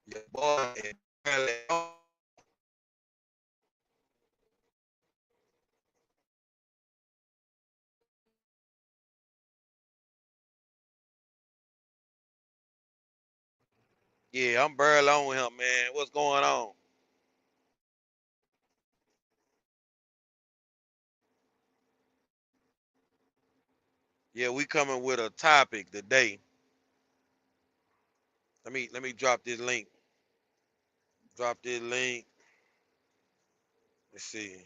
Your boy is barely on. Yeah, I'm barely on with him, man. What's going on? Yeah, we coming with a topic today. Let me drop this link. Drop this link. Let's see.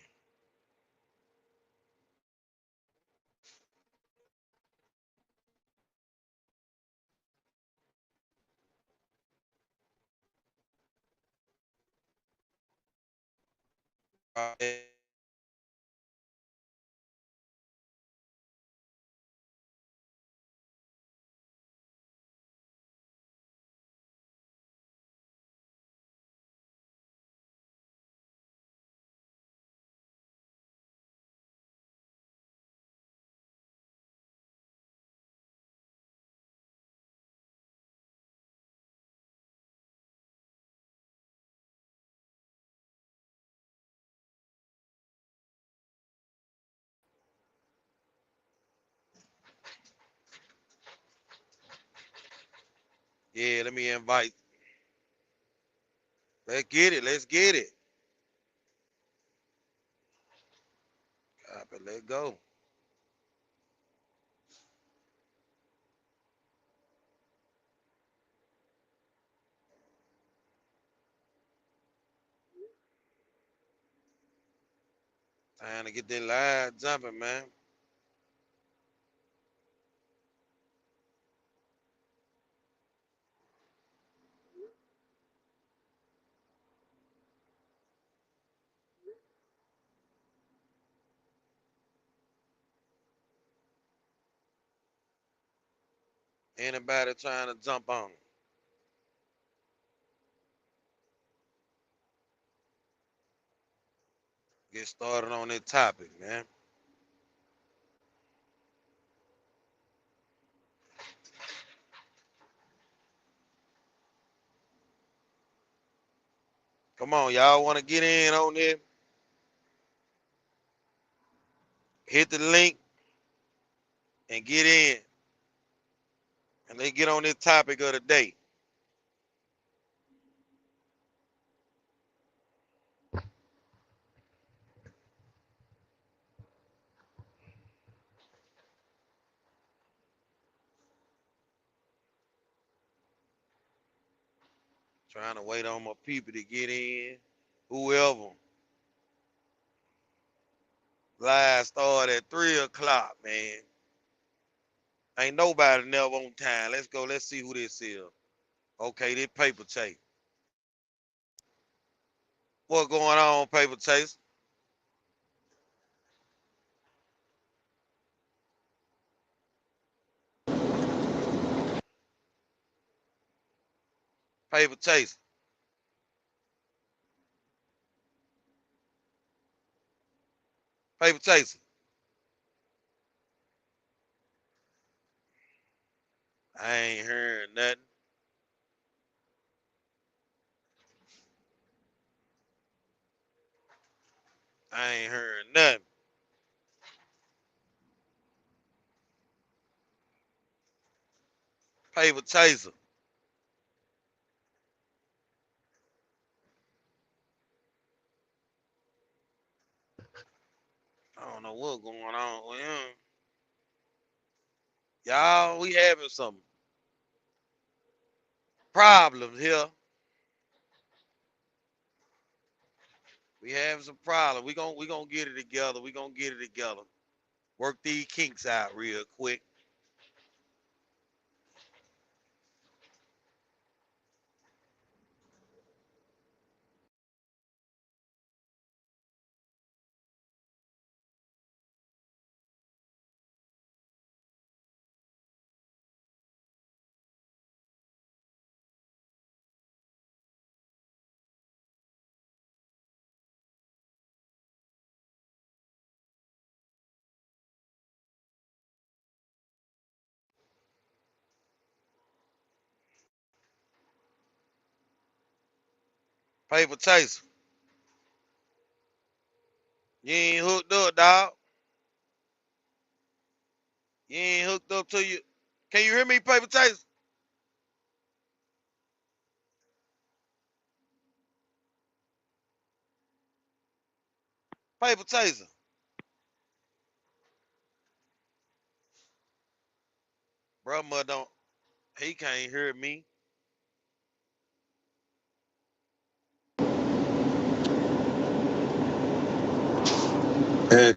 Yeah, let me invite. Let's get it. Let's get it. Copy, let go. Time to get that live jumping, man. Anybody trying to jump on? Get started on this topic, man. Come on, y'all want to get in on it? Hit the link and get in. And let's get on this topic of the day. Trying to wait on my people to get in. Whoever. Live start at 3 o'clock, man. Ain't nobody never on time. Let's go. Let's see who this is. Okay, this paper chase. What going on, paper chase? Paper chase. Paper chase. I ain't hearing nothing. I ain't hearing nothing. Paper chaser. I don't know what's going on with him. Y'all, we having some problems here. We having some problems. We gonna get it together. We gonna get it together. Work these kinks out real quick. Paper chaser. You ain't hooked up, dog. You ain't hooked up to you. Can you hear me, paper chaser? Paper chaser. Brother don't. He can't hear me. Hey,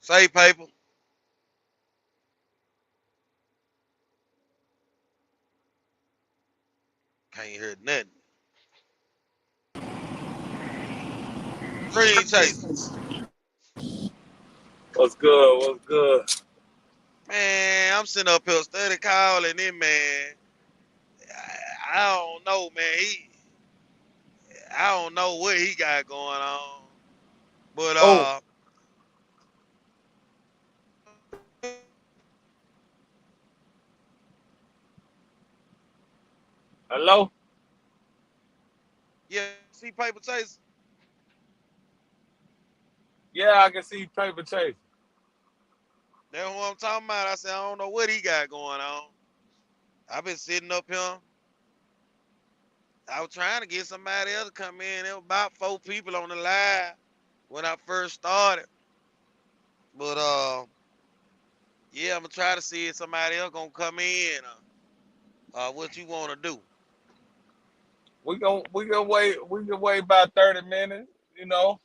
Say paper. Can't hear nothing. Screen chaser. what's good? What's good? Man, I'm sitting up here study calling him, man. I don't know, man. I don't know what he got going on. But Oh, hello? yeah, see paper chaser. Yeah, I can see paper chase. That's what I'm talking about. I said I don't know what he got going on. I've been sitting up here. I was trying to get somebody else to come in. There was about 4 people on the live when I first started. But yeah, I'm gonna try to see if somebody else gonna come in. What you wanna do? We can wait about 30 minutes, you know,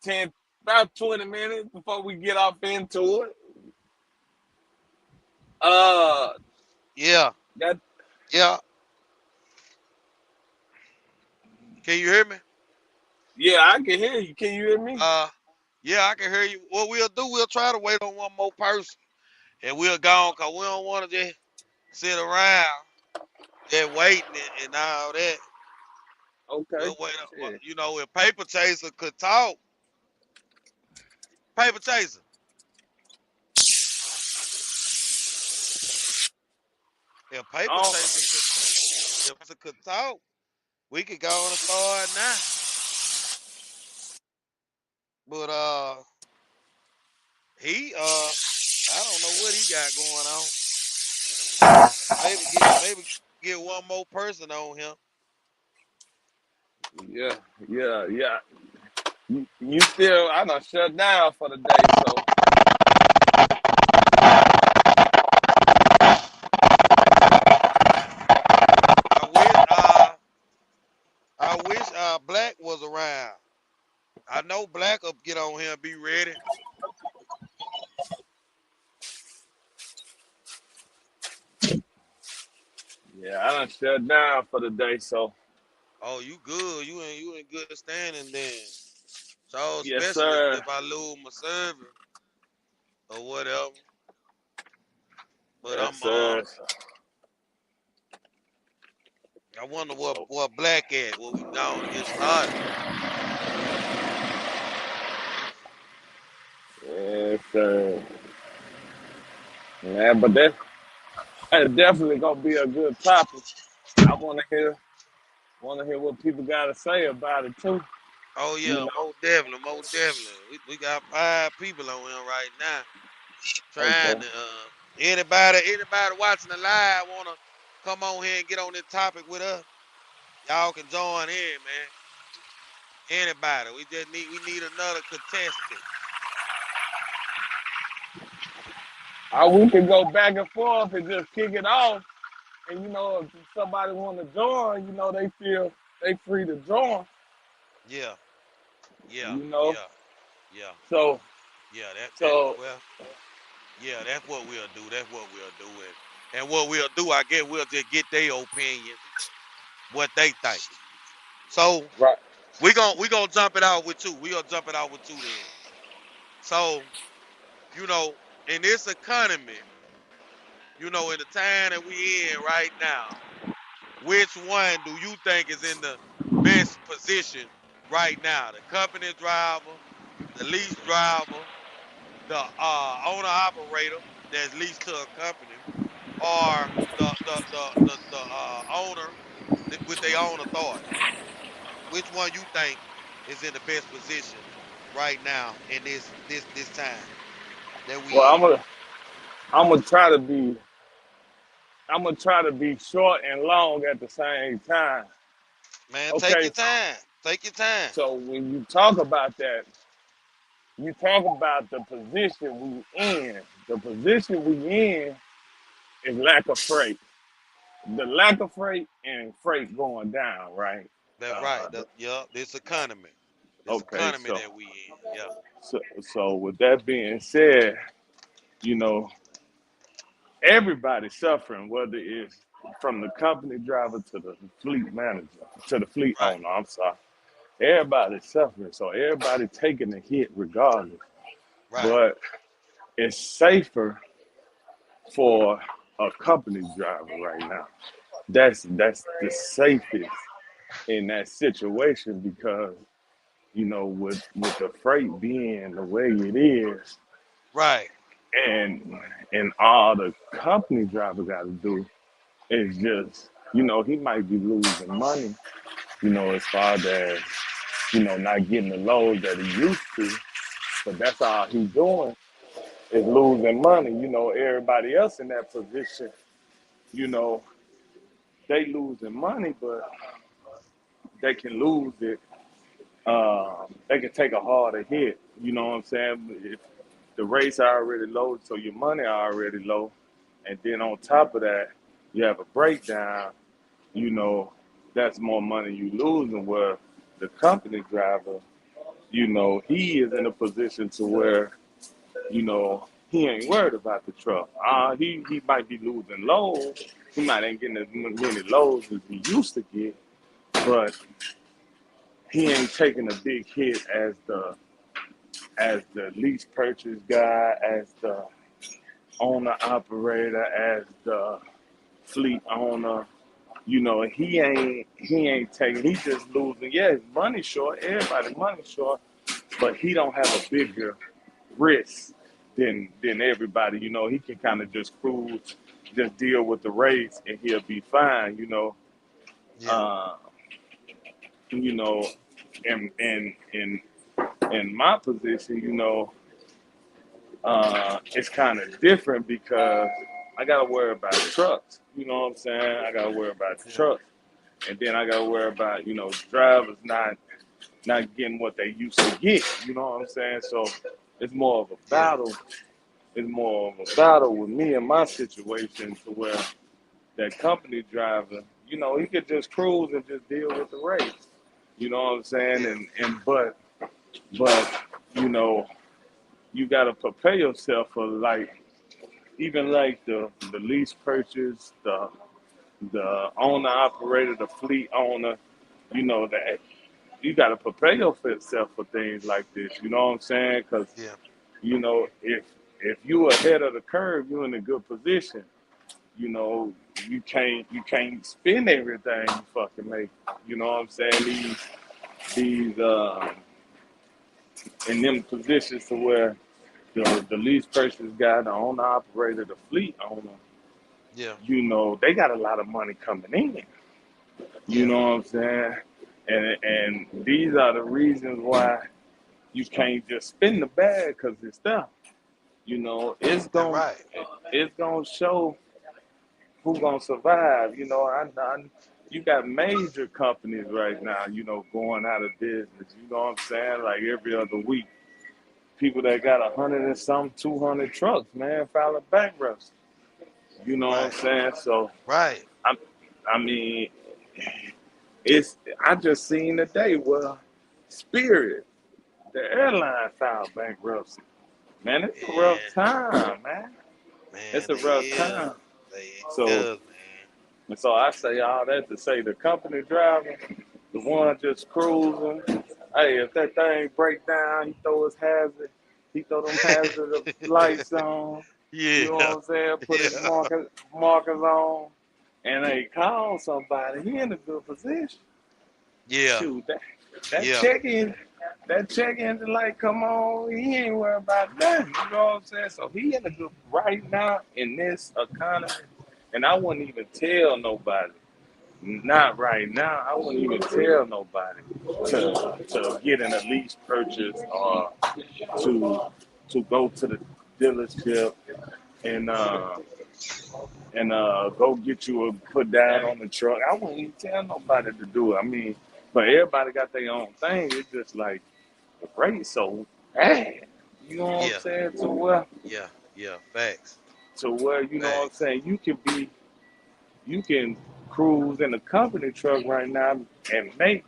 10 about 20 minutes before we get off into it. Uh Yeah, that yeah. Can you hear me? yeah, I can hear you. Can you hear me? Uh, yeah, I can hear you. What we'll do, we'll try to wait on one more person, and we'll go on, cause we don't want to just sit around there waiting and all that. Okay. We'll wait. Shit. You know, if paper chaser could talk, paper chaser. If paper Oh, chaser could, if it could talk, we could go on and start now. But I don't know what he got going on. Maybe get one more person on him. yeah, yeah. You still I done shut down for the day, so I wish Black was around. I know Black will get on here and be ready. yeah, I done shut down for the day, so Oh, you good? You in good standing then. So yes, especially sir. if I lose my server or whatever. But Yes, sir. I wonder So, what Black at. Well, we going to get started. yes, sir. Yeah, but that's definitely gonna be a good topic. I wanna hear what people gotta say about it too. Oh You yeah, know. most definitely, most definitely. We got 5 people on here right now trying Okay. to. Anybody watching the live wanna come on here and get on this topic with us? Y'all can join in, man. Anybody. We need another contestant. We can go back and forth and just kick it off. And if somebody wanna join, they feel they free to join. Yeah, yeah, You know. yeah, yeah, So yeah. That so well, yeah. That's what we'll do. That's what we'll do. And what we'll do, I guess we'll just get their opinion, what they think. So right. we gonna jump it out with two. We gonna jump it out with two then. So you know, in this economy, in the time that we in right now, which one do you think is in the best position right now? The company driver, the lease driver, the owner operator that's leased to a company, or the owner with their own authority? Which one you think is in the best position right now in this time that Well, we in? I'm gonna try to be I'm gonna try to be short and long at the same time. Man, take Okay, your time. Take your time. so when you talk about that, you talk about the position we in. The position we in is lack of freight. The lack of freight and freight going down, right? That's right. Uh, Yeah, this economy. This okay, economy that we in. Yeah. so with that being said, you know, everybody's suffering, whether it's from the company driver to the fleet manager to the fleet Right. owner. I'm sorry. Everybody's suffering, so everybody taking a hit regardless. Right. But it's safer for a company driver right now. That's the safest in that situation because with the freight being the way it is, Right. and all the company driver got to do is just he might be losing money, as far as not getting the loads that he used to, but that's all he's doing is losing money. Everybody else in that position, you know, they losing money, but they can lose it. They can take a harder hit. You know what I'm saying? If the rates are already low, so your money are already low, and then on top of that, you have a breakdown. You know, that's more money you losing. Where the company driver, he is in a position to where he ain't worried about the truck. He might be losing loads. He might ain't getting as many loads as he used to get, but he ain't taking a big hit as the lease purchase guy, as the owner operator, as the fleet owner. He ain't taking. He just losing. Yeah, his money short. Everybody money short, but he don't have a bigger risk than everybody. He can kind of just cruise, just deal with the rates, and he'll be fine. Yeah. Uh, you know, in my position, it's kind of different because I gotta worry about trucks. You know what I'm saying? I gotta worry about the Yeah. trucks, and then I gotta worry about drivers not getting what they used to get. You know what I'm saying? So it's more of a Yeah. battle. It's more of a battle with me and my situation to where that company driver, he could just cruise and just deal with the race. You know what I'm saying? Yeah. But you know, you gotta prepare yourself for like even like the lease purchase, the owner operator, the fleet owner, that you gotta prepare yourself for things like this. You know what I'm saying? Because Yeah. if you ahead of the curve, you're in a good position. You know, you can't spend everything you fucking make. You know what I'm saying? These in them positions to where the lease purchase guy, the owner operator, the fleet owner, Yeah. they got a lot of money coming in. You Yeah. know what I'm saying? And these are the reasons why you can't just spin the bag because it's there. That's right. It's gonna show who gonna survive. You got major companies right now, going out of business. You know what I'm saying? Like every other week, people that got 100 and some, 200 trucks, man, filing bankruptcy. You know what I'm Right. saying? So Right. I, I mean, it's. I just seen today where Spirit, the airline, filed bankruptcy. Man, it's a rough Yeah. time, man. It's Man, a they rough is. time. They So, is, man. I say all that to say the company driver, the one just cruising. Hey, if that thing break down, he throw his hazard. He throw them hazard lights on. You know Yeah. what I'm saying? Put his Yeah. markers on, and they call somebody. He in a good position. Yeah. Shoot, that Yeah. check-in light come on. He ain't worried about nothing. You know what I'm saying? So he in a good right now in this economy. And I wouldn't even tell nobody. Not right now. I wouldn't even tell nobody to get in a lease purchase or to go to the dealership and go get you a put down on the truck. I wouldn't even tell nobody to do it. I mean, but everybody got their own thing. It's just like the rate so bad. You know what I'm Yeah, saying? To where yeah, yeah. Facts, you know what I'm facts. saying, you can cruise in a company truck right now and make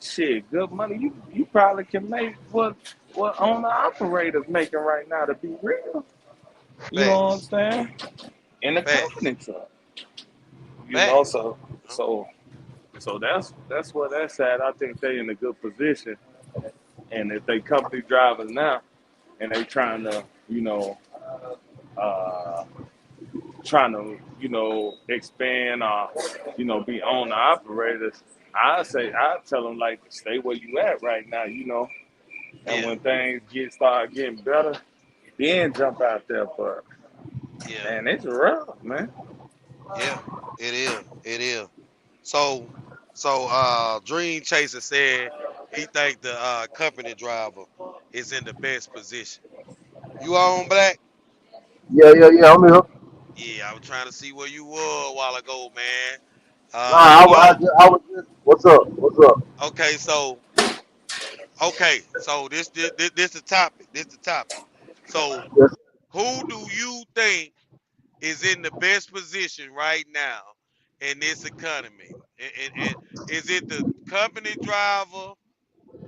shit good money. You probably can make what owner operators making right now, to be real. You know what I'm Facts, saying? In a facts, company truck. You know, facts. so so so that's where that's at. I think they in a good position. And if they company drivers now and they trying to, uh trying to, expand or, be owner operators, I tell them like stay where you at right now, and Yeah, when things start getting better, then jump out there. But yeah, man, it's rough, man. yeah. It is. It is. So, Dream Chaser said he think the company driver is in the best position. You on Black? Yeah, yeah, yeah. I'm here. Yeah, I was trying to see where you were a while ago, man. Nah, I, Look, I was just. What's up? What's up? okay, so this the topic. This the topic. So, Yes. who do you think is in the best position right now in this economy? And is it the company driver,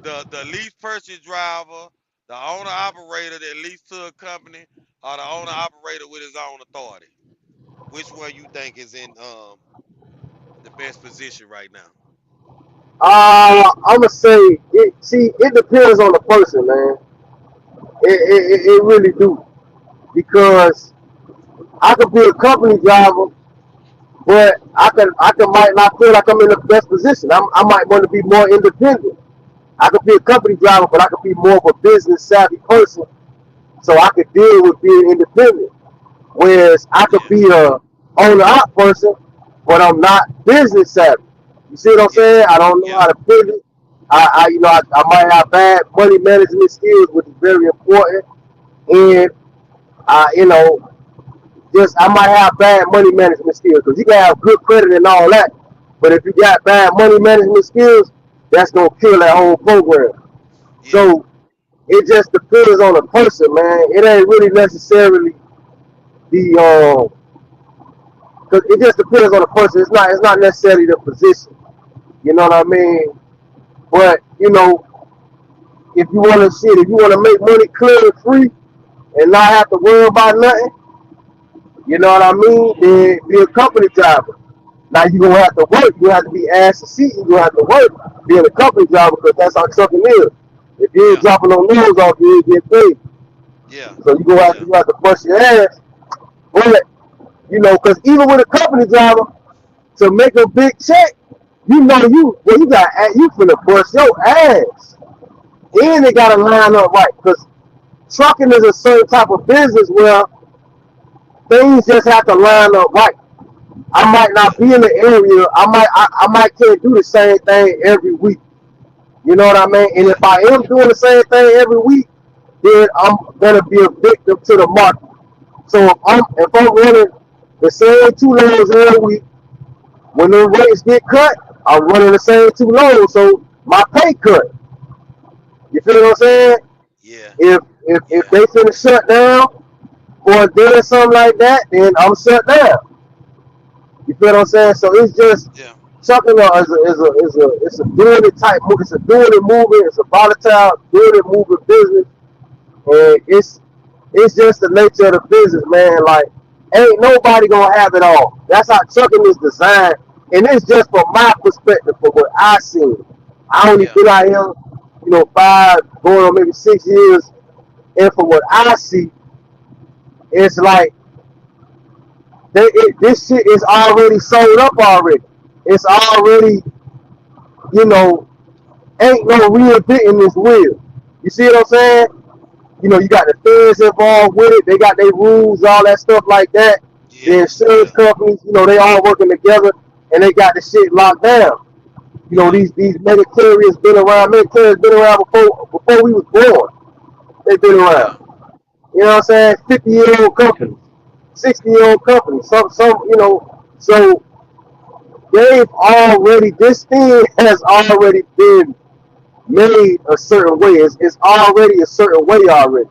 the lease purchase driver, the owner operator that leases to a company, or the owner operator with his own authority? Which one you think is in the best position right now? I'ma say it. See, it depends on the person, man. It really do because I could be a company driver, but I can might not feel like I'm in the best position. I might want to be more independent. I could be a company driver, but I could be more of a business savvy person, so I could deal with being independent. Whereas I could Yeah, be a owner op person, but I'm not business savvy. You see what I'm yeah, saying? I don't know yeah, how to pivot. I might have bad money management skills, which is very important. And you know, just I might have bad money management skills because you can have good credit and all that, but if you got bad money management skills, that's gonna kill that whole program. yeah, So it just depends on the person, man. It ain't really necessarily the because it just depends on the person. It's not necessarily the position. You know what I mean? But if you want to make money clear and free and not have to worry about nothing, you know what I mean? Then be a company driver. Now you gonna have to work. You have to be ass and seat. You gonna have to work being a company driver because that's how trucking is. If you ain't yeah, dropping no loads off, you ain't get paid. yeah, So yeah, you have to bust your ass. But because even with a company driver, to make a big check, you finna bust your ass. yeah, And they gotta line up right. Cause trucking is a certain type of business where things just have to line up right. I might not yeah, be in the area. I might can't do the same thing every week. You know what I mean? And yeah, if I am doing the same thing every week, then I'm gonna be a victim to the market. So if I'm running the same two loads every week, when the rates get cut, I'm running the same two loads, so my pay cut. You feel what I'm saying? yeah, If yeah, they finna shut down for a day or something like that, then I'm shut down. You feel what I'm saying? So it's just yeah, trucking it's a doing it type it's a doing it moving, it's a volatile doing it moving business, and it's just the nature of the business, man. Like ain't nobody gonna have it all. That's how trucking is designed, and it's just from my perspective, from what I see. I only yeah, been out here, 5, going on maybe 6 years, and from what I see, it's like this shit is already sold up already. It's already, you know, ain't no reinventing this wheel. You see what I'm saying? You got the feds involved with it. They got their rules, all that stuff like that. The Yeah, insurance yeah, companies, they all working together and they got the shit locked down. yeah, These mega carriers been around. Mega carriers been around before we was born. They've been yeah, around. You know what I'm saying? 50-year-old companies, 60-year-old companies. So they've already. This thing has already been made a certain way. It's already a certain way already.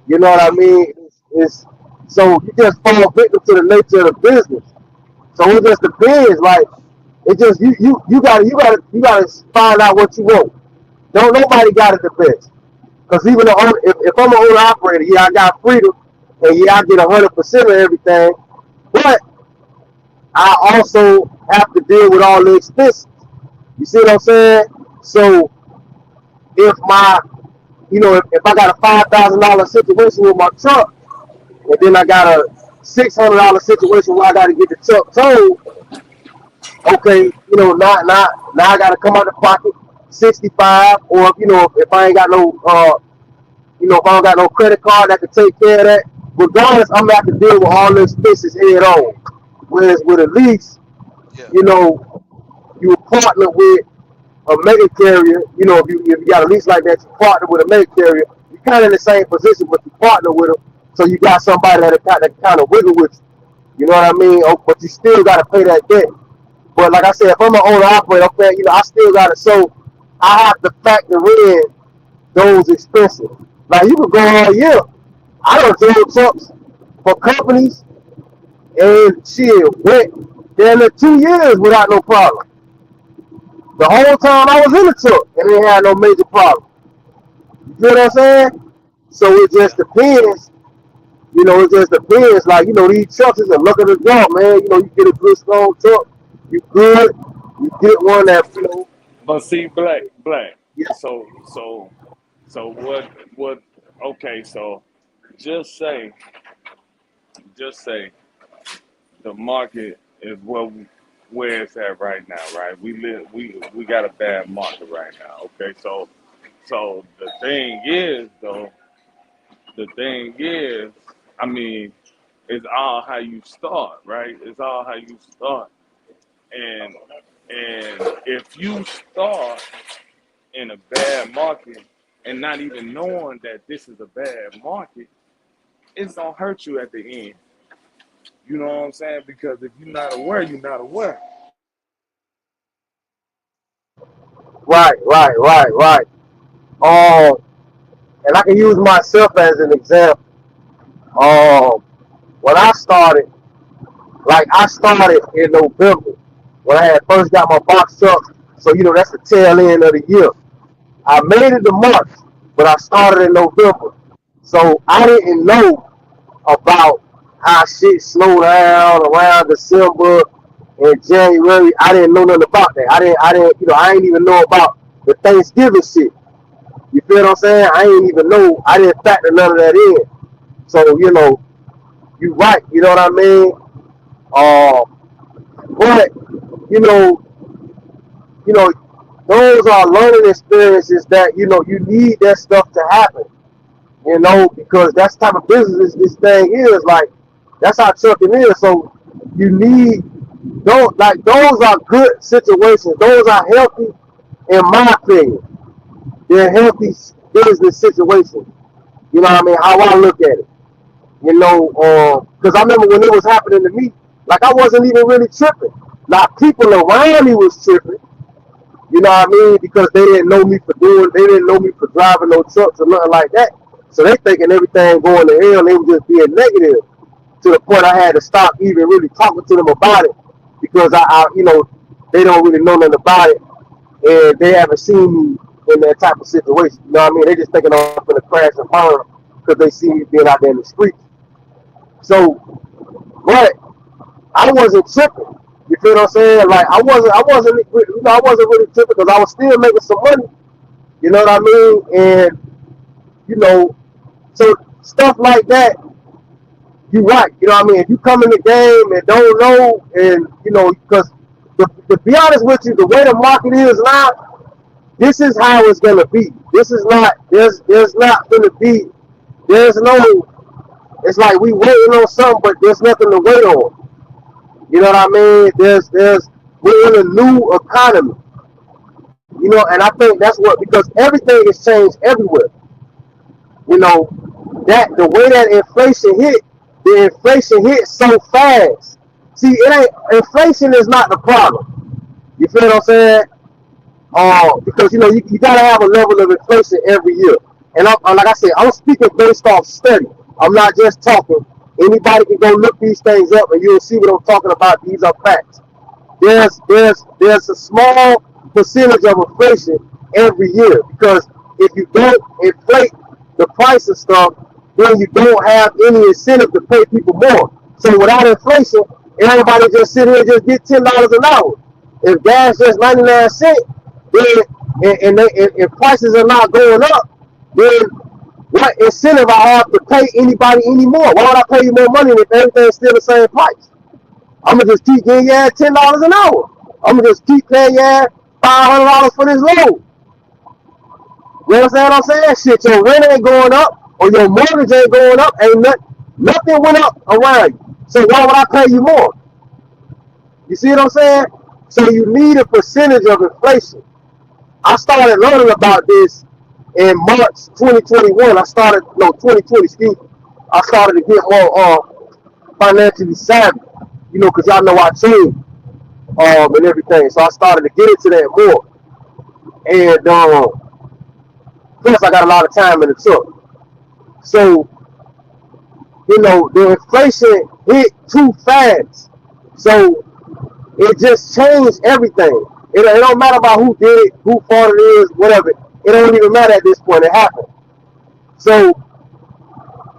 You know what I yeah, mean? It's so you just fall victim to the nature of the business. So it just depends. Like it just you gotta find out what you want. Don't nobody got it the best. Cause even the owner, if I'm an owner operator, yeah, I got freedom, and yeah, I get 100% of everything. But I also have to deal with all the expenses. You see what I'm saying? So if my, if I got a $5,000 situation with my truck, and then I got a $600 situation where I got to get the truck towed, okay, now I got to come out of the pocket 65, or if I ain't got no if I don't got no credit card that can take care of that, regardless, I'm gonna have to deal with all the expenses head on. Whereas with a lease, yeah, you know, you partner with a mega carrier. If you got a lease like that, you partner with a mega carrier. You're kind of in the same position, but you partner with them, so you got somebody that kind of wiggle with you. You know what I mean? Oh, but you still got to pay that debt. But like I said, if I'm an owner operator, okay, I still got to. So I have to factor in those expenses. Like you could go all year. I don't drove trucks for companies and shit went damn near 2 years without no problem. The whole time I was in the truck and they had no major problem. You feel what I'm saying? So it just yeah. depends. It just depends. Like, these trucks is a look of the draw, man. You get a good strong truck, you good. You get one that, But see, black. yeah, So what? Okay, so just say, just say the market is where it's at right now, right? We got a bad market right now. Okay, so the thing is, I mean, it's all how you start, right? It's all how you start, and if you start in a bad market and not even knowing that this is a bad market, it's gonna hurt you at the end. You know what I'm saying? Because if you're not aware, you're not aware. right. Um, and I can use myself as an example. Um, when I started, like I started in November when I had first got my box truck. So that's the tail end of the year. I made it to March, but I started in November. So I didn't know about how shit slowed down around December and January. I didn't know nothing about that. I didn't even know about the Thanksgiving shit. You feel what I'm saying? I didn't even know. I didn't factor none of that in. So you right. You know what I mean? But you know, you know, those are learning experiences that you need that stuff to happen. Because that's the type of business this thing is. Like that's how trucking is. So you need those are good situations. Those are healthy, in my opinion. They're healthy business situations. You know what I mean? How I look at it. Because I remember when it was happening to me, like I wasn't even really tripping. Like people around me was tripping. You know what I mean? Because they didn't know me for driving no trucks or nothing like that. So they thinking everything going to hell. They were just being negative to the point I had to stop even really talking to them about it because they don't really know nothing about it and they haven't seen me in that type of situation. You know what I mean? They just thinking I'm gonna crash and burn because they see me being out there in the streets. So, but I wasn't tripping. You feel what I'm saying? Like I wasn't really tripping because I was still making some money. You know what I mean? And you know, so stuff like that, you right. You know what I mean? If you come in the game and don't know, and because to be honest with you, the way the market is now, this is how it's gonna be. This is not. There's not gonna be. There's no It's like we waiting on something, but there's nothing to wait on. You know what I mean? We're in a new economy. You know, and I think that's what, because everything has changed everywhere. You know, that the way that inflation hit, the inflation hit so fast. See, it ain't inflation is not the problem. You feel what I'm saying? Because you gotta have a level of inflation every year. And like I said, I'm speaking based off study. I'm not just talking. Anybody can go look these things up, and you'll see what I'm talking about. These are facts. There's a small percentage of inflation every year, because if you don't inflate the price of stuff, then you don't have any incentive to pay people more. So without inflation, everybody just sit here and just get $10 an hour. If gas just 99 cents, then and prices are not going up, then what incentive I have to pay anybody anymore? Why would I pay you more money if everything's still the same price? I'm gonna just keep getting your ass $10 an hour. I'm gonna just keep paying your ass $500 for this load. You understand what I'm saying? Shit, your rent ain't going up, or your mortgage ain't going up. Ain't nothing went up around you. So why would I pay you more? You see what I'm saying? So you need a percentage of inflation. I started learning about this in March 2021. 2020, excuse me. I started to get more financially savvy. Because y'all know I changed and everything. So I started to get into that more. And plus I got a lot of time in the truck. So, the inflation hit too fast. So it just changed everything. It don't matter about who did it, who fault it is, whatever. It don't even matter at this point. It happened. So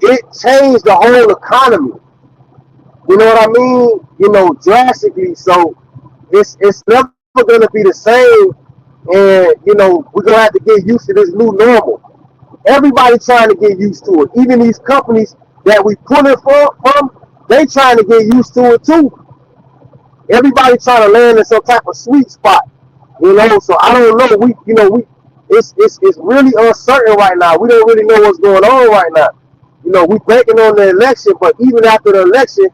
it changed the whole economy. You know what I mean? Drastically. So it's never gonna be the same. And we're gonna have to get used to this new normal. Everybody trying to get used to it. Even these companies that we pull it from, they trying to get used to it too. Everybody trying to land in some type of sweet spot. So I don't know. It's really uncertain right now. We don't really know what's going on right now. We banking on the election, but even after the election,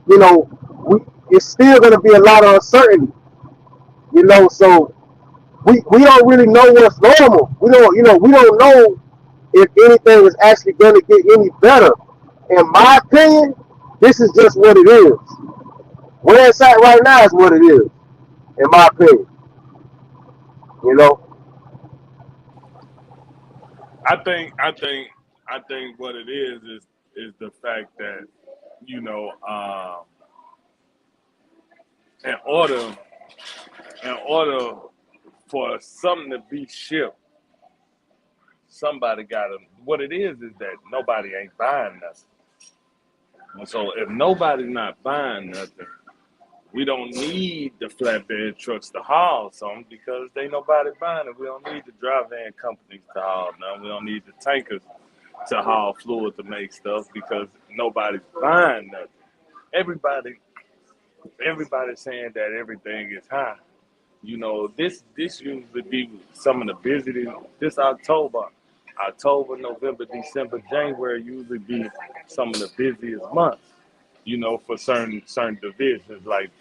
you know, we it's still gonna be a lot of uncertainty. So we don't really know what's normal. We don't know if anything is actually gonna get any better. In my opinion, this is just what it is. Where it's at right now is what it is. In my opinion, you know. I think what it is the fact that you know in order in order for something to be shipped, somebody got to. What it is that nobody ain't buying nothing. And so if nobody's not buying nothing, we don't need the flatbed trucks to haul something because they nobody buying it. We don't need the dry van companies to haul nothing. We don't need the tankers to haul fluid to make stuff because nobody's buying nothing. Everybody, everybody's saying that everything is high. This usually be some of the busiest. This October, November, December, January usually be some of the busiest months. For certain divisions like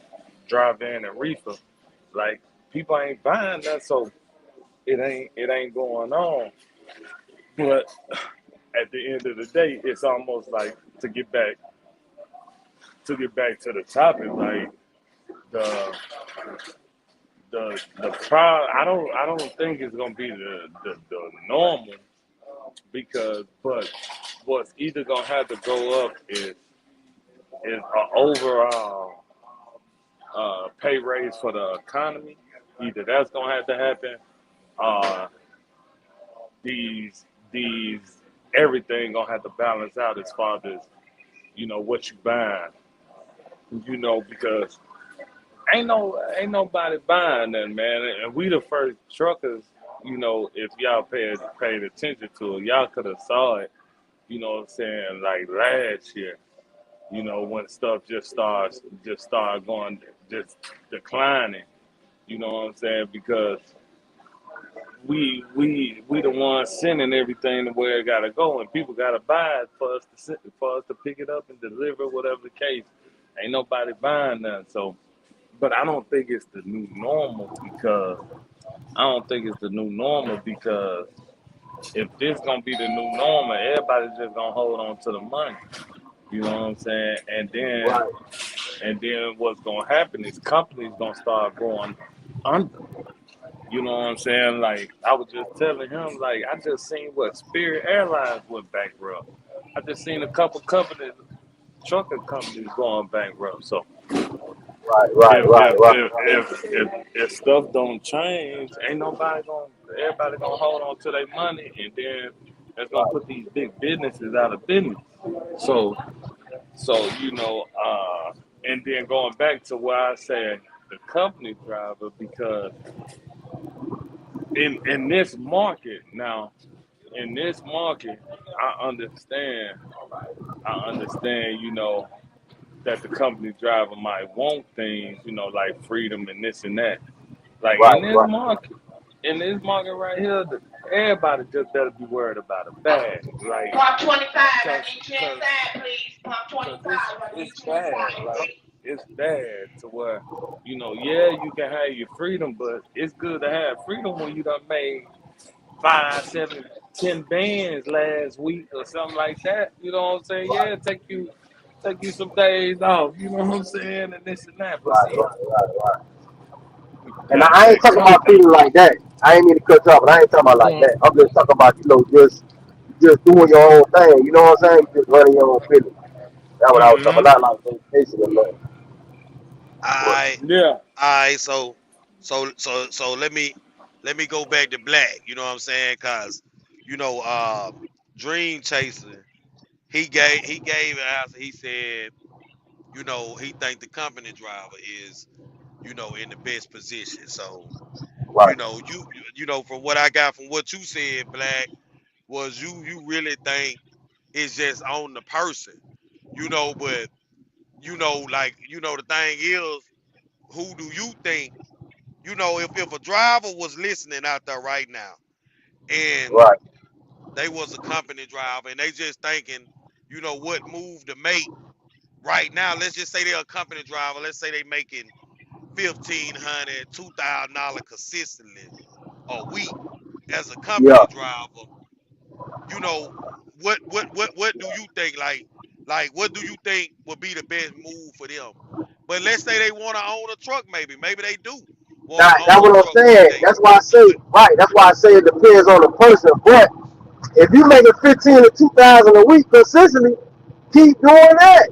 dry van and reefer. Like people ain't buying that, so it ain't going on. But at the end of the day, it's almost like to get back to the topic, like the the pro. I don't think it's gonna be the normal because but what's either gonna have to go up is an overall pay raise for the economy. Either that's gonna have to happen. Uh, these everything gonna have to balance out as far as what you buying. Because ain't nobody buying nothing, man. And we the first truckers. If y'all paid attention to it, y'all could have saw it. What I'm saying, like last year. When stuff just start going just declining. You know what I'm saying? Because we the ones sending everything to where it gotta go, and people gotta buy it for us to for us to pick it up and deliver, whatever the case. Ain't nobody buying nothing. So, but I don't think it's the new normal because I don't think it's the new normal because if this gonna be the new normal, everybody's just gonna hold on to the money. You know what I'm saying? Right. And then what's gonna happen is companies gonna start going under. You know what I'm saying? Like I was just telling him, like I just seen what Spirit Airlines went bankrupt. I just seen a couple companies, trucking companies going bankrupt. So Right. Right. Right. Right. if stuff don't change, ain't nobody gonna everybody gonna hold on to their money, and then that's gonna put these big businesses out of business. So and then going back to why I said the company driver because in this market now in this market I understand that the company driver might want things like freedom and this and that like Right. Right. in this market right here everybody just better be worried about a bag like Pump 25, I cause need you cause inside, please. Pump cause 25, I need it's you bad inside, like please. it's bad to where yeah you can have your freedom but it's good to have freedom when you done made 5, 7, 10 bands last week or something like that. You know what I'm saying? Right. Yeah, take you some days off. You know what I'm saying? And this and that. But Right. see, Right. Right. Right. And that I ain't that talking about company. feeling like that. I ain't mean to cut you off, but I ain't talking about like Mm, that. I'm just talking about just doing your own thing. You know what I'm saying? Just running your own business. That's what I was talking mm-hmm. about, not like vacation or nothing. But I Yeah. I so let me go back to Black. You know what I'm saying? Cause you know, Dream Chaser, he gave an answer. He said, he think the company driver is, in the best position. So, right, from what I got from what you said, Black, was you really think it's just on the person, but like, the thing is, who do you think, if a driver was listening out there right now and right, they was a company driver and they just thinking, what move to make right now, let's just say they're a company driver, let's say they making 1,500, $2,000 consistently a week as a yeah. company driver, you know, what do you think? Like what do you think would be the best move for them? But let's say they want to own a truck, maybe they do want Now, to that's own a what I'm truck one saying. day. That's why I say, But right. That's why I say it depends on the person. But if you make it 15 to 2,000 a week consistently, keep doing that.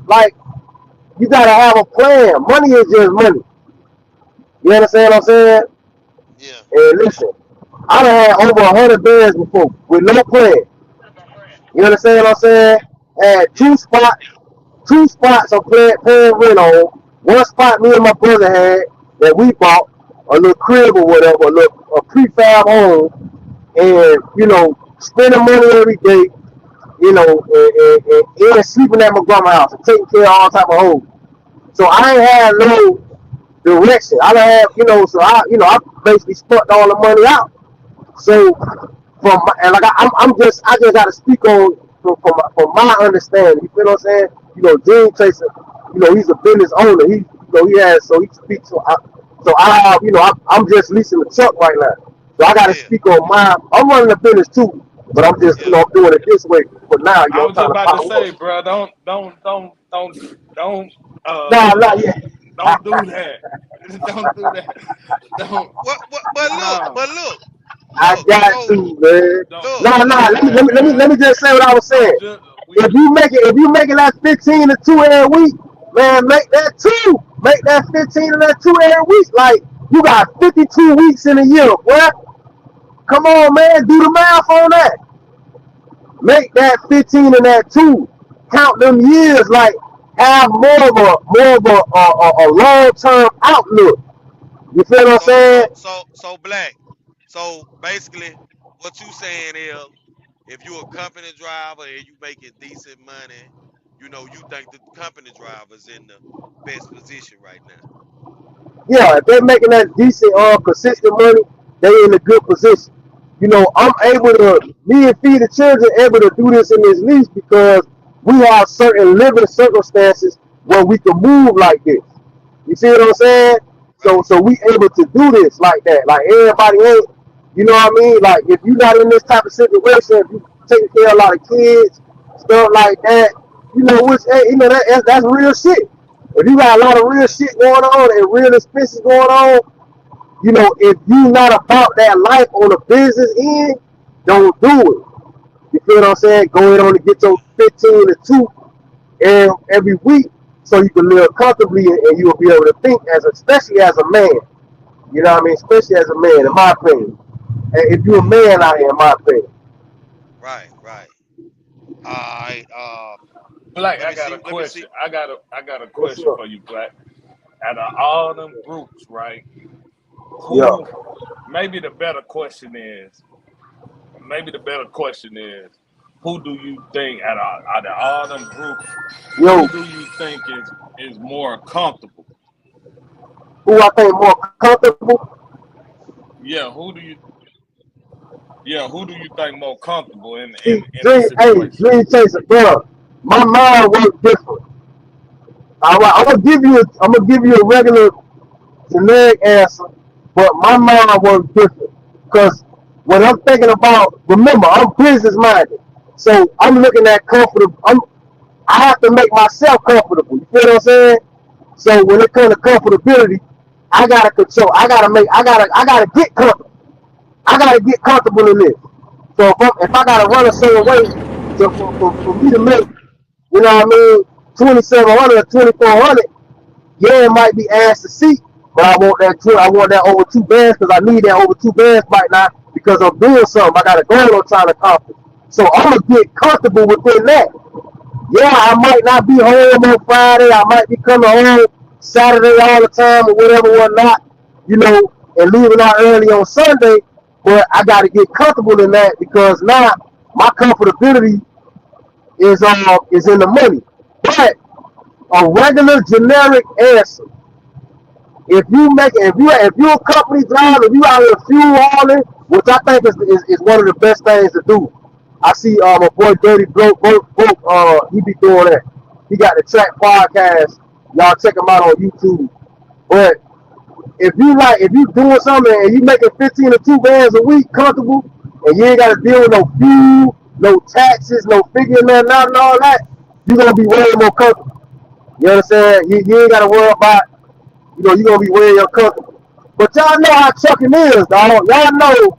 Like you gotta have a plan. Money is just money. You understand what I'm saying? yeah, And listen, I done had over 100 bands before with no plan. You understand what I'm saying? Had yeah, two spots I'm paying rent on. One spot me and my brother had that we bought, a little crib or whatever, a prefab home, and spending money every day, and sleeping at my grandma's house and taking care of all type of hoes. So I ain't had no direction. I don't have, so I basically spent all the money out. So and like I just got to speak on from my understanding. You feel what I'm saying? Dream Chaser. He's a business owner. He has so he speaks. So I have I'm just leasing the truck right now. So I got to yeah, speak on my. I'm running a business too, but I'm just yeah, I'm doing it this way for now. I I'm was just trying to about to power up. say, bro, don't Nah, uh not yet. don't do that. Don't do that. Don't but look, no. I got so to, man. Don't look, No, don't no. do that, Let man. me just say what I was saying. Don't just If we you make it like 15 to 2 every week, man, make that two. Make that 15 to that 2 every week. Like you got 52 weeks in a year, boy. Come on, man. Do the math on that. Make that 15 and that 2. Count them years. Like have more of a long term outlook. You feel what I'm so saying? so so so Black. So basically, what you saying is, if you a company driver and you making decent money, you think the company driver's in the best position right now. Yeah, if they're making that decent, consistent money, they in a good position. You know, I'm able to, me and Feed the Children able to do this in this lease because we have certain living circumstances where we can move like this. You see what I'm saying? Right. So we able to do this like that. Like everybody ain't, you know what I mean? Like if you not in this type of situation, if you taking care of a lot of kids, stuff like that, you know, which you know that's real shit. If you got a lot of real Yeah. shit going on and real expenses going on, you know, if you not about that life on the business end, don't do it. You feel what I'm saying? Go ahead on to get your 15 to 2 every week so you can live comfortably and you will be able to think as especially as a man. You know what I mean? Especially as a man, in Yeah. my opinion. And if you're a Yeah. man out here, in my opinion. Right. Right. All right. Black, Let I me got see. a Let me see. question. I got a What's question up? for you, Black. Out of all them groups, right? Yeah. Who maybe the better question is maybe the better question is who do you think out of all them groups, Yo, who do you think is more comfortable? who I think more comfortable? Yeah, who do you think more comfortable in See, in Dream, this hey, situation? Dream Chaser, bro. My mind works different. All right, I'm gonna give you a regular generic answer, but my mind works different. Because when I'm thinking about, remember, I'm business minded. So I'm looking at comfortable. I have to make myself comfortable. You feel what I'm saying? So when it comes to comfortability, I gotta control. I gotta get comfortable. I gotta get comfortable in this. So if I gotta run a certain way for me to make, you know what I mean, 2,700 or 2,400, yeah, it might be ass to seat, but I want that over 2 bands because I need that over 2 bands right now because I'm doing something. I got a goal I'm trying to accomplish. So I'm gonna get comfortable within that. Yeah, I might not be home on Friday. I might be coming home Saturday all the time or whatever, whatnot, you know, and leaving out early on Sunday. But I got to get comfortable in that because now my comfortability is in the money. But a regular generic answer, if you're a company driver, if you out here fuel hauling, which I think is one of the best things to do. I see my boy Dirty Broke, he be doing that. He got the track podcast. Y'all check him out on YouTube. But if you doing something and you making 15 or 2 bands a week comfortable, and you ain't got to deal with no fuel, no taxes, no figuring nothing out and all that, you're gonna be way more comfortable. You understand? You ain't got to worry about, you know, you're gonna be wearing your comfortable. But y'all know how trucking is, dog. Y'all know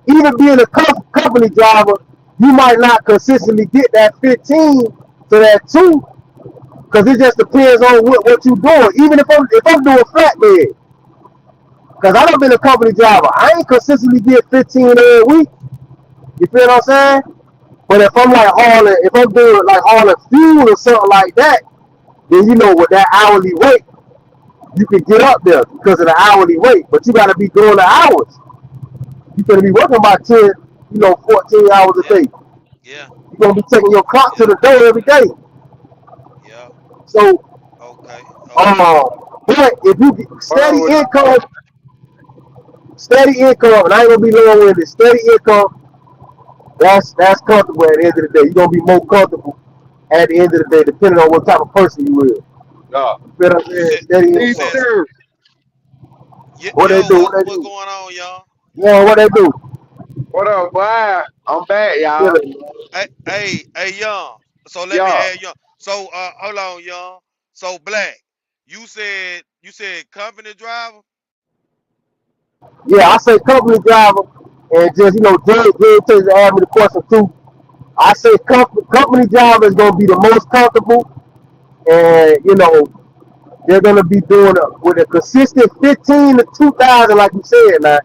even being a company driver, you might not consistently get that 15 to that 2, because it just depends on what you're doing. Even if I'm doing flatbed, because I done been a company driver, I ain't consistently get 15 every week. You feel what I'm saying? But if I'm doing like hauling fuel or something like that, then you know with that hourly rate, you can get up there because of the hourly rate. But you got to be doing the hours. You're going to be working about 10, 14 hours a Yeah. day. Yeah. You're going to be taking your clock to Yeah. the door every day. Yeah. So, Okay. Okay. uh, but if you get Hold on, steady income, and I ain't going to be long-winded, steady income, that's comfortable at the end of the day. You're going to be more comfortable at the end of the day, depending on what type of person you is. no. You feel what I'm You saying? said. Steady You Need income. said. serve. What they Yo. do, what What they what's do. going on, y'all? Yeah, what they do. What up, boy? I'm back, Feel y'all. it, man. Hey, young. So let me Y'all. add young. So hold on, young. So Black, you said company driver. Yeah, I say company driver, and just, Jay takes to add me the question too. I say company driver is going to be the most comfortable, and, they're going to be doing it with a consistent 15 to 2,000, like you said, now.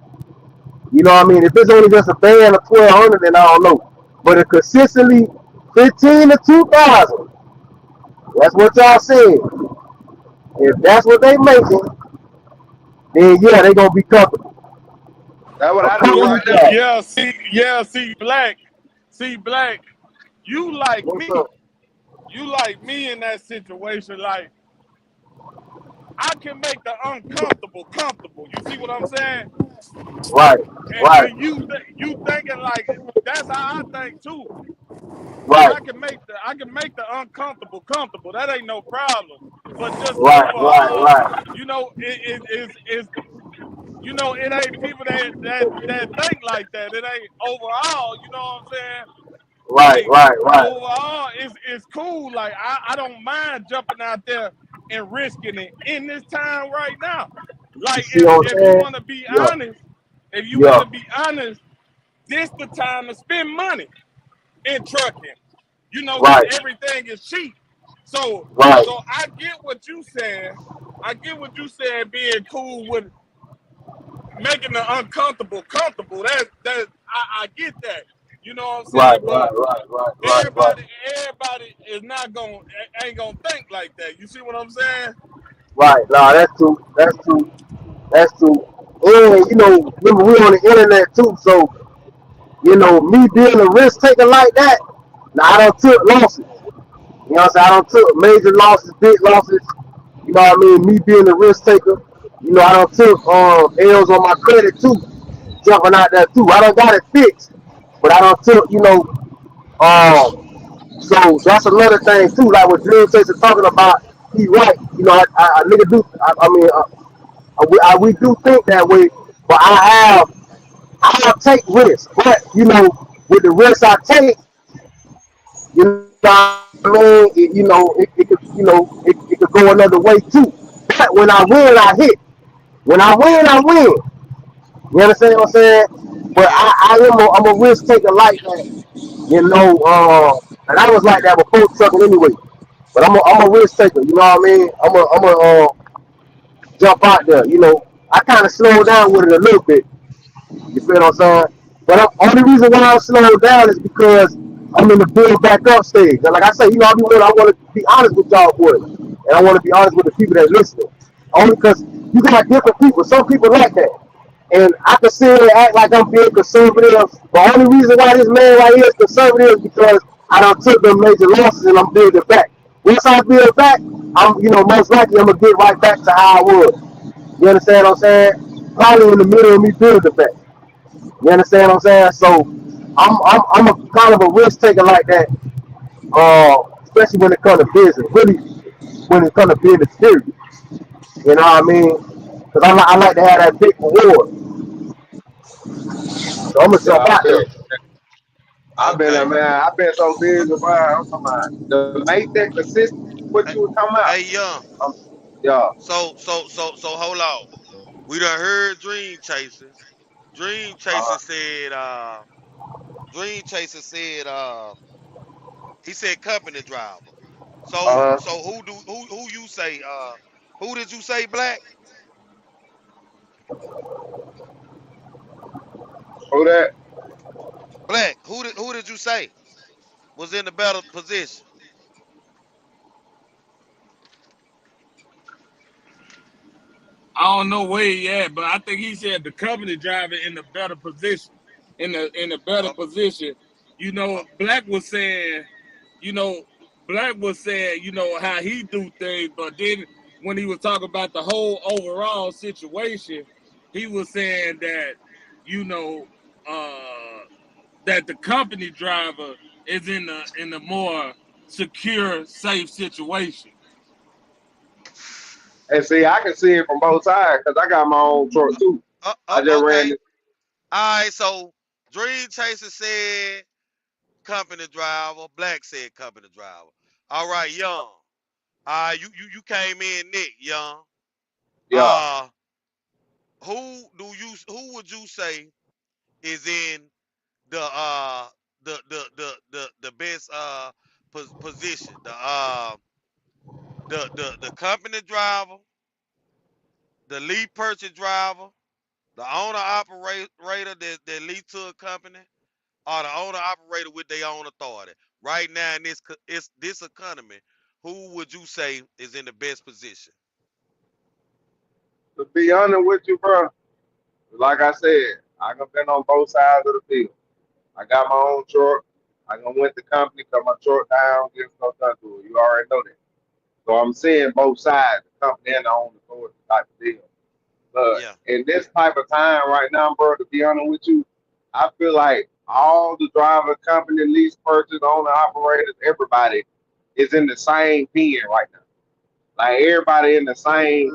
You know what I mean? If it's only just a band of 1,200, then I don't know. But a consistently 15 to 2,000, that's what y'all saying. If that's what they making, then yeah, they going to be comfortable. That's what A I do company right now. driver. See, Black, you like What's me. up? You like me in that situation. Like, I can make the uncomfortable comfortable. You see what I'm saying? right, And right, when you thinking like that's how I think too. See, right, I can make the uncomfortable comfortable. That ain't no problem. But just right, right, overall, right, you know, you know, it ain't people that think like that. It ain't overall. You know what I'm saying? right, Like right, right. overall, it's cool. Like I don't mind jumping out there and risking it in this time right now. You Like see what I'm if you saying? want to be Yeah, honest, if you want yeah, to be honest, this the time to spend money in trucking. You know, because right, everything is cheap. So right. so I get what you saying. I get what you saying. Being cool with making the uncomfortable comfortable. I get that. You know what I'm Right, saying? right, But right, right, right, right, everybody everybody is not gonna ain't gonna think like that. You see what I'm saying? right. Nah, that's true. That's true. That's true. And you know, remember we on the internet too, so you know, me being a risk taker like that, now I done took losses. You know what I'm saying? I done took major losses, big losses. You know what I mean? Me being a risk taker, you know, I done took L's on my credit too, jumping out there too. I done got it fixed, but I done took, you know, so that's another thing too. Like what Dream Chaser talking about, he right. You know, I nigga do. I mean, we do think that way, but I don't take risks. But you know, with the risks I take, you know what I mean? It could go another way too. But when I win, I hit. When I win, I win. You understand what I'm saying? But Yeah. I'm a risk taker like that. You know, and I was like that before trucking anyway. But I'm a risk taker. You know what I mean? I'm a jump out there. You know, I kind of slowed down with it a little bit. You feel what I'm saying? But only reason why I'm slowed down is because I'm in the build back up stage. And like I say, you know, I want to be honest with y'all boys, and I want to be honest with the people that listen. Only because you got different people. Some people like that. And I can sit here and act like I'm being conservative. The only reason why this man right here is conservative is because I done took them major losses and I'm building back. Once I build back, most likely I'm gonna get right back to how I was. You understand what I'm saying? Probably in the middle of me building back. You understand what I'm saying? So I'm a kind of a risk taker like that. Especially when it comes to business. Really, when it comes to business, period. You know what I mean? Because I like to have that big reward. So I'm gonna Yeah, jump out there. I've been Okay. there, man. I've been so busy, bro. I'm talking about to make that consistent. What Hey, you were talking about? hey, young. Um, yeah. So hold on. We done heard Dream Chaser. Dream Chaser Uh, said. Dream Chaser said. He said company driver. uh, So who you say? Who did you say, Black? who that? Black. Who did you say was in the better position? I don't know where he at, but I think he said the company driver in the better position. In a better Uh, position. You uh, know, Black was saying, you know, Black was saying, you know, how he do things, but then when he was talking about the whole overall situation, he was saying that, you know, that the company driver is in a more secure, safe situation. And see, I can see it from both sides because I got my own truck too. I just ran okay. it. All right. So Dream Chaser said company driver. Black said company driver. All right, young. You came in, Nick, young. Yeah. Uh, who would you say is in the the best position? The company driver, the lead purchase driver, the owner operator that lead to a company, or the owner operator with their own authority. Right now in this economy, who would you say is in the best position? To be honest with you, bro, like I said, I done been on both sides of the field. I got my own truck. I done went to company, cut my truck down, get stuff done to it. You already know that. So I'm seeing both sides, the company and the own authority type of deal. But Yeah. in this type of time right now, bro, to be honest with you, I feel like all the driver company, lease purchase, owner operators, everybody is in the same pen right now. Like everybody in the same,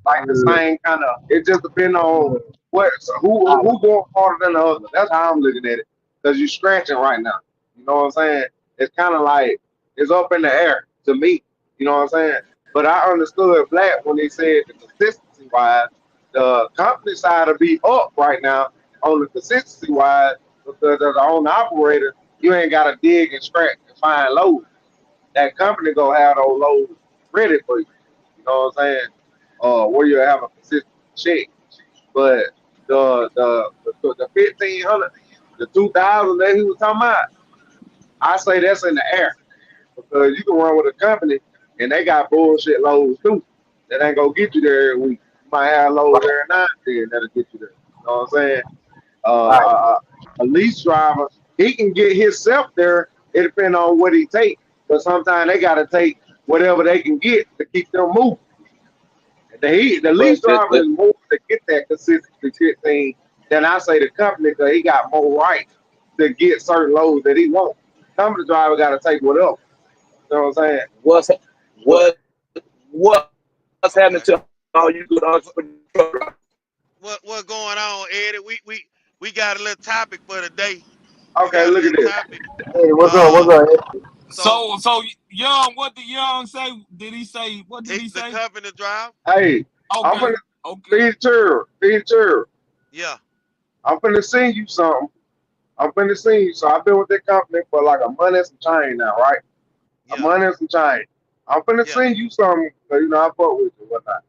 like the same kind of. It just depends on what so who going harder than the other. That's how I'm looking at it. Cause you scratching right now. You know what I'm saying? It's kind of like it's up in the air to me. You know what I'm saying? But I understood Black when they said the consistency wise, the company side will be up right now on the consistency wise because as an owner operator, you ain't got to dig and scratch and find loads. That company gonna have those loads ready for you. You know what I'm saying? Where you have a consistent check. But the 1,500, the 2,000 that he was talking about, I say that's in the air because you can run with a company and they got bullshit loads too. That ain't gonna get you there every week. You might have loads Right, every now and then that'll get you there. You know what I'm saying? Uh, right. a, a lease driver, he can get himself there. It depends on what he take. But sometimes they got to take whatever they can get to keep them moving. The But lease driver is more to get that consistency shit thing than I say the company because he got more rights to get certain loads that he wants. Company driver got to take whatever. You know what I'm saying? what's But what's happening to all you good entrepreneur What drivers? what going on, Eddie? We got a little topic for today. We okay, got a look at little this. topic. hey, what's up? Uh, What's up? so So Young, what did Young say? Did he say what did he the say? company drive. Hey, I'm Okay, finna okay. feature. Yeah, I'm finna send you something. I'm finna send you. So I've been with that company for like a month and some change now, right? A yeah, month and some change. I'm finna yeah, send you something, 'cause, you know I fuck with you and whatnot.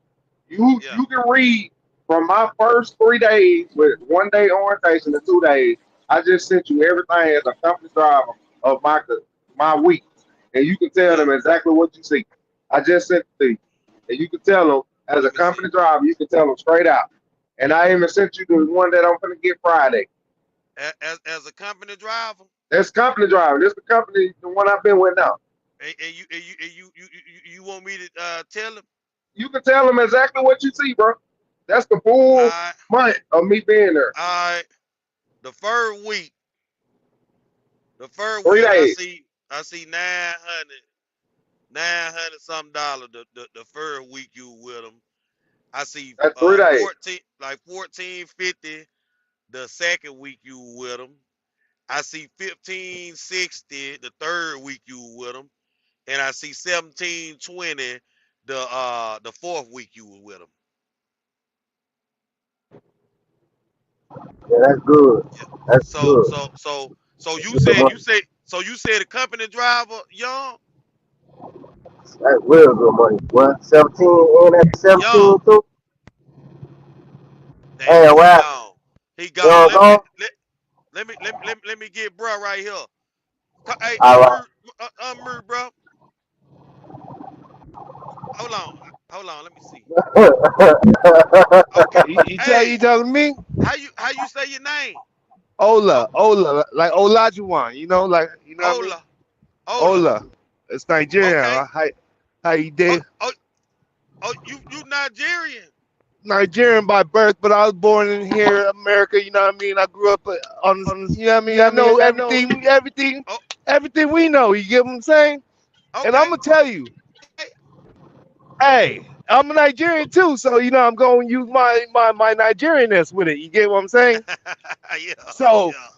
yeah. You can read from my first 3 days with 1 day orientation and 2 days. I just sent you everything as a company driver of my week, and you can tell Yeah. them exactly what you see. I just sent it to you, and you can tell them as a Let me see. company driver. You can tell them straight out. And I even sent you the one that I'm gonna get Friday. As a company driver, That's company driver. This the company, the one I've been with now. and you want me to tell them? You can tell them exactly what you see, bro. That's the All full right, month of me being there. all right. The first week, the first Three week, days. I see 900 something dollars. The first week you with them, I see That's 3 days. 1450. The second week you with them, I see 1560. The third week you with them, and I see 1720. The fourth week you were with them. Yeah, that's good. Yeah. That's So good. so so so you Good said money. you said so you said the company driver, young, That's real good money. What? 17 and that's 17 young. too. Hey, Damn, he what? gone. He You gone. know Let what let I'm let let me get bro right here. Hey, All right. unmute, bro. Hold on, hold on. Let me see. Okay. You tell Hey, you telling me? how you say your name? Oh, Ola, like Olajuwon, like what I mean? Ola, Ola. Ola. It's Nigerian. Okay. How you Oh, did? oh, oh, you Nigerian. Nigerian by birth, but I was born in here, America. You know what I mean? I grew up you know what I mean? I know Oh, everything we know. You get what I'm saying? And I'm okay. gonna tell you, hey, I'm a Nigerian too, so I'm going to use my Nigerianness with it. You get what I'm saying? Yeah, So yeah.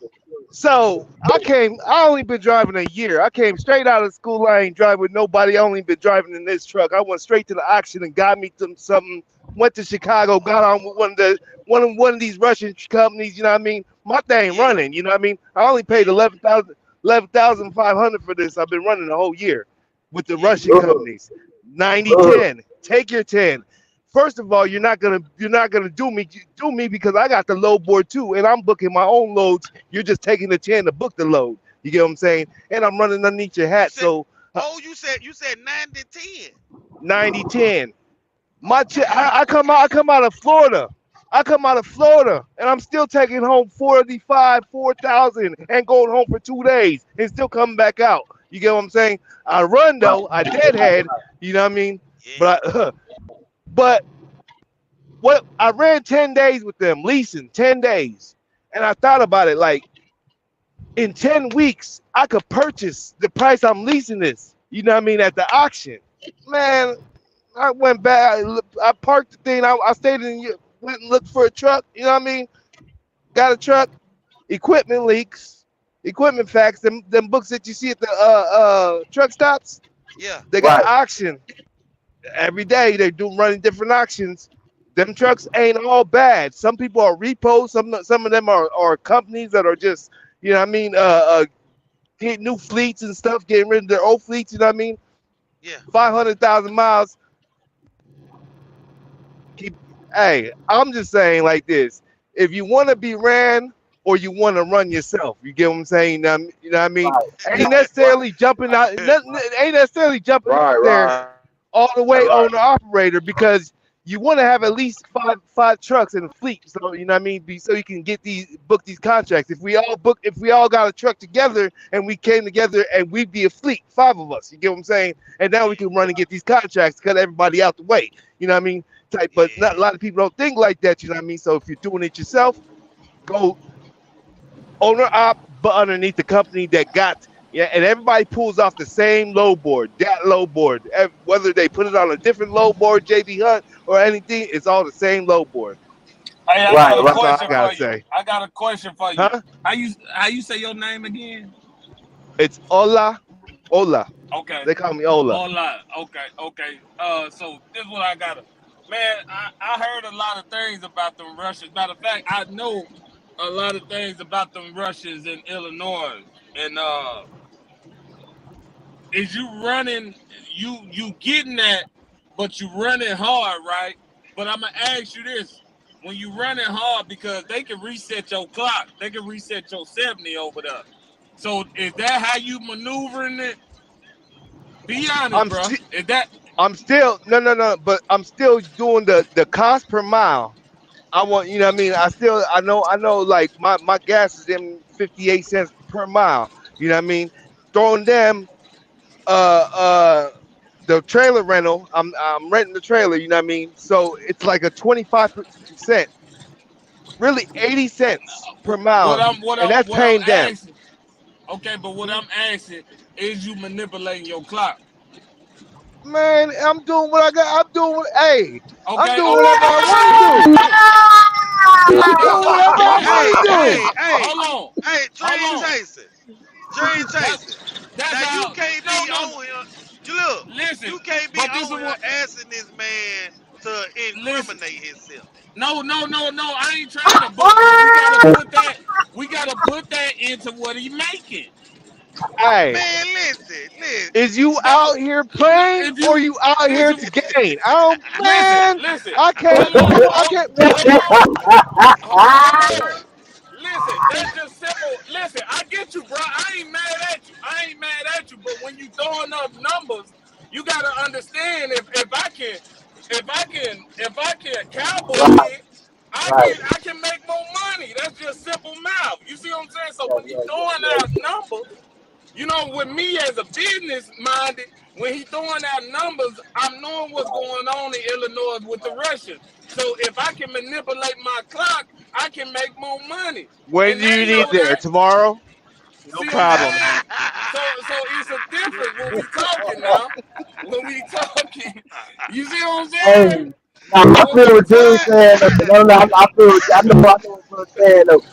So I only been driving a year. I came straight out of school. I ain't driving with nobody. I only been driving in this truck. I went straight to the auction and got me something. Went to Chicago, got on with one of these Russian companies. You know what I mean? My thing Yeah, running. You know what I mean? I only paid yeah, 11,500 for this. I've been running the whole year with the yeah. Russian companies. 90 Good. 10. Take your 10. First of all, you're not gonna do me because I got the load board too, and I'm booking my own loads. You're just taking the 10 to book the load. You get what I'm saying? And I'm running underneath your You hat, said, so oh, you said 90-10. 90 10. Okay. I come out of Florida. I come out of Florida, and I'm still taking home 4,000 and going home for 2 days and still coming back out. You get what I'm saying? I run Right. though. I deadhead. You know what I mean? Yeah. But but what I ran 10 days with them, leasing 10 days. And I thought about it like in 10 weeks, I could purchase the price I'm leasing this. You know what I mean? At the auction. Man, I went back, I parked the thing, I stayed went and looked for a truck, you know what I mean? Got a truck, equipment leaks, equipment facts, them books that you see at the truck stops, Yeah. they got Right. an auction. Every day they running different auctions. Them trucks ain't all bad. Some people are repos. Some of them are companies that are just, you know what I mean, getting new fleets and stuff, getting rid of their old fleets, you know what I mean? Yeah. 500,000 miles. Hey, I'm just saying like this. If you want to be ran or you want to run yourself, you get what I'm saying? You know what I mean? Right. Ain't necessarily jumping out, ain't necessarily jumping Right. out there Right. all the way Right. on the operator because you want to have at least five trucks in the fleet. So you know what I mean, so you can book these contracts. If we all got a truck together and we came together and we'd be a fleet, 5 of us. You get what I'm saying? And now we can run and get these contracts, cut everybody out the way. You know what I mean? But not a lot of people don't think like that. You know what I mean? So if you're doing it yourself, go owner op, but underneath the company that got. Yeah, and everybody pulls off the same low board, that low board. Whether they put it on a different low board, JB Hunt or anything, it's all the same low board. Hey, I Right. got a Right. That's all I question gotta for you. say. I got a question for you. Huh? How you say your name again? It's Ola. Okay. They call me Ola. Hola. Okay. So this is what I gotta. Man, I heard a lot of things about them Russians. Matter of fact, I know a lot of things about them Russians in Illinois. And is you running? You getting that? But you running hard, right? But I'm gonna ask you this: when you running hard, because they can reset your clock, they can reset your 70 over there. So is that how you maneuvering it? Be honest, I'm bro. sti- Is that I'm still no, but I'm still doing the cost per mile. I want, you know what I mean? I know like my gas is in 58 cents per mile. You know what I mean? Throwing them uh uh the trailer rental, I'm renting the trailer, you know what I mean? So it's like a 25%, really 80 cents per what mile, and that's I'm paying them. asking? Okay, but what Hmm? I'm asking is you manipulating your clock. Man, I'm doing what I got. I'm Okay, doing okay, whatever I want to do. I'm that's doing whatever I Hey, want to do. hey, hold hey, Dream on. Chasing. Dream That's Chasing. that's Now you how. can't be No. on here. You look, Listen, you can't be but this is on here what. asking this man to Listen. incriminate himself. No. I ain't trying to, but we gotta put that. We gotta put that into what he making. Hey, Man, listen. is you That out here playing if or you you out here listen, to gain? I don't, man. listen. I can't. Hold on, I can't. hold on. Listen, that's just simple. Listen, I get you, bro. I ain't mad at you. But when you throwing up numbers, you gotta understand if I can cowboy Right. it, Right. I can make more money. That's just simple math. You see what I'm saying? So Yeah. when he Yeah. throwing Yeah. out numbers, you know, with me as a business minded, when he throwing out numbers, I'm knowing what's going on in Illinois with the Russians. So if I can manipulate my clock, I can make more money. When And do you they need know there? that. Tomorrow? No See what I'm problem. saying? So it's a difference when we talking now. When we talking, you see what I'm Hey, saying? now I When feel we what Dre's what? saying. No, I know what you're saying though.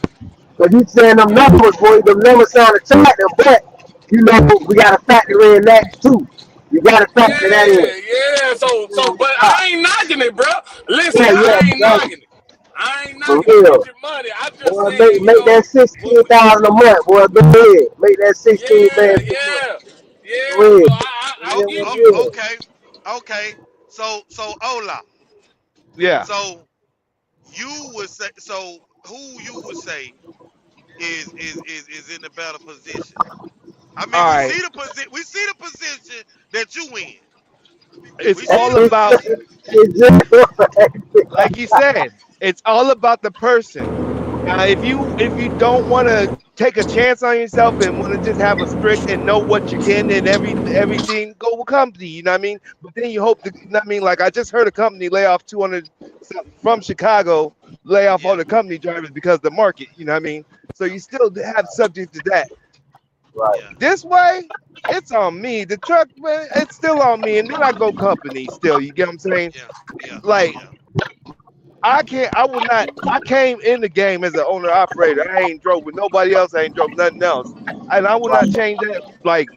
But you saying them numbers, boy, them numbers sound attractive, but you know we gotta factor in that too. You gotta factor that in. yeah. So, but I ain't knocking it, bro. Listen, Yeah, yeah, I ain't yeah, knocking it. I ain't for knocking it. real. Get your money. I'm just Boy, saying, you make know, that when we, 16,000 a month, boy. Go ahead, make that 16 yeah, bands a month. yeah, Go yeah. So ahead. Oh, I Yeah, get oh, you. yeah. okay, okay. So Ola. Yeah. So you would say. So who you would say is in the better position? I mean, All we right. see the position. We see the position that you in. It's We see all the about, position. like you said, it's all about the person. Now, if you don't want to take a chance on yourself and want to just have a strict and know what you're getting and everything, go company, you know what I mean? But then you hope, you know what I mean? Like I just heard a company lay off 200 from Chicago, lay off all Yeah, the company drivers because of the market, you know what I mean? So you still have subject to that. Right. yeah, This way, it's on me. The truck, man, it's still on me. And then I go company still. You get what I'm saying? yeah, yeah, Like yeah, I can't. I would not. I came in the game as an owner operator. I ain't drove with nobody else. I ain't drove nothing else, and I would not change that. Like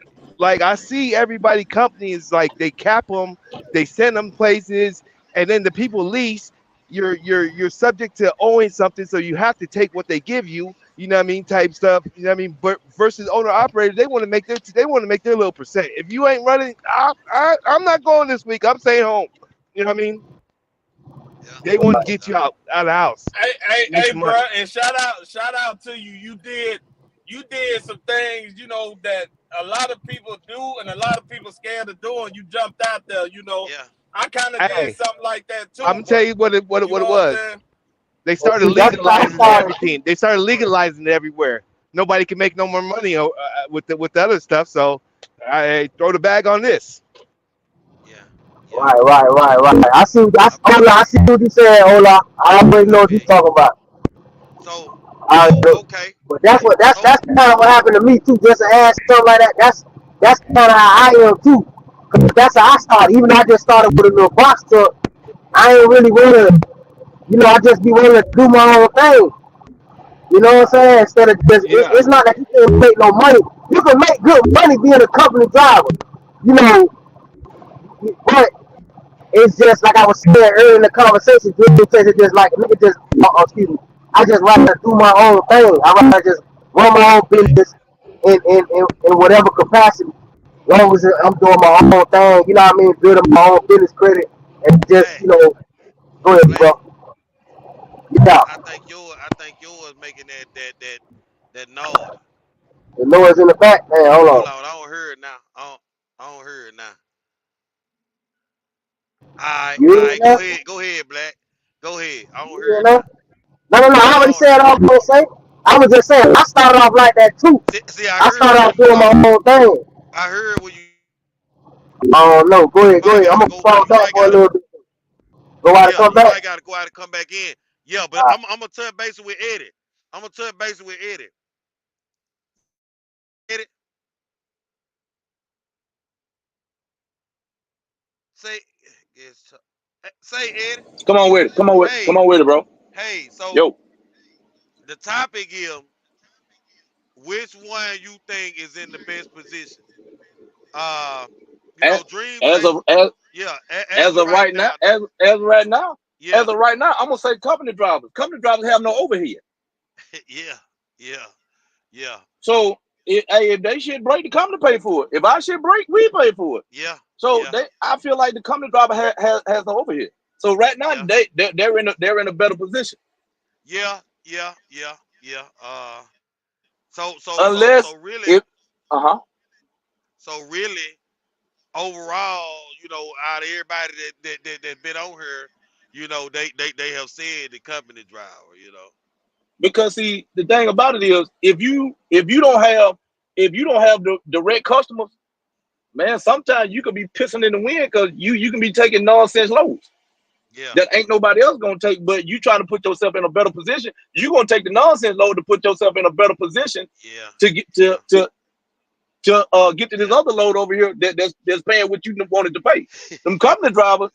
I see everybody companies like they cap them, they send them places, and then the people lease. You're subject to owing something, so you have to take what they give you. You know what I mean? Type stuff. You know what I mean? But versus owner operator, they want to make their little percent. If you ain't running, I'm not going this week. I'm staying home. You know what I mean? yeah, They want to yeah. get you out of the house, make Hey, some bro, money. and shout out to you. You did some things, that a lot of people do, and a lot of people scared of doing. You jumped out there, Yeah. I kind of did Hey, something like that I'm too, gonna tell but you what you know it what I'm was. saying? They And started see, that's what I legalizing started. everything. They started legalizing it everywhere. Nobody can make no more money with the other stuff. So I throw the bag on this. Yeah, yeah. Right. I feel I you. see what you said, Ola. I already I know what feel you're you. talking about. So, I so do. okay. But that's what So, that's kind of what happened to me too. Just to add something like that. That's kind of how I am too. Cause that's how I started. Even though I just started with a little box truck, I ain't really willing. I just be willing to do my own thing. You know what I'm saying? Instead of just, Yeah, it's not that you can't make no money. You can make good money being a company driver. You know, but it's just like I was saying earlier in the conversation. It's just like nigga just, excuse me. I just rather do my own thing. I rather just run my own hey, business in whatever capacity. As long as I'm doing my own thing, you know what I mean, building my own business credit, and just Black, go ahead, black. bro. Yeah, I think yours making that noise. the noise in the back, man. Hold Hold on. on, I don't hear it now. I don't hear it now. Alright, You hear me alright, now? go ahead, Black. Go ahead. I don't You hear hear it me now. now? No. I already I don't said hear all it. I'm gonna say. I was just saying I started off like that too. See, I I heard started it when off you doing my own thing. I heard when Oh no, go you ahead, go might ahead. I'm gotta gonna go fall you back might for a gotta little bit. Go out and yeah, come you back. might gotta go out and come back in. Yeah, but All I'm gonna touch base with Eddie. I'm gonna touch base with Eddie. Eddie, say yes, say Eddie. Come on with it. Come Hey, on with it, bro. so Yo, the topic is which one you think is in the best position? Uh, as Dream as say, of as, yeah, as as of of right right now, now, as of right now, yeah, I'm gonna say company drivers. Company drivers have no overhead. yeah, yeah, yeah, So if they should break, the company pay for it. If I should break, we pay for it. yeah, So yeah, I feel like the company driver has no overhead. So right now yeah, they're in a better position. yeah, yeah, yeah, yeah. So Unless really, if uh-huh. so really, overall, out of everybody that been on here, they have said the company driver. Because see, the thing about it is if you don't have the direct customers, man, sometimes you could be pissing in the wind because you can be taking nonsense loads Yeah, that ain't nobody else gonna take, but you trying to put yourself in a better position. You're gonna take the nonsense load to put yourself in a better position yeah, to get yeah, get to this yeah, other load over here that's paying what you wanted to pay. Them yeah, company drivers,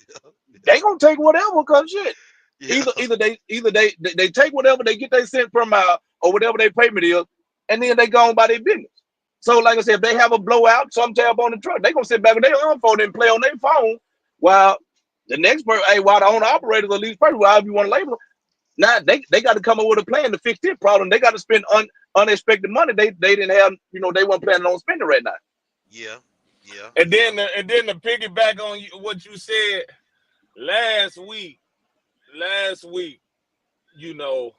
they gonna take whatever cause shit. yeah, Either they take whatever they get they cent per mile or whatever their payment is, and then they go on by their business. So like I said, if they have a blowout, some tab on the truck, they gonna sit back with their own phone and play on their phone while the next person, while the owner operators or least person, however you want to label them, now they got to come up with a plan to fix this problem. They got to spend unexpected money they didn't have, they weren't planning on spending right now. yeah, yeah, And yeah, then to piggyback on what you said last week, last week, you know,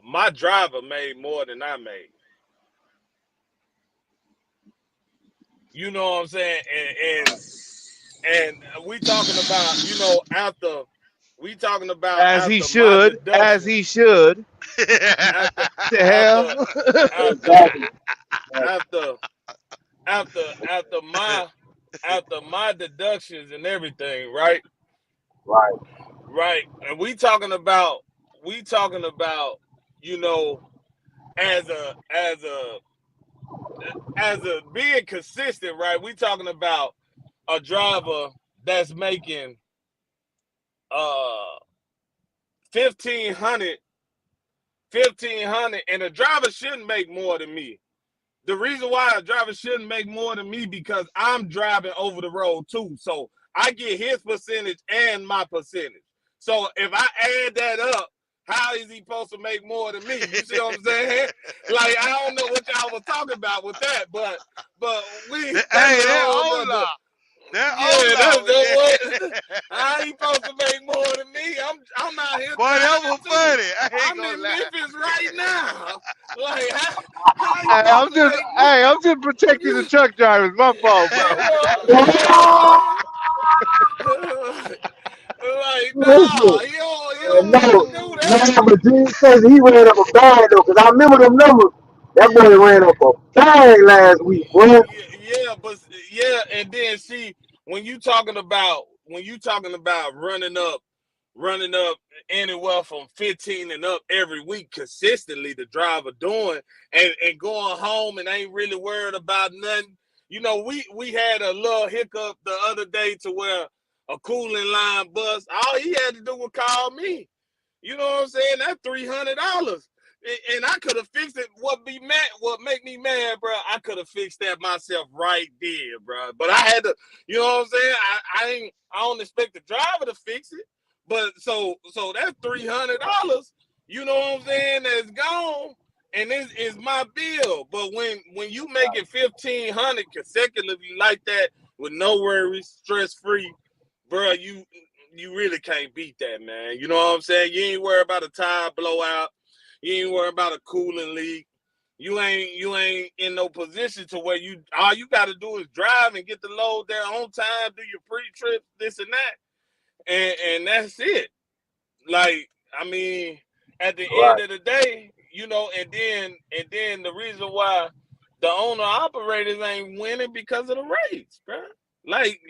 my driver made more than I made. You know what I'm saying? And we talking about, as he after my should, as deduction, he should. after To after hell. after Exactly. after after my after my deductions and everything, right? Right. Right. And we talking about, you know, as a being consistent, right? We talking about a driver that's making uh 1500 and a driver shouldn't make more than me. The reason why a driver shouldn't make more than me because I'm driving over the road too. So I get his percentage and my percentage. So if I add that up, how is he supposed to make more than me? You see what I'm saying? Like I don't know what y'all was talking about with that, but Hey, that's a that whole Ola. nother. That Yeah, that's Ola. what. How he supposed to make more than me? I'm out here Boy, that was driving too. funny. I ain't I'm gonna in lie. Memphis right now. Like how he Hey, supposed to make more? I'm just protecting the truck drivers. My fault, bro. You know, like Listen, nah, you no, don't do no, that. but Gene says he ran up a bag though, cause I remember them numbers. That boy ran up a bag last week, boy. Yeah, and then see when you talking about running up anywhere from 15 and up every week consistently, the driver doing and going home and ain't really worried about nothing. You know, we had a little hiccup the other day to where a cooling line bust. All he had to do was call me. You know what I'm saying? That's $300. And I could have fixed it. What make me mad, bro? I could have fixed that myself right there, bro. But I had to, you know what I'm saying? I don't expect the driver to fix it. But so that's $300, you know what I'm saying, that's gone. And this is my bill. But when you make it 1,500 consecutively like that with no worries, stress free, bro, you really can't beat that, man. You know what I'm saying? You ain't worried about a tire blowout. You ain't worried about a coolant leak. You ain't in no position to where all you got to do is drive and get the load there on time, do your pre-trip, this and that, and that's it. Like I mean, at the end Right, of the day, and then the reason why the owner operators ain't winning because of the rates, bro. Like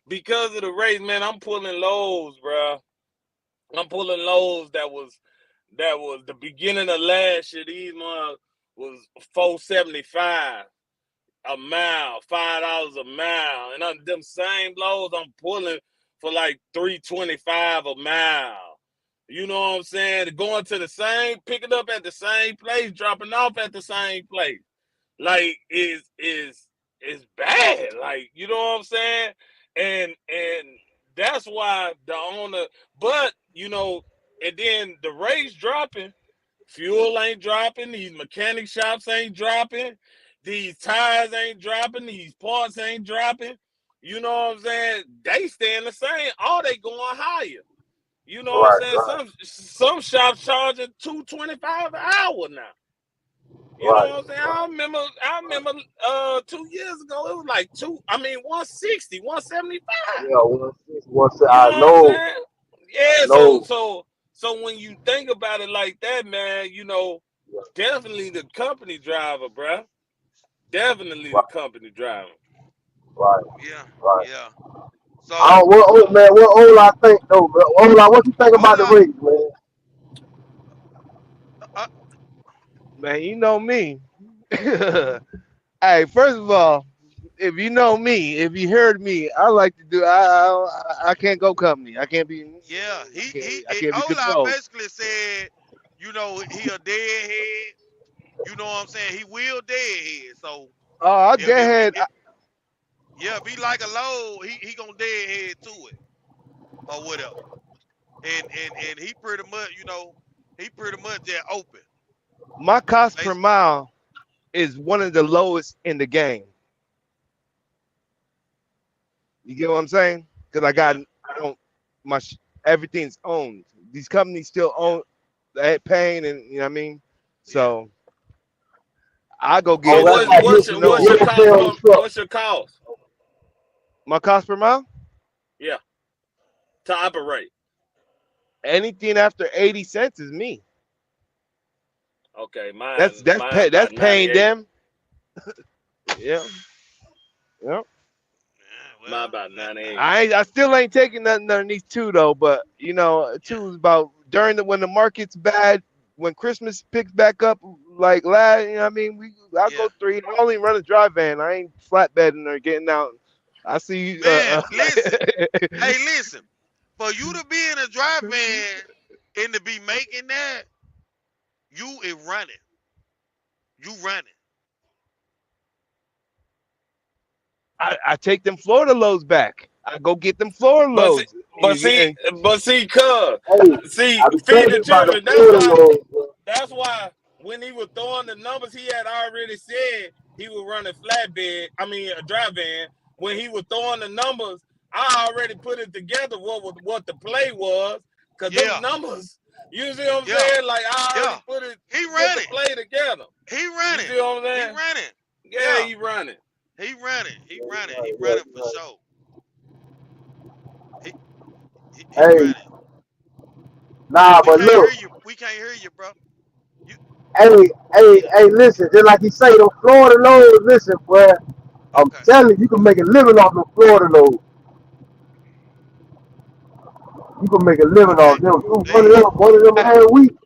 because of the race, man, I'm pulling lows, bro. I'm pulling lows that was the beginning of last year. These months was 475 a mile, $5 a mile, and on them same lows I'm pulling for like 325 a mile. You know what I'm saying? Going to the same, picking up at the same place, dropping off at the same place. Like is bad. Like you know what I'm saying? And that's why the owner, but and then the rates dropping, fuel ain't dropping, these mechanic shops ain't dropping, these tires ain't dropping, these parts ain't dropping. You know what I'm saying? They staying the same. All they going higher. You know what I'm right, saying? right, Some shops charging $225 an hour now. You know right. what I'm saying? I remember 2 years ago it was like 160, 175. Yeah, once You I know what I'm know, saying? I Yeah, so know. so so when you think about it like that, man, definitely the company driver, bruh. Definitely the Right, company driver. right, Yeah, right. yeah. I So, don't, what, oh, man, what all I think though, bro? All what you think about the Ola, race, man? uh, Man, you know me. Hey, first of all, if you know me, if you heard me, I like to do. I can't go company. I can't be. yeah, I can't be Ola controlled. basically said, he a deadhead. You know what I'm saying? He will deadhead. So Oh, I if deadhead. yeah, if he like a load, he gonna deadhead to it or whatever. And he pretty much just open, My cost per basically. mile is one of the lowest in the game. You get what I'm saying? Because Yeah, I don't, my everything's owned. These companies still yeah, own that paying, and you know what I mean. yeah. So I go Oh, So get that's what like what's your you what's additional. your will cost pay on the truck. what's your cost? My cost per mile, Yeah, to operate. anything after 80 cents is me. Okay, That's mine that's about paying 98. them. Yeah, yeah. Mine Well, about 98. I still ain't taking nothing underneath 2 though, but you know, yeah, 2 is about during the when the market's bad, when Christmas picks back up like last, you know what I mean? I'll yeah. go 3. I only run a dry van. I ain't flatbedding or getting out. I see Man, listen. Hey, listen. For you to be in a dry van and to be making that, you is running. You running. I take them Florida loads back. I go get them Florida But see, loads. but see, And but see, cuz, Hey, see, I be feed the thinking about the children. That's Florida why. load, bro. That's why when he was throwing the numbers, he had already said he was running flatbed. I mean, a dry van. When he was throwing the numbers, I already put it together what the play was, cause them Yeah, numbers. You see what I'm yeah, saying? Like I yeah. already He put the running. play together. He You running. see what I'm He saying? running. Yeah, Yeah, he running. he running. He Yeah, running. He you right, running you for right, sure. He you he right. Hey, running. nah, We but can't hear look, you. We can't hear you, bro. You yeah. hey, listen, just like you say, them Florida loads, listen, boy, I'm Okay. telling you, you can make a living off them Florida loads. You can make a living off Okay. them. There you go. One of them every week.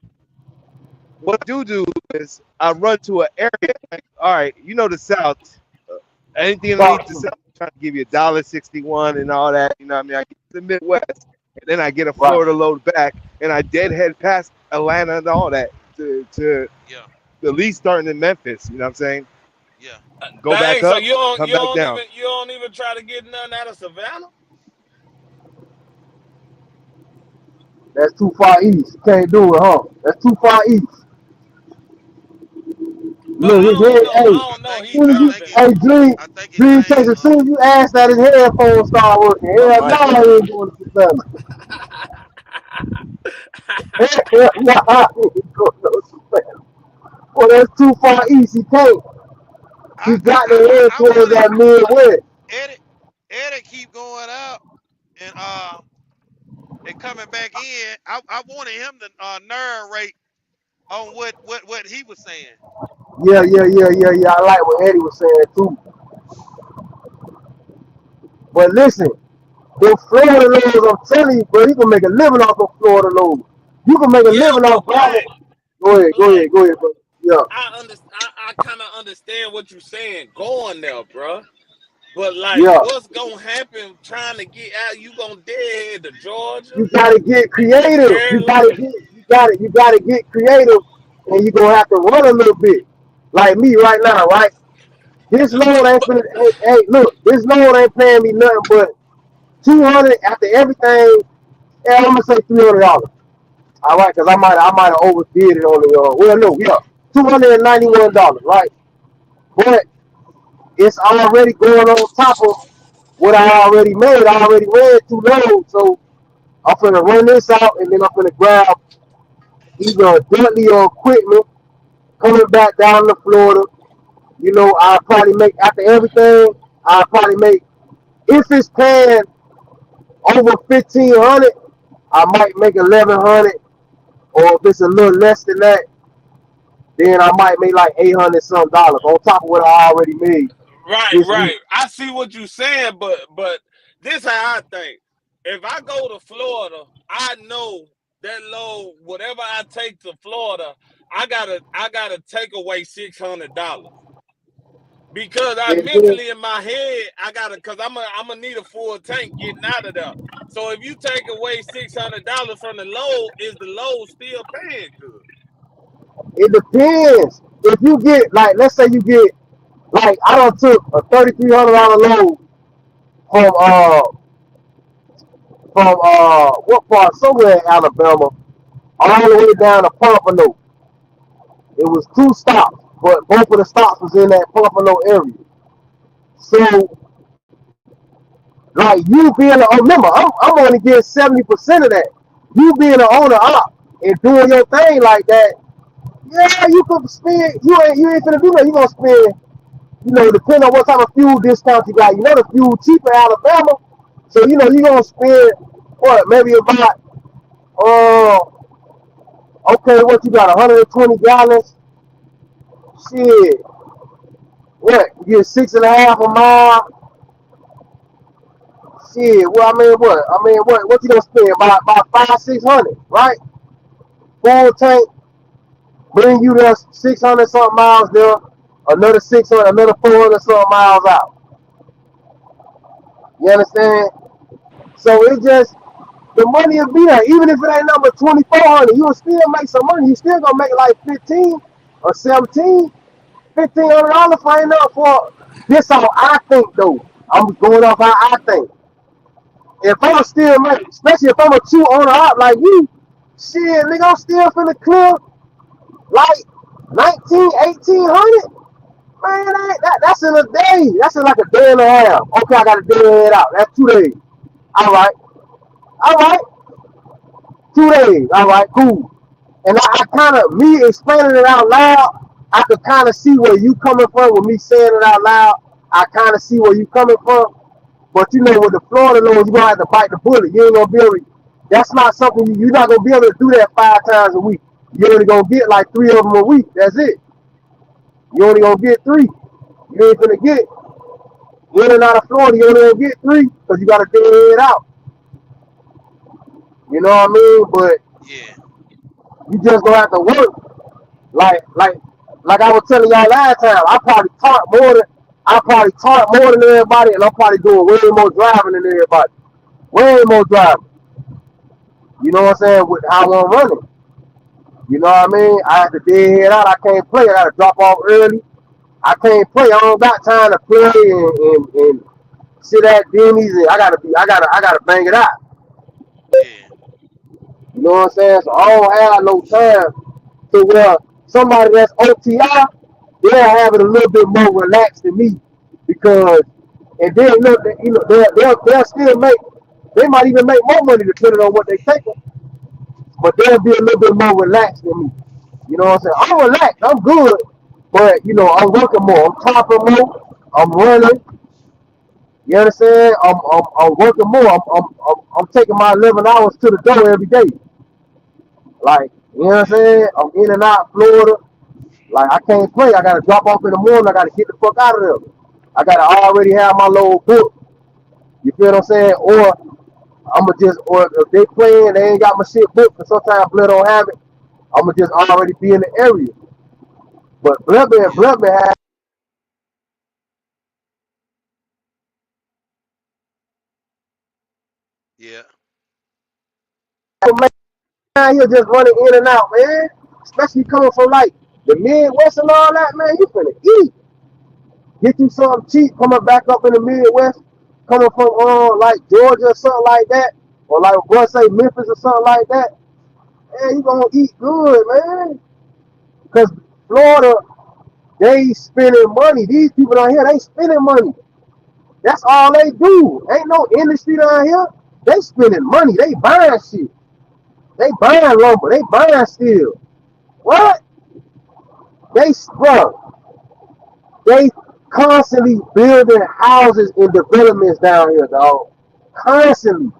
what I do is I run to an area. Like, all right, you know the South. Anything underneath Talk the to me. South, I'm trying to give you $1.61 and all that. You know what I mean? I get to the Midwest, and then I get a Right. Florida load back, and I deadhead past Atlanta and all that to Yeah, at least starting in Memphis. You know what I'm saying? yeah. Go back Dang, so up, come back down. you don't even try to get nothing out of Savannah? That's too far east. You can't do it, huh? That's too far east. But Look, his head, hey, I don't know. He soon as you, driving. hey, I think it Dream changed. Chase, as soon as you ask that, his headphones start working. I Hell might no, go. he ain't going to Savannah. Hell no, he ain't going to Savannah. Well, that's too far east. He can't. He got to head I towards wanted that Midwest. Eddie keep going out and coming back in. I wanted him to narrate on what he was saying. Yeah. I like what Eddie was saying too. But listen, those Florida loads, I'm telling you, bro, you can make a living off of Florida loads. You can make a Yeah, living but off driving. like Go ahead, bro. Yeah, I kind of understand what you're saying going there, bro. But like, yeah. what's gonna happen trying to get out? You gonna deadhead to Georgia, You gotta get to creative. Maryland? You gotta get creative, and you gonna have to run a little bit. Like me right now, right? This load ain't But finna, hey, look, this load ain't paying me nothing but 200 after everything. Yeah, I'm gonna say $300. All right, because I might have overdid it on the well, no, yeah, $291, right? But it's already going on top of what I already made. I already ran 2 loads, so I'm gonna run this out, and then I'm gonna grab either a Dudley or equipment coming back down to Florida. You know, I'll probably make after everything. I'll probably make if it's paying over 1,500, I might make 1,100, or if it's a little less than that, then I might make like 800 some dollars on top of what I already made this week. right. I see what you're saying, but this how I think. If I go to Florida, I know that load, whatever I take to Florida, I gotta take away $600. Because I And then, mentally in my head, cause I'm gonna need a full tank getting out of there. So if you take away $600 from the load, is the load still paying good? it depends. If you get like, let's say you get like I done took a $3,300 load from what part? Somewhere in Alabama, all the way down to Pompano. It was 2 stops, but both of the stops was in that Pompano area. So, like you being a remember, I'm only getting 70% of that. You being an owner op and doing your thing like that, yeah, you could spend. You ain't gonna do that. You gonna spend. You know, depending on what type of fuel discount you got. You know, the fuel cheaper in Alabama, so you know you gonna spend what maybe about okay, what you got 120 gallons. Shit, what you get 6.5 a mile. Shit, well, what you gonna spend? About 500-600, right? Full tank, bring you there 600 something miles there, another 600, another 400 something miles out. You understand? So it just the money will be there, even if it ain't number 2,400, you'll still make some money. You still gonna make like 15 or 17, $1,500 for ain't enough for this. How I think though. I'm going off how I think. If I'm Yeah, still making, especially if I'm a two owner out like you, shit, nigga, I'm still finna clear like 19, 1,800. Man, that's in a day. That's in like a day and a half. Okay, I got a day and a half out. That's 2 days. All right, all right, 2 days. All right, cool. And I kind of, me explaining it out loud, I could kind of see where you coming from with me saying it out loud. I kind of see where you coming from. But you know, with the Florida loans, you're going to have to bite the bullet. You ain't going to be able to, that's not something, you're not going to be able to do that 5 times a week. You're only going to get like 3 of them a week. That's it. You only going to get 3. You ain't going to get, in and out of Florida, you only going to get 3 because you got to dead it out. You know what I mean? But yeah, you just going to have to work. Like I was telling y'all last time, I probably taught more than everybody, and I'm probably doing way more driving than everybody. Way more driving. You know what I'm saying? With how I'm running. You know what I mean? I have to dead head out. I can't play. I gotta drop off early. I can't play. I don't got time to play and sit at Denny's and I gotta bang it out. yeah, You know what I'm saying? So I don't have no time to where somebody that's OTI, they'll have it a little bit more relaxed than me because and then look, you know, they'll still make, they might even make more money depending on what they take, but they'll be a little bit more relaxed than me. You know what I'm saying? yeah, I'm relaxed, I'm good, but you know, I'm working more, I'm topping more, I'm running. You understand? I'm working more. I'm taking my 11 hours to the door every day. Like, you know what I'm yeah, saying? I'm in and out Florida. Like, I can't play. I gotta drop off in the morning. I gotta get the fuck out of there. I gotta already have my load book. You feel what I'm saying? Or if they playing, they ain't got my shit booked, and sometimes Blood don't have it. I'ma just already be in the area. But yeah, Bloodman had yeah, man here just running in and out, man. Especially coming from like the Midwest and all that, man. You finna eat. Get you something cheap coming back up in the Midwest, coming from like Georgia or something like that, or like we'll say Memphis or something like that. Man, you gonna eat good, man. Cause Florida, they spending money. These people down here, they spending money. That's all they do. Ain't no industry down here. They spending money. They buying shit. They buying lumber. They buying steel. What? Bro, they constantly building houses and developments down here, dog. Constantly.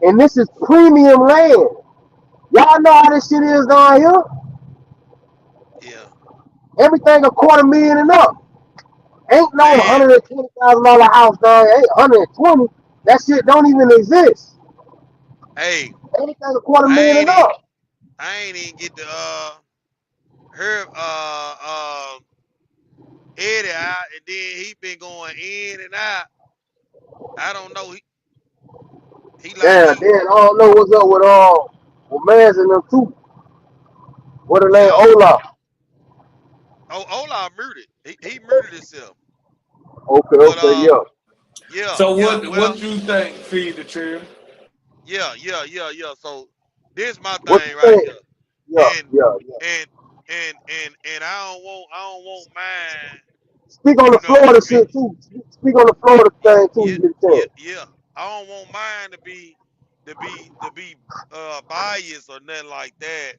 And this is premium land. Y'all know how this shit is down here. yeah. Everything a quarter million and up. Ain't no Man, $120,000 house down here. Ain't 120. That shit don't even exist. hey, Everything a quarter I million ain't and even up. I ain't even get to hear Eddie out, and then he been going in and out. I don't know. He like Damn, he then I don't know what's up with Mans and them too. What the name? yeah. Olaf. Oh, Ola murdered. He murdered himself. Okay, But okay, yeah. yeah, So yeah. what Well, you think, Feed the Tree? yeah. So this my What thing you right think? here, Yeah, and yeah, yeah. and and I don't want mine. Speak on the You know Florida to be shit too. Speak on the Florida yeah thing too. yeah You get a yeah chance. yeah. I don't want mine to be biased or nothing like that.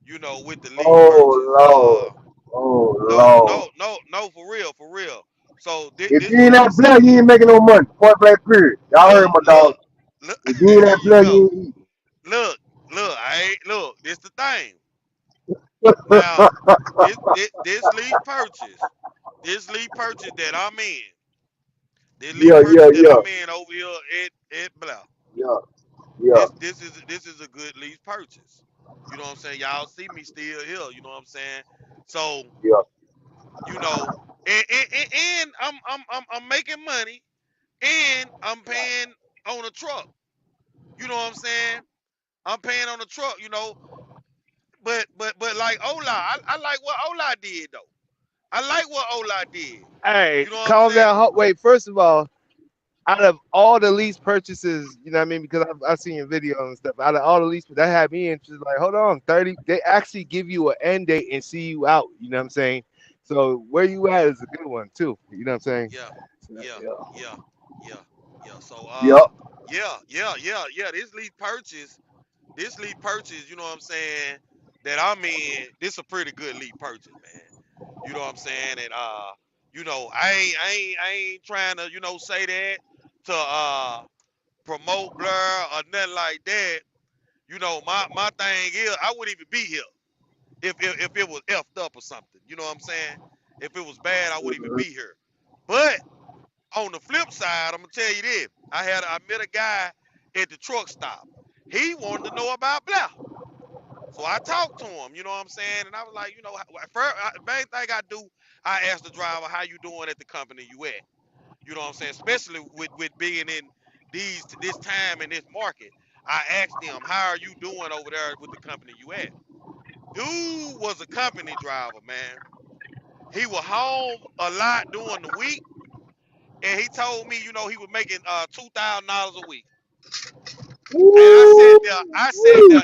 You know, with the lease purchase. Oh Lord. Oh No, Lord. no, no, no, for real. So If this you what ain't I'm that gonna say. blood, you ain't making no money. Point blank period. Y'all heard Look, my dog. look, look. If you ain't Here that you blood, you go. ain't eating. Look, look. I ain't look. This the thing. Now, this lease purchase that I'm in. This lease Yeah, yeah, purchase that yeah, I'm in over here at Blah. yeah, yeah, This is a good lease purchase. You know what I'm saying? Y'all see me still here. You know what I'm saying? So yeah. you know, and I'm making money, and I'm paying on a truck. You know what I'm saying? I'm paying on the truck. You know, but like Ola, I like what Ola did though. I like what Ola did. Hey, You know what I'm calm saying? down. Wait, first of all, out of all the lease purchases, you know what I mean? Because I've seen your video and stuff. Out of all the lease, that had me interested. Like, hold on, 30. They actually give you an end date and see you out. You know what I'm saying? So where you at is a good one too. You know what I'm saying? Yeah, So, yeah, yeah. yeah, yeah, yeah. So Yep. yeah. This lead purchase, you know what I'm saying, that I'm in, this a pretty good lead purchase, man. You know what I'm saying? And you know, I ain't trying to, say that to promote Blur or nothing like that. You know, my thing is I wouldn't even be here if it was effed up or something. You know what I'm saying? If it was bad, I wouldn't even Mhm. be here. But on the flip side, I'm gonna tell you this. I met a guy at the truck stop. He wanted to know about Blah. So I talked to him, you know what I'm saying? And I was like, first, main thing I do, I ask the driver, how you doing at the company you at? You know what I'm saying? Especially with being in this time in this market. I asked them, how are you doing over there with the company you at? Dude was a company driver, man. He was home a lot during the week, and he told me, he was making $2,000 a week. And I sat there, Woo!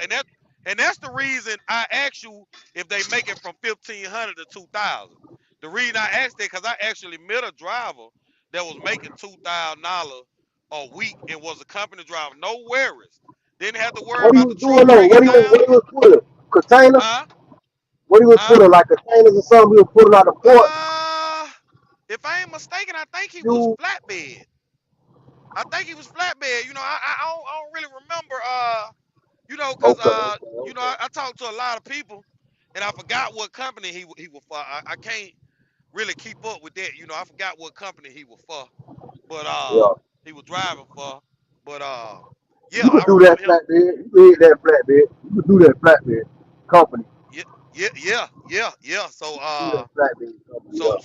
and that's the reason I asked you if they make it from 1,500 to 2,000. The reason I asked that because I actually met a driver that was making $2,000 a week and was a company driver, no worries. Didn't have to worry What he about the was doing truck though? breaking What down. he was putting? Container? Huh? What he was Huh? putting? Like containers or something? He was putting out the port? Uh, if I ain't mistaken, I think he was You flatbed. I think he was flatbed. I don't really remember. Cause okay? Okay, okay. I talked to a lot of people, and I forgot what company he was for. I can't really keep up with that. I forgot what company he was for, but Yeah. he was driving for. But yeah, You I could do that remember him. flatbed. You could hit that flatbed. You could do that flatbed company. Yeah, yeah. So You do that flatbed company. Yeah.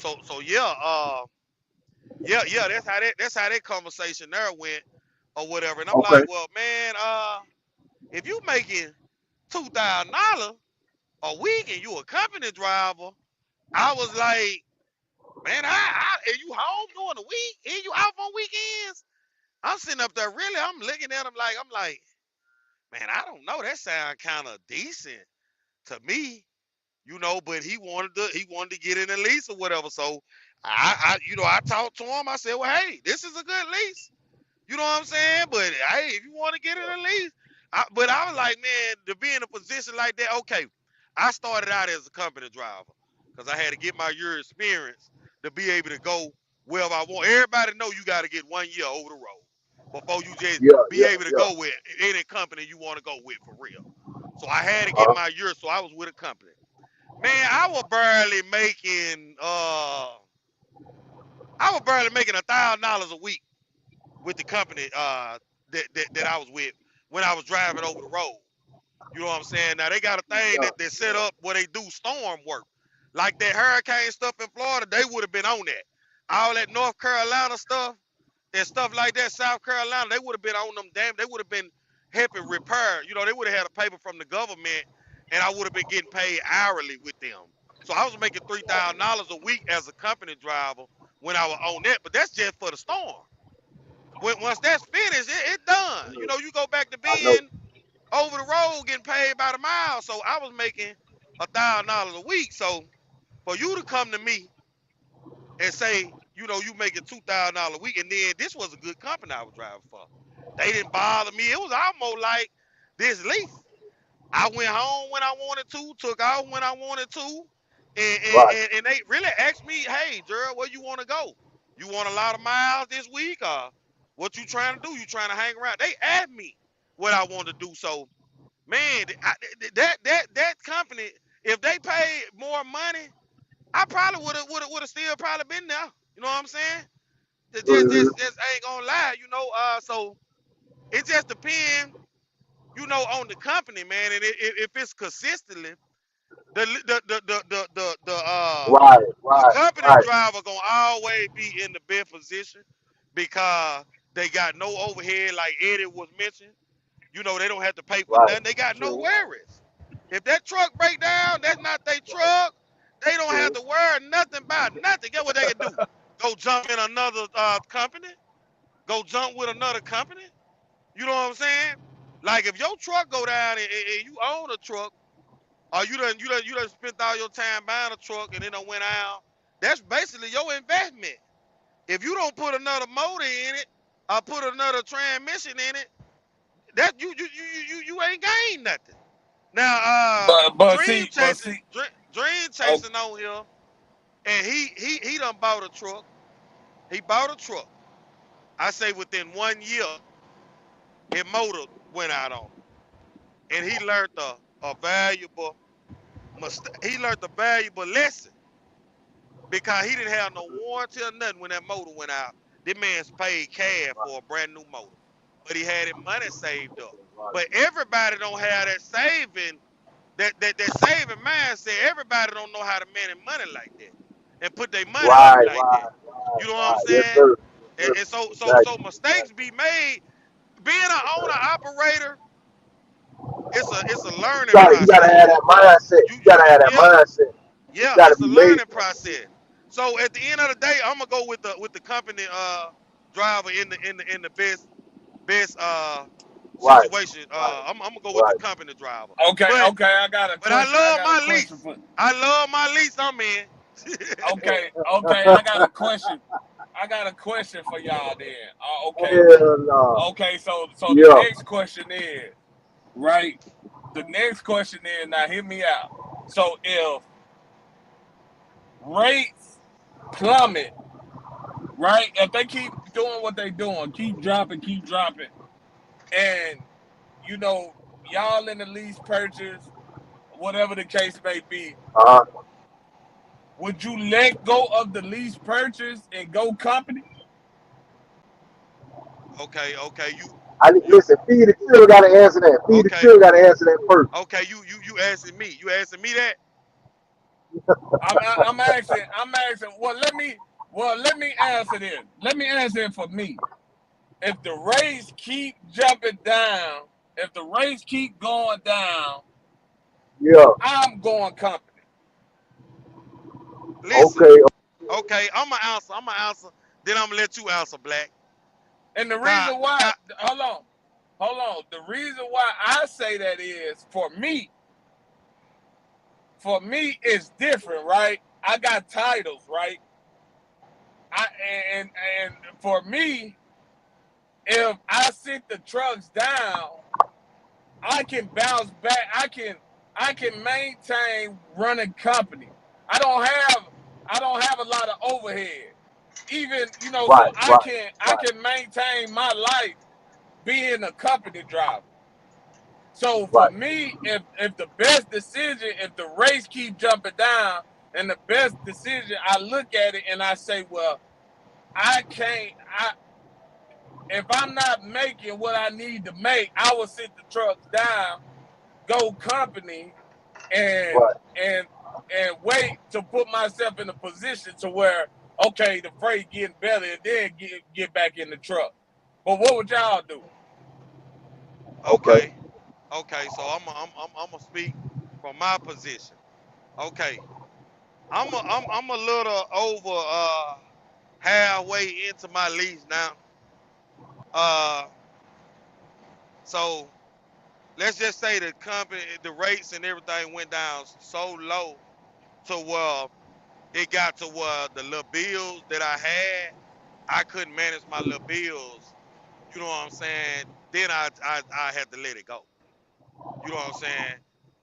yeah, yeah. That's how that conversation there went or whatever. And I'm like, Okay. well, man, if you making $2,000 a week and you a company driver, I was like, man, and you home during the week and you off on weekends. I'm sitting up there really. I'm looking at him like man, I don't know. That sound kind of decent to me, But he wanted to get in a lease or whatever. So I talked to him. I said, well, hey, this is a good lease. You know what I'm saying? But hey, if you want to get in the league, but I was like, man, to be in a position like that, okay. I started out as a company driver because I had to get my year experience to be able to go wherever I want. Everybody know you got to get 1 year over the road before you just Yeah, be yeah, able to yeah. go with any company you want to go with for real. So I had to get Uh, my year, so I was with a company. Man, I was barely making $1,000 a week with the company that I was with when I was driving over the road. You know what I'm saying? Now they got a thing yeah, that set up where they do storm work. Like that hurricane stuff in Florida, they would have been on that. All that North Carolina stuff and stuff like that, South Carolina, they would have been on them they would have been helping repair. They would have had a paper from the government and I would have been getting paid hourly with them. So I was making $3,000 a week as a company driver when I was on that, but that's just for the storm. Once that's finished, it done. You go back to I know. being over the road getting paid by the mile. So I was making $1,000 a week. So for you to come to me and say, you making $2,000 a week, and then this was a good company I was driving for. They didn't bother me. It was almost like this lease. I went home when I wanted to, took out when I wanted to, and and, Right. and, and they really asked me, hey, Gerald, where you want to go? You want a lot of miles this week, or what you trying to do? You trying to hang around? They asked me what I wanted to do. So, man, that company, if they paid more money, I probably would have still probably been there. You know what I'm saying? Mhm. Just ain't gonna lie, you know. So it just depends, you know, on the company, man. And if it's consistently, Right, the right, company right, driver gonna always be in the best position because they got no overhead, like Eddie was mentioning. You know, they don't have to pay for right. nothing. They got no True, worries. If that truck break down, that's not their truck. They don't have true. to worry nothing about nothing. Get what they can do? Go jump in another company. Go jump with another company. You know what I'm saying? Like if your truck go down and you own a truck, or you done spent all your time buying a truck and it done went out, that's basically your investment. If you don't put another motor in it or put another transmission in it, that you ain't gained nothing. Now, But see, Dream oh, chasing on here, and he done bought a truck. He bought a truck. I say within 1 year, his motor went out on him, and he learned a valuable mistake. He learned a valuable lesson because he didn't have no warranty or nothing when that motor went out. This man's paid cash for a brand new motor, but he had his money saved up. But everybody don't have that saving, that saving mindset. Everybody don't know how to manage money like that and put their money up Right, like that. right, right, You know what I'm right. Yes, saying? sir. Yes, And, sir. and so Exactly. mistakes be made. Being an owner operator, it's a learning You gotta have process. that mindset. You You you gotta you have that yeah. mindset. You Yeah, gotta it's a be made learning for it. process. So at the end of the day, I'm gonna go with the company driver in the best Right, situation. right, I'm gonna go with the right. company driver. okay, But okay. I got a but I question. I love got a my question lease. for. I love my lease I'm in. Okay, okay. I got a question. I got a question for y'all then. Okay, Hell no. okay. So the Yeah. next question is right. The next question is now. Hear me out. So if rates plummet, right? If they keep doing what they doing, keep dropping, and you know y'all in the lease purchase, whatever the case may be, Uh-huh. would you let go of the lease purchase and go company? Okay. You Listen. Feed the children gotta answer that. Feed the okay. children gotta answer that first. Okay, you asking me. You asking me that? I'm asking. I'm asking. Let me answer this. Let me answer it for me. If the rates keep jumping down, if the rates keep going down, Yeah. I'm going company. Listen. Okay. Okay, I'm gonna answer. Then I'm gonna let you answer, Black. And the God, reason why, God. hold on. The reason why I say that is for me, it's different, right? I got titles, right? I and for me, if I sit the trucks down, I can bounce back. I can maintain running company. I don't have I don't have a lot of overhead. Even so Right, right, I right, can maintain my life being a company driver. So for right. me, if the best decision, if the rates keep jumping down, and the best decision, I look at it and I say, well, I can't. I if I'm not making what I need to make, I will sit the trucks down, go company, and Right. and and wait to put myself in a position to where okay, the freight getting better, and then get back in the truck. But what would y'all do? Okay. Okay, okay. So I'm gonna speak from my position. Okay, I'm a little over halfway into my lease now. Uh, so let's just say the company, the rates and everything went down so low to where it got to where the little bills that I had, I couldn't manage my little bills. You know what I'm saying? Then I had to let it go. You know what I'm saying?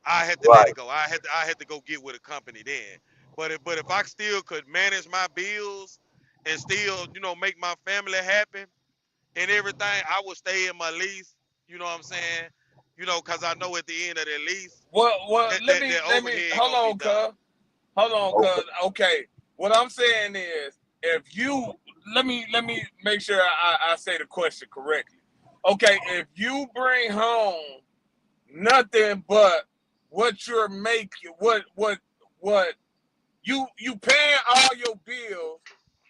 I had to let Right. it go. I had to go get with a company then. But if I still could manage my bills and still, you know, make my family happy and everything, I would stay in my lease. You know what I'm saying? You know, cause I know at the end of the lease, Well, that let me overhead hold gonna be on, done. cuz. Hold on, Okay. cuz. Okay. What I'm saying is, if you let me make sure I say the question correctly. Okay, if you bring home nothing but what you're making, what you paying all your bills,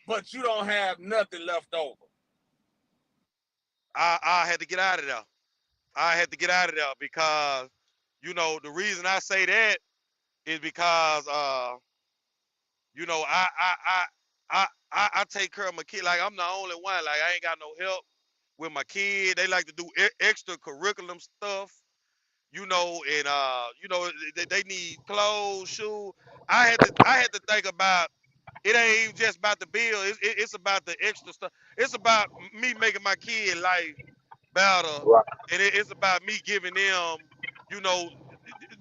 but you don't have nothing left over. I had to get out of there. I had to get out of there because, the reason I say that is because, I take care of my kid. Like, I'm the only one. Like, I ain't got no help with my kid. They like to do extra curriculum stuff, and they need clothes, shoes. I had to think about it. Ain't even just about the bill. It's about the extra stuff. It's about me making my kid life better, Right. and it's about me giving them, you know,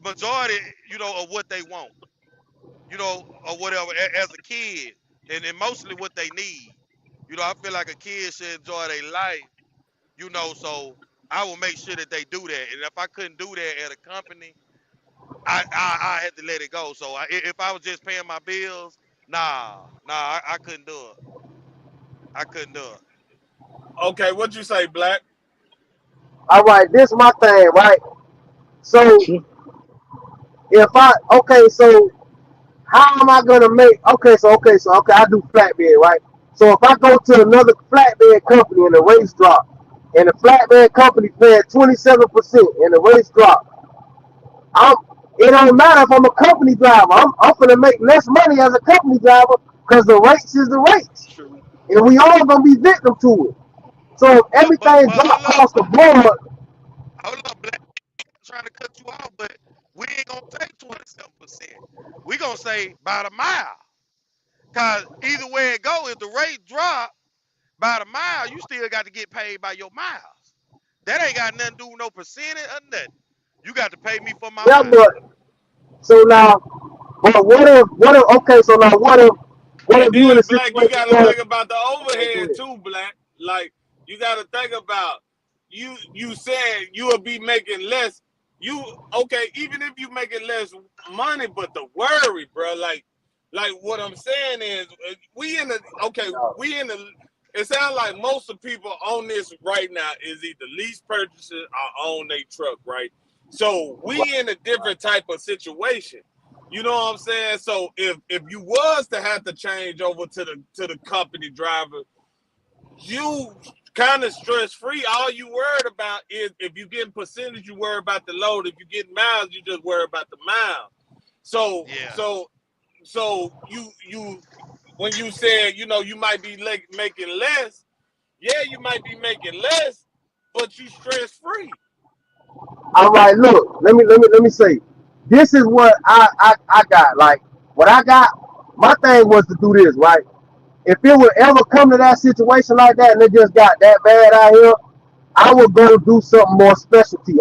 majority, of what they want, or whatever as a kid, and mostly what they need. I feel like a kid should enjoy their life, so I will make sure that they do that. And if I couldn't do that at a company, I had to let it go. So if I was just paying my bills, I couldn't do it. I couldn't do it. Okay, what'd you say, Black? All right, this is my thing, right? So so how am I gonna make? I do flatbed, right? So if I go to another flatbed company and the rates drop, and the flatbed company paying 27% and the rates drop, it don't matter if I'm a company driver. I'm gonna make less money as a company driver because the rates is the rates, True. and we all gonna be victim to it. So if everything But drop hold up, across the board, Black. I'm trying to cut you off, but we ain't gonna take 27%. We gonna say by the mile, cause either way it go, if the rate drop by the mile, you still got to get paid by your miles. That ain't got nothing to do with no percentage or nothing. You got to pay me for my yeah, miles. but so now, but what And if you in then a Black, you situation gotta where, think about the go overhead ahead. too, Black. Like you gotta think about you said you will be making less. Even if you making less money, but the worry, bro, like what I'm saying is it sounds like most of the people on this right now is either lease purchases or own their truck, right? So we in a different type of situation. You know what I'm saying? So if you was to have to change over to the company driver, you kind of stress free. All you worried about is if you getting percentage, you worry about the load. If you getting miles, you just worry about the miles. So Yeah. you when you said you might be making less, yeah, you might be making less, but you stress free. All right, look, let me say, this is what I got. Like what I got, my thing was to do this, right? If it would ever come to that situation like that and it just got that bad out here, I would go do something more specialty.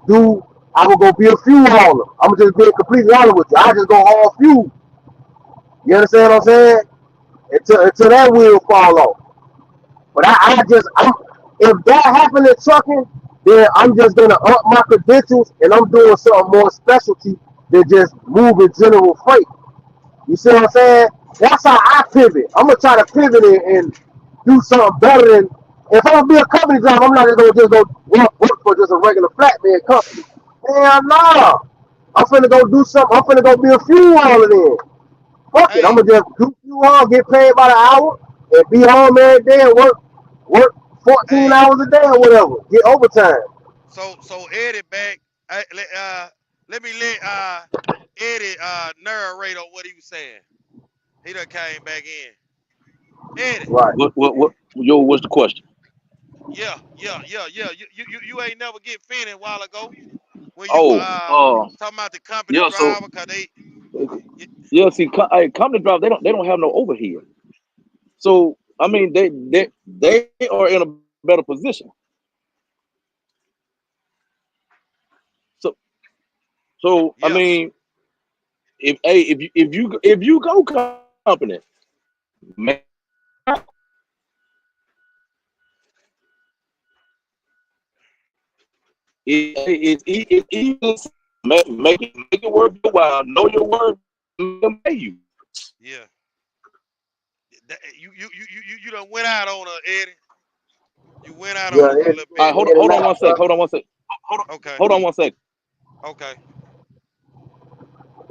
Do I would go be a fuel hauler. I'm just being completely honest with you. I just go haul fuel. You understand what I'm saying? Until that wheel fall off. But if that happened in trucking, then I'm just gonna up my credentials and I'm doing something more specialty than just moving general freight. You see what I'm saying? That's how I pivot. I'm gonna try to pivot and do something better than if I'm gonna be a company driver. I'm not just gonna go work for just a regular flatbed company. Hell no. I'm finna go do something. I'm finna go be a fuel hauler then. Fuck it. I'm Hey, gonna just do fuel haul, get paid by the hour, and be home every day and work 14 hey. hours a day or whatever. Get overtime. So Eddie back. Let me let Eddie narrate on what he was saying. He done came back in. Eddie. Right. What's the question? Yeah. You ain't never get finished a while ago when you were Oh, talking about the company yeah. So driver, cause they y- yeah, see, company drive they don't have no overhead. So I mean, they are in a better position. So so I yeah. mean, if you go company, man, it's easy. Make it worth your while. Know your worth. And pay you. Yeah. You done went out on her, Eddie. You went out Yeah, on us a Eddie, little All right, bit. hold on, Eddie hold on left, one sec. bro. Hold on one sec. Hold on, Okay. hold on one sec. Okay.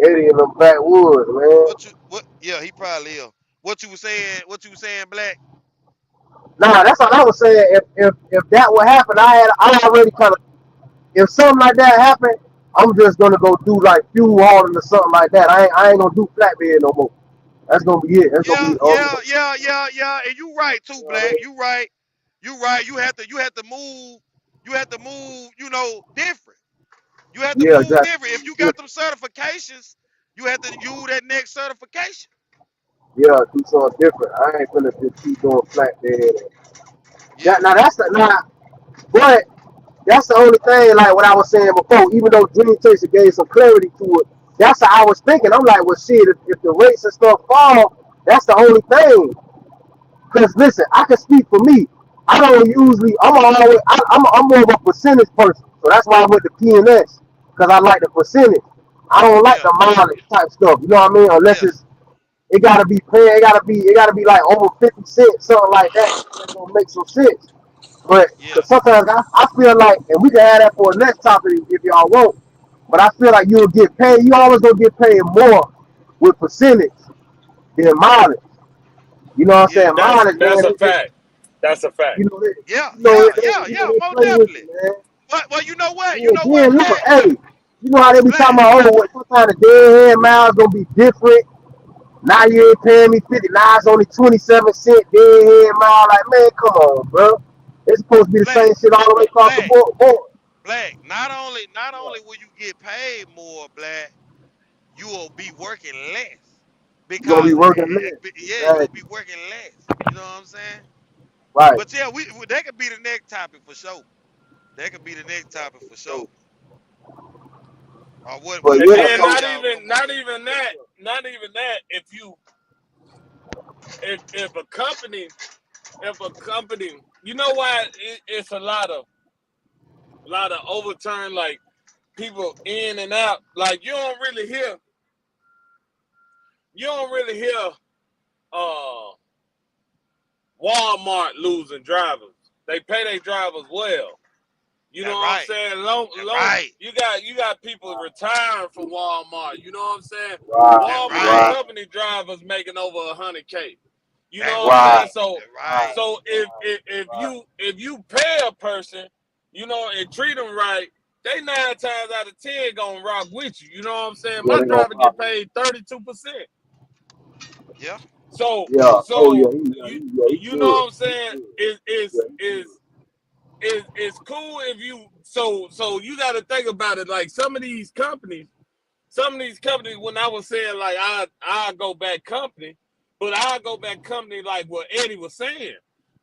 Eddie in the backwoods, man. What? Yeah, he probably is. What you was saying? Black? Nah, that's all I was saying. If that would happen, I already kind of, if something like that happened, I'm just gonna go do like fuel hauling or something like that. I ain't gonna do flatbed no more. That's gonna be it. That's gonna Yeah, be yeah, yeah, yeah, yeah. And you right too, you know what I Black. mean? You right. You right. You have to move. You have to move. Different. You have to Yeah, move exactly. different. If you got them certifications, you have to use that next certification. Yeah, do something different. I ain't gonna just keep doing flatbed. Yeah. Now that's the but that's the only thing. Like what I was saying before, even though Dream Chaser gave some clarity to it, that's how I was thinking. I'm like, well, shit, if the rates and stuff fall, that's the only thing. Because listen, I can speak for me. I don't usually. I'm more of a percentage person, so that's why I went to PNS because I like the percentage. I don't like Yeah. the mileage type stuff. You know what I mean? Unless Yeah. it gotta be paying. It gotta be like over 50 cents, something like that. That's gonna make some sense. But Yeah. cause sometimes I feel like, and we can have that for a next topic if y'all want. But I feel like you'll get paid. You always gonna get paid more with percentage than mileage. You know what I'm saying? Yeah. Mileage, That's man. a fact. That's a fact. You know, they, Yeah. you know, Yeah. they, Yeah. you know, Yeah. they Most play with definitely. you, man. Well, you know what? You Yeah, know what, then look, Black? hey, you know how they be talking Black. about, oh, what sometimes the dead head miles gonna be different. Now you ain't paying me 50. Now it's only 27 cent dead head mile. Like, man, come on, bro. It's supposed to be the Black. same shit all the way across the Black. board. Black. Not only will you get paid more, Black, you will be working less You're gonna be because working less. yeah, you'll Exactly. be working less. You know what I'm saying? Right. But yeah, that could be the next topic for sure. That could be the next topic for sure. So, Or what but what And yeah, what then else so y'all come up with? not even that. If a company, you know why it's a lot of overturn, like people in and out. Like you don't really hear uh Walmart losing drivers. They pay their drivers well. You know That what I'm right. saying? Long, That long. right. You got people retiring from Walmart. You know what I'm saying? right, That Walmart right. right, company drivers making over 100K. You know That what I'm right. saying? right, So, That right, right. so if you pay a person, and treat them right, they 9 times out of 10 gonna rock with you. You know what I'm saying? yeah, My they gonna driver get pop. paid 32%. Yeah. So, Yeah. Oh yeah, so he you know good. what I'm He saying? good. Is Yeah, is he is good. it's cool if you so you got to think about it. Like some of these companies, when I was saying like I go back company, but I go back company like what Eddie was saying.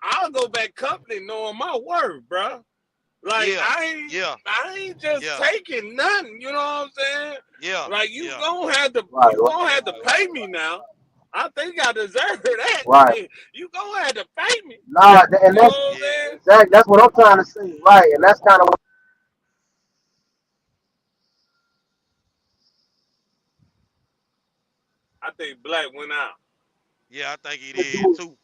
I'll go back company knowing my word, bro. Like Yeah. Yeah. I ain't just Yeah. taking nothing. You know what I'm saying? Yeah. Like you Yeah. gonna have to Right, you right, gonna have to pay me now. I think I deserve that. right. You gonna have to pay me. Nah, and You know that's what I'm Yeah. saying? exactly that's what I'm trying to say. Right, and that's kind of what I think Black went out. Yeah, I think he I'm did do. too.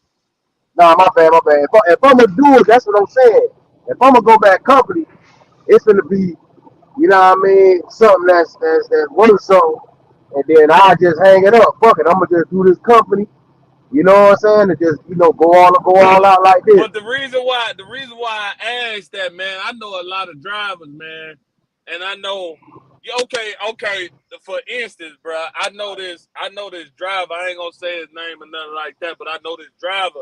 Nah, my bad, my bad. If I'm gonna do it, that's what I'm saying. If I'm gonna go back company, it's gonna be, you know what I mean, something that's worth something, and then I just hang it up. Fuck it, I'm gonna just do this company. You know what I'm saying? And just go all But out like this. but the reason why I asked that, man, I know a lot of drivers, man, and I know, okay. For instance, bro, I know this driver. I ain't gonna say his name or nothing like that, but I know this driver.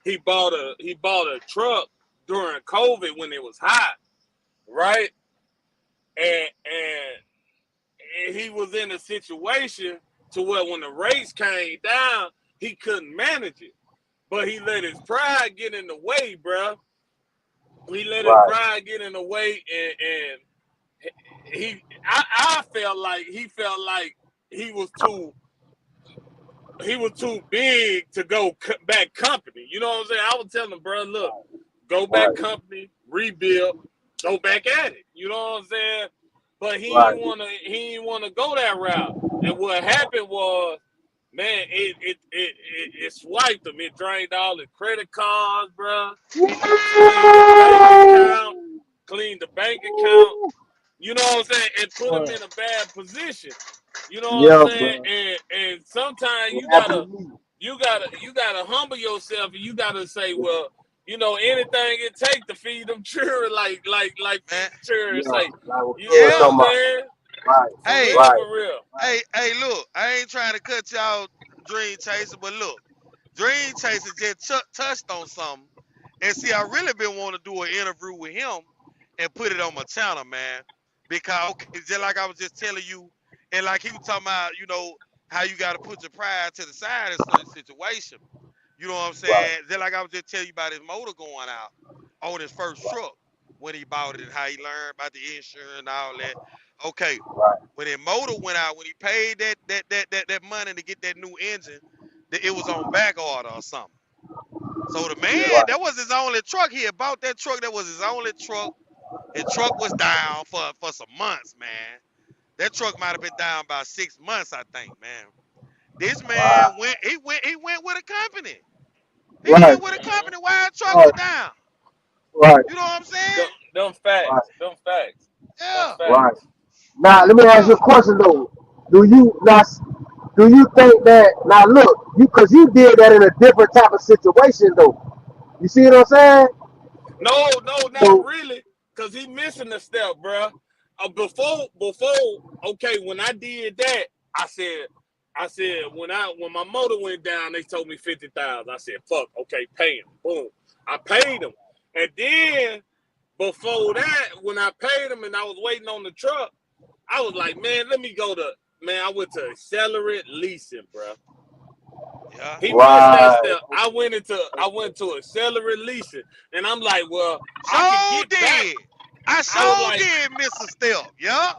He bought a truck during COVID when it was hot, right? And he was in a situation to where when the race came down, he couldn't manage it. But he let his pride get in the way, bro. He let his Right, pride get in the way, and I felt like he was too big to go back company. You know what I'm saying? I was telling him, bro, look, go back right, company, rebuild, go back at it. You know what I'm saying? But he right, didn't wanna go that route. And what happened was Man, it swiped them. It drained all the credit cards, bro. Cleaned the bank account. You know what I'm saying? And put them in a bad position. You know what I'm Yeah, saying? bro. And sometimes It you happened gotta to me. you gotta humble yourself, and you gotta say, well, you know, anything it take to feed them children, like feed man. the children. Yeah, Say, like what you Cuz know Yeah. talking what I'm about. saying? Right, For Hey, real, right. for real. hey, look, I ain't trying to cut y'all Dream Chaser, but look, Dream Chaser just touched on something. And see, I really been wanting to do an interview with him and put it on my channel, man. Because, okay, just like I was just telling you, and like he was talking about, you know, how you got to put your pride to the side in certain situations. You know what I'm Right, saying? Just like I was just telling you about his motor going out on his first truck when he bought it and how he learned about the insurance and all that. Okay, right. when his motor went out, when he paid that money to get that new engine, it was on back order or something. So the Yeah, man, right. that was his only truck. He had bought that truck. That was his only truck. His truck was down for some months, man. That truck might have been down about 6 months, I think, man. This man Wow. went with a company. He Right, went with a company while the truck right, was down. right, You know what I'm Them, saying? them right, facts, them facts, them Yeah, right. facts. Now let me ask you a yeah. question though. Do you now do you think that now look, you cause you did that in a different type of situation though. You see what I'm saying? No, not So really, cause he missing the step, bro. Before, okay, when I did that, I said when my motor went down, they told me 50,000. I said, fuck, okay, pay him. Boom, I paid him, and then before that, when I paid him and I was waiting on the truck, I was like, man, let me go to man. I went to Accelerate Leasing, bro. Yeah. He missed that right, step. I went to Accelerate Leasing, and I'm like, well, I could Sure get back. did. I I was sure like, did miss a step. Yeah.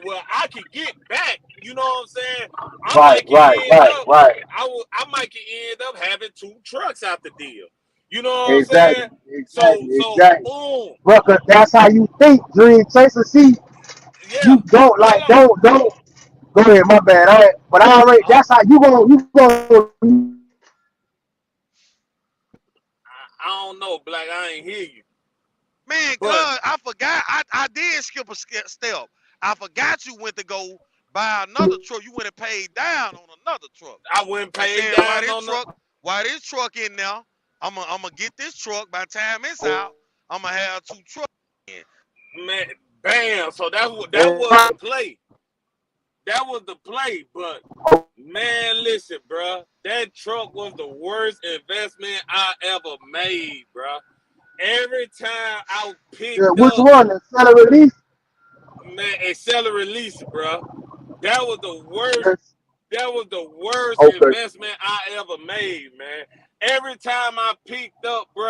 well, I could get back. You know what I'm saying? I right, might can right, end right, up, right. I might can end up having 2 trucks out the deal. You know what I'm Exactly, saying? exactly, So exactly. boom, But cause that's how you think, Dream Chaser. See, yeah. you don't Hold like on. don't go ahead, my bad. All right. But I already Uh, that's how you gonna I don't know, Black. I ain't hear you, Man, but God, I forgot. I did skip a step. I forgot you went to go buy another truck. You went and paid down on another truck. I went And paid said, down on the why this truck in there, I'm gonna get this truck. By the time it's out, I'm gonna have 2 trucks in. man. Bam. So that was the right. play. That was the play. But man, listen, bro. That truck was the worst investment I ever made, bro. Every time I Yeah, picked which up, one? The seller release? man, Accelerate Release, bro. That was the worst. Yes. That was the worst Okay. investment I ever made, man. Every time I picked up, bro,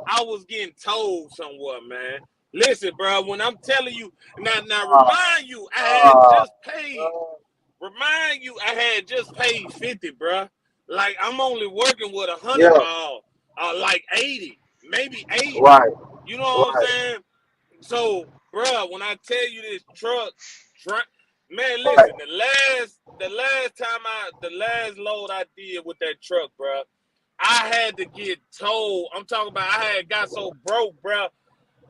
I was getting told somewhat, man. Listen, bro, when I'm telling you, now Uh, remind you, uh, remind you, I had just paid 50, bro. Like, I'm only working with 100 yeah. ball, like 80, maybe 80. Right. You know what I'm Right. saying? So, bro, when I tell you this truck, man, Right. listen, the last load I did with that truck, bro, I had to get told. I'm talking about I had got so broke, bro.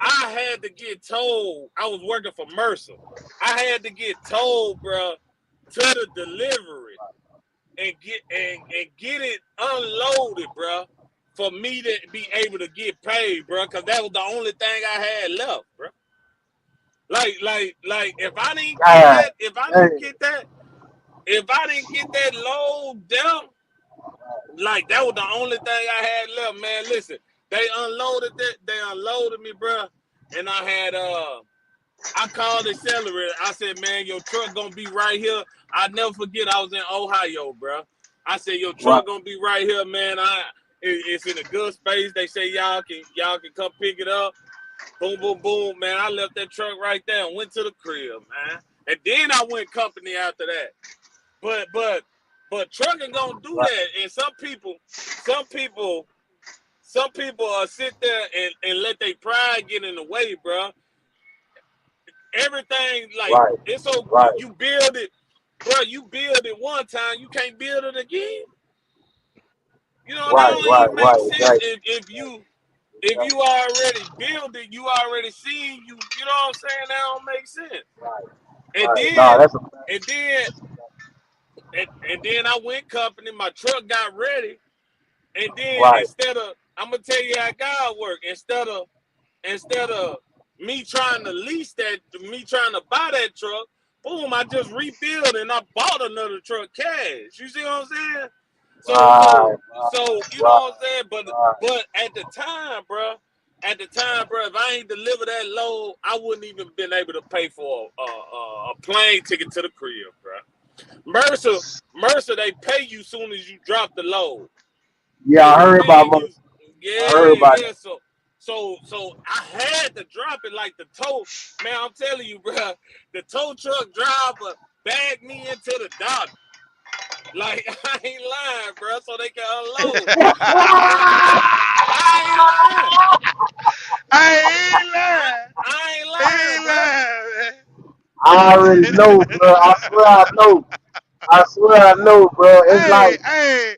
I had to get told. I was working for Mercer. I had to get told, bro, to the delivery and get it unloaded, bro, for me to be able to get paid, bro, because that was the only thing I had left, bro. Like if I didn't get God. that, Dang. if I didn't get that load down, like that was the only thing I had left, man. Listen, they unloaded me, bro. And I called the seller. I said, man, your truck gonna be right here. I never forget I was in Ohio, bro. I said, your Right. truck gonna be right here, man. It's in a good space. They say y'all can come pick it up. Boom, boom, boom, man. I left that truck right there and went to the crib, man. And then I went company after that. But trucking gonna do Right. that. And some people sit there and let their pride get in the way, bro. Everything like Right. it's so Right. you build it. bro, you build it one time, you can't build it again. You know, that Right, don't right, even make right, sense exactly. if you already build it, you already seen you know what I'm saying? That don't make sense. And Right. No, then that's a and then and then I went company, my truck got ready, and then right. instead of I'm gonna tell you how God work, instead of me trying to lease that, me trying to buy that truck, boom, I just rebuilt and I bought another truck cash. You see what I'm saying? So Right, you know right, what I'm saying? right. But at the time, bro, if I ain't delivered that load, I wouldn't even been able to pay for a plane ticket to the crib, bro. Mercer, they pay you soon as you drop the load. Yeah, They I was heard about paying Mother. you, I heard about yeah. So I had to drop it like the tow. Man, I'm telling you, bro, the tow truck driver bagged me into the dock. Like I ain't lying, bro. So they can unload. I ain't lying. I ain't lying. I ain't He lying, ain't bro. lying, I already know, bro. I swear I know. I swear I know, bro. It's man. like Hey,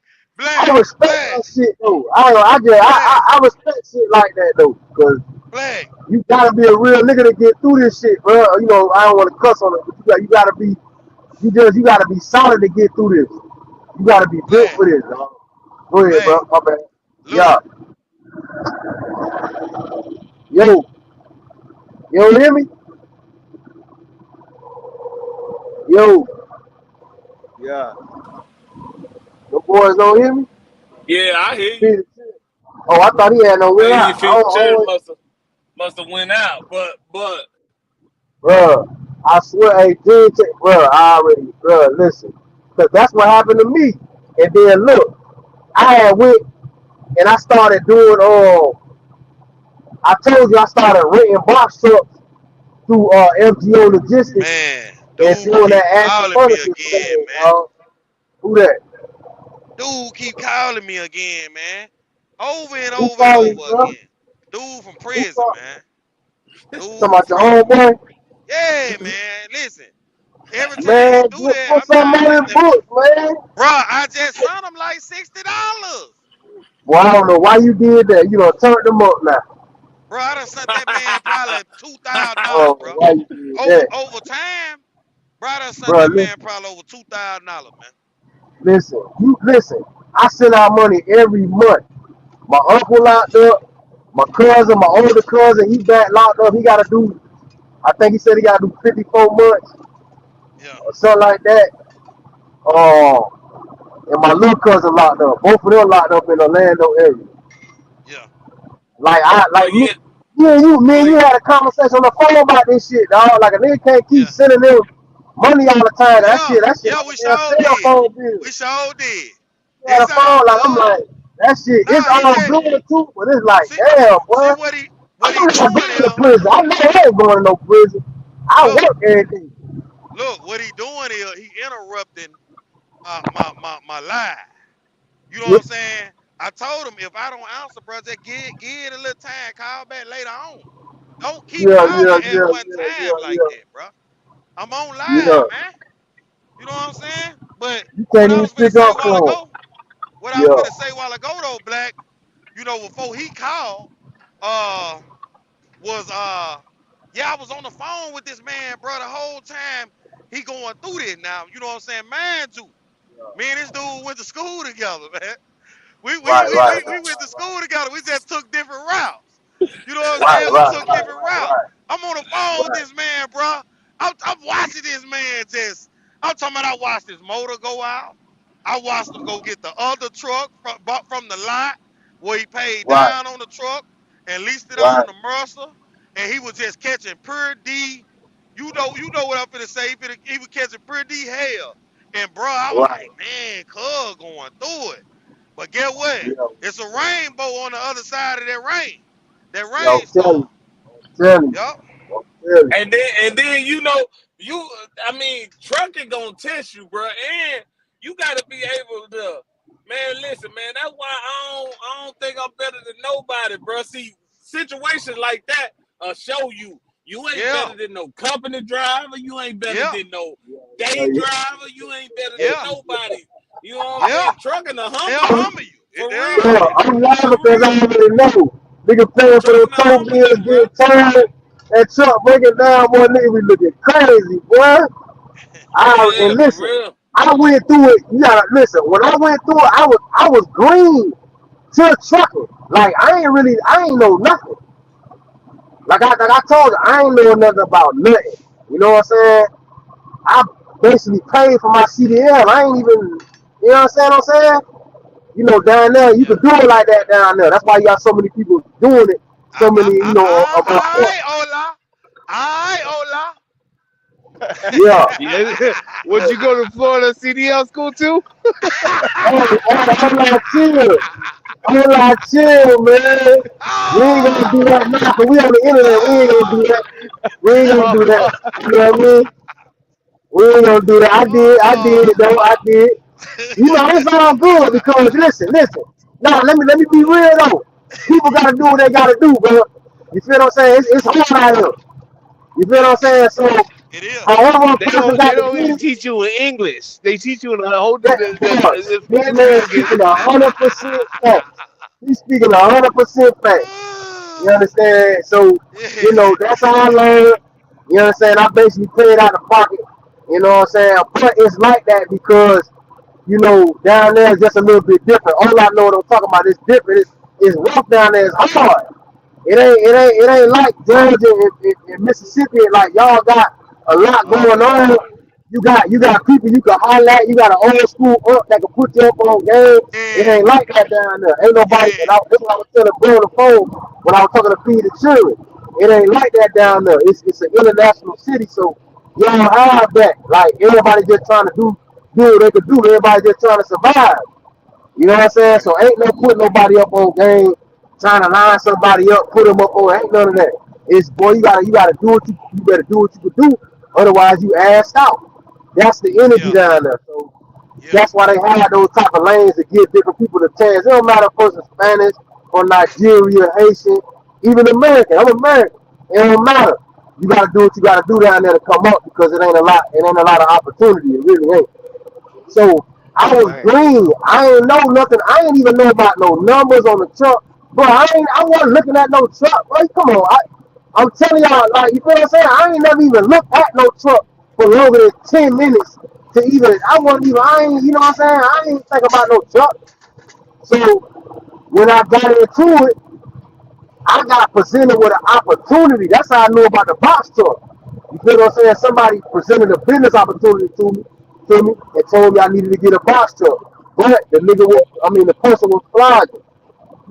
I black, respect black, that shit though. I respect shit like that though, cause black. you gotta be a real nigga to get through this shit, bro. You know, I don't want to cuss on it, but you gotta be, you gotta be solid to get through this. You gotta be built Black, for this, dog. Go ahead, bro. black. My bad. Yeah, Look, yo, you don't hear me? Yo, Yeah. the boys don't hear me. Yeah, I hear you. Feed the shit. Oh, I thought he had no way Hey, out. you feel church must have went out, but Bro, I swear, hey, bro, I already, bro, listen, cause that's what happened to me. And then look, I had went and I started doing, I told you I started renting box trucks through FGO Logistics man. and Dude doing that keep Ashton calling me Furniture again, thing, man. Who that? Dude keep calling me again, man. Over and Who over and called you, over bro? again. Dude from Who prison, called? man. Talking Dude from about your prison. homeboy? Yeah, man. Listen, every time he Man, do that, put I be something like, on his listen, books, man. bro, I just sent him like $60. Well, I don't know why you did that. You know, turn them up now. Bro, I done sent that man probably I $2,000, don't know bro. why you did Over that. over time, bro, I done sent Bro, that man listen. probably over $2,000, man. Listen. I send out money every month. My uncle locked up. My cousin, my older cousin, he back locked up. He got to do, I think he said he got to do 54 months Yeah, or something like that. And my little cousin locked up. Both of them locked up in the Orlando area. yeah, oh Like me, yeah, me oh and you yeah, had a conversation on the phone about this shit, dog. Like a nigga can't keep yeah. sending them money all the time. Yeah, That shit yeah, like we a damn sure cell did. phone bill. We sure did. Yeah, the It's all phone, like I'm good. like, that shit, it's Nah, he all just good too, but it's like, see damn, see boy. what he I'm not doing going to is prison. I know I ain't going to no prison. I look, work every day. what he doing is he interrupting my live. You know what Yeah, I'm saying? I told him if I don't answer, bro, just give it a little time. Call back later on. Don't keep yeah, calling yeah, at yeah, one yeah, time like yeah, that, bro. I'm on yeah. live, man. You know what I'm saying? But You what can't I even was finna stick say a up while for him. ago, Yeah, though, Black, you know, before he called, uh, was yeah, I was on the phone with this man, bro, the whole time he going through this now. You know what I'm saying? Mind you, me and this dude went to school together, man. right, right, We went to school together. We just took different routes. You know what I'm right, saying? We right, took right, different right, routes. right, I'm on the phone with right, this man, bro. I'm watching this man just. I'm talking about I watched his motor go out. I watched him go get the other truck from the lot where he paid right, down on the truck and leased it on right, the Mercer. And he was just catching pure D. You know what I'm finna say. He was catching pure D hell. And bro, I was right. like, man, cuz going through it. But get what? Yeah, It's a rainbow on the other side of that rain. That yeah, I'm rainstorm. telling you, Yup. I'm telling you. and then you know I mean trucking gonna test you, bro, and you gotta be able to. Man, listen, man. That's why I don't think I'm better than nobody, bro. See, situations like that show you You ain't Yeah. better than no company driver. You ain't better Yeah. than no day driver. You ain't better than Yeah. nobody. You know what I'm Yeah. saying? Trucking to They'll humble you. humble you. For They'll real. humble Yeah, you. I'm laughing For because I real. already know. Nigga paying for the Trucking to toll humble bill, you, bro. get tired. That truck breaking down, boy, nigga be looking crazy, boy. Yeah, And for listen, real. I went through it. You gotta listen. When I went through it, I was green to trucking. Like I ain't know nothing. Like I told you, I ain't know nothing about nothing. You know what I'm saying? I basically paid for my CDL. I ain't even, you know what I'm saying? You know, down there, you Yeah. can do it like that down there. That's why you got so many people doing it. So many, you know, about I, Ola. I, Ola. yeah. Would you go to Florida CDL school too? I'm like, chill. I'm like, chill, man. We ain't gonna do that now, cause we on the internet. We ain't gonna do that. We ain't gonna do that. You know what I mean? We ain't gonna do that. I did it though. I did. You know, it's all good because listen. Now let me be real though. People gotta do what they gotta do, bro. You feel what I'm saying? It's hard out here. You feel what I'm Yeah, saying? So, it is. however a They person don't. They got to don't get even it, teach you in English. They teach you in a whole that different part. This Spanish man again. speaking 100% facts. He's speaking 100% facts. You understand? So, you know, that's how I learned. You understand? I basically paid out of pocket. You know what I'm saying? But it's like that because, you know, down there is just a little bit different. All I know what I'm talking about is different. It's rough down there. It's hard. It ain't like Georgia and Mississippi. Like y'all got a lot Oh going yeah. on. You got people you can holler at. You got an old school up that can put you up on game. It Yeah. ain't like that down there. Ain't nobody. Yeah. And that's what I was telling Bill on the phone when I was talking to Feed the Children. It ain't like that down there. It's an international city, so you don't have that. Like everybody just trying to do what they can do. Everybody just trying to survive. You know what I'm saying? So ain't no putting nobody up on game, trying to line somebody up, put them up on. Ain't none of that. It's boy, you gotta do what you better do what you can do. Otherwise, you ass out. That's the energy Yeah. down there. So Yeah. that's why they have those type of lanes to give different people the chance. It don't matter if a person Spanish or Nigerian, Haitian, even American. I'm American. It don't matter. You gotta do what you gotta do down there to come up because it ain't a lot. It ain't a lot of opportunity. It really ain't. So I was Man, green. I ain't know nothing. I ain't even know about no numbers on the truck. Bro, I wasn't looking at no truck. Bro, come on. I'm telling y'all, like, you feel what I'm saying? I ain't never even looked at no truck for longer than 10 minutes to even, I ain't, you know what I'm saying? I ain't think about no truck. So when I got into it, I got presented with an opportunity. That's how I knew about the box truck. You feel what I'm saying? Somebody presented a business opportunity to me and told me I needed to get a box truck. But the person was flogging.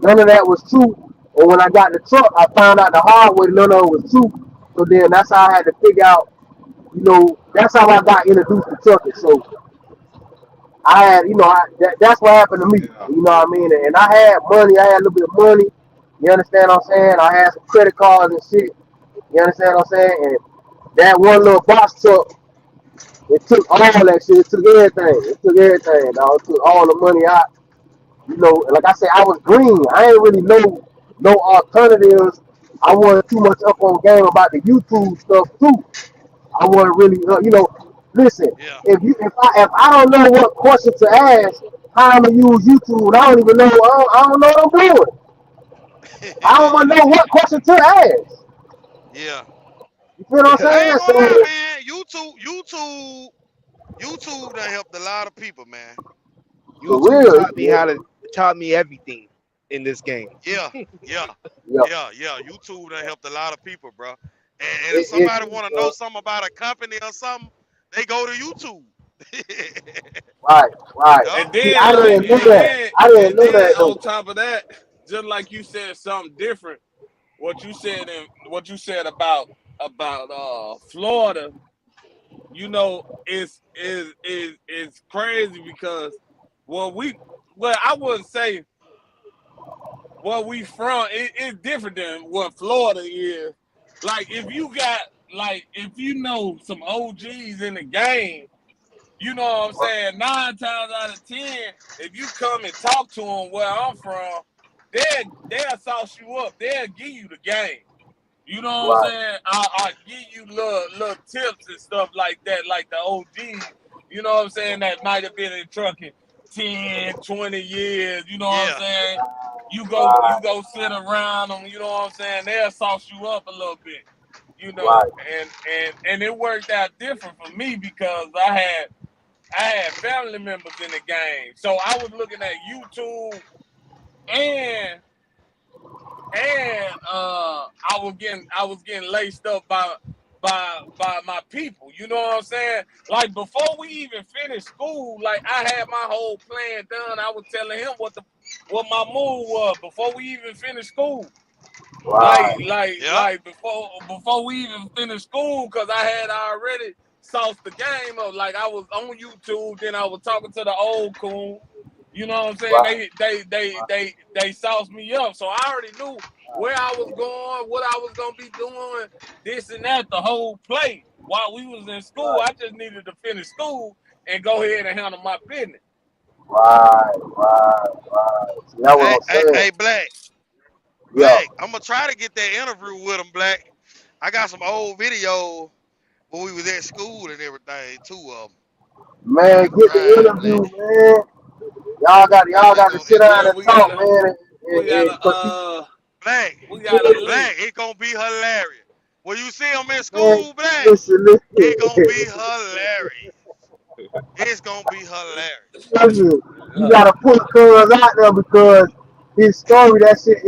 None of that was true. And when I got the truck, I found out the hard way none of it was true. So then that's how I had to figure out, that's how I got introduced to trucking. So I had, that's what happened to me. yeah. You know what I mean? And I had money. I had a little bit of money. You understand what I'm saying? I had some credit cards and shit. You understand what I'm saying? And that one little box truck, it took all that shit. It took everything. It took everything, dog. It took all the money out. Like I said, I was green. I ain't really know no alternatives. I wasn't too much up on game about the YouTube stuff too. I wasn't really, listen. Yeah. If I don't know what question to ask, how I'm gonna use YouTube, I don't even know. I don't know what I'm doing. I don't even know what question to ask. Yeah. You feel what I'm I ain't saying? gonna lie, So man. YouTube done helped a lot of people, man. for YouTube real, taught me everything in this game. Yeah, yeah, yeah, yeah. YouTube done helped a lot of people, bro. And if it, it, somebody want to know something about a company or something, they go to YouTube. right, right. Yeah, And See, then I like didn't know that. I didn't and know then that on though. top of that, just like you said something different, what you said about Florida, is crazy because well we well I wouldn't say where we from it's different than what Florida is. Like if you know some OGs in the game, you know what I'm saying? 9 times out of 10, if you come and talk to them where I'm from, they'll sauce you up. They'll give you the game. You know what I'm Right. saying? I give you little tips and stuff like that, like the OGs. You know what I'm saying? That might have been in trucking 10, 20 years. You know what I'm Yeah. saying? You Right. go sit around them. You know what I'm saying? They'll sauce you up a little bit. You know, Right. and it worked out different for me because I had family members in the game, so I was looking at YouTube and I was getting laced up by my people. You know what I'm saying? Like before we even finished school, like I had my whole plan done. I was telling him what my move was before we even finished school. Right. Yeah. Before we even finished school, because I had already sauced the game up. Like I was on YouTube, then I was talking to the old coon. You know what I'm saying? Right. They sauced me up, so I already knew where I was going, what I was gonna be doing, this and that, the whole play. While we was in school, Right. I just needed to finish school and go ahead and handle my business. Right. Right. See, that's what Hey, I'm hey, saying. hey, Black. Yeah. Black. I'm gonna try to get that interview with him, Black. I got some old video when we was at school and everything, too. Man, get the Right, interview, Black. man. Y'all got to sit It's down Yeah, and talk, man. we gotta Cause he, Black. we got a link. Black. It gonna be hilarious. When you see him in man, school, Black, listen, it gonna listen. be hilarious. It's gonna be hilarious. Listen, you Uh, gotta put cuz out there because his story, that shit,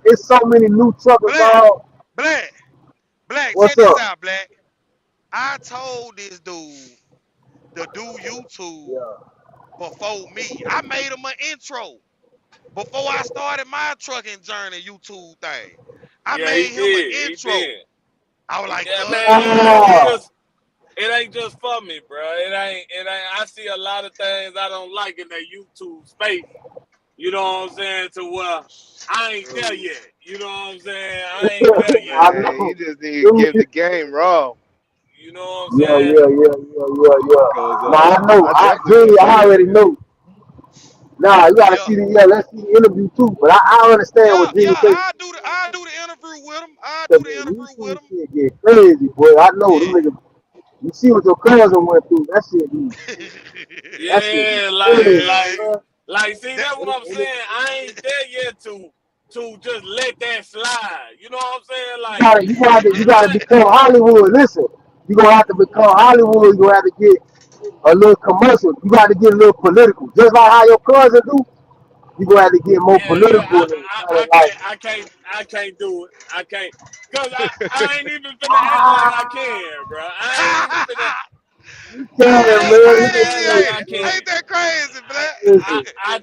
it's so many new truckers, Black. dog. Black. Black. What's Check this up? out, Black. I told this dude to do YouTube Yeah. before me. I made him an intro before I started my trucking journey YouTube thing. I yeah, he made him an did. He intro. did. I was like, Yeah, cuz, man, you gotta it get. Ah, just it ain't just for me, bro. It ain't. I see a lot of things I don't like in that YouTube space. You know what I'm saying? To where I ain't there yet. You know what I'm saying? I ain't there I yet. Man, know. you just need to give the game raw. You know what I'm Yeah, saying? yeah, yeah, yeah, yeah, yeah. Cause Nah, I know. I I definitely Junior, want to I hear already it. know. Nah, you gotta Yeah. see the let's see the interview too. But I understand Yeah, what yeah, Junior say. I do the interview with him. I Cause do the that interview with YouTube him. shit get crazy, boy. I know them Yeah. niggas. You see what your cousin went through? That shit be Yeah, crazy, Yeah. bro. see, That that's what I'm And it, saying. I ain't there yet to just let that slide. You know what I'm saying? you It gotta might. become Hollywood. Listen, you gonna have to become Hollywood. You gonna have to get a little commercial. You gotta get a little political, just like how your cousin do. You gonna have to get more Yeah. political and kind of like, I can't do it. I can't, cause I ain't even finna act like I can, bro. I ain't even finna. you Hey, can, I that's ain't man. even You finna can act crazy, do like ain't it, I it? man. can. Ain't that crazy, Listen, I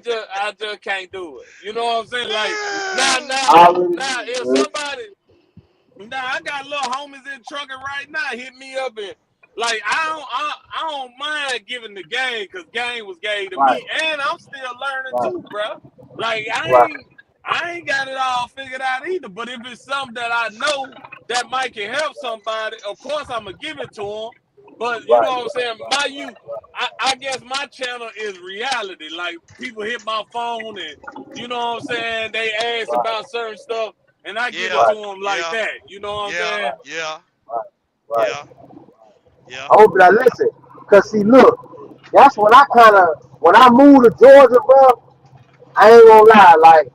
just can't do it. You know what I'm saying? Like I already if know, man. somebody I got little homies in trucking right now hit me up and like I don't mind giving the game because game was gave to Right, me and I'm still learning right, too, bro. Like right, I ain't got it all figured out either. But if it's something that I know that might can help somebody, of course I'm gonna give it to them. But you know right, what I'm saying? I guess my channel is reality. Like people hit my phone and you know what I'm saying? They ask right, about certain stuff and I give it yeah, to right, them like yeah, that. You know what I'm yeah, saying? yeah, right, right. yeah, yeah. I hope that listen, cause see, look, that's when when I moved to Georgia, bro. I ain't gonna lie, like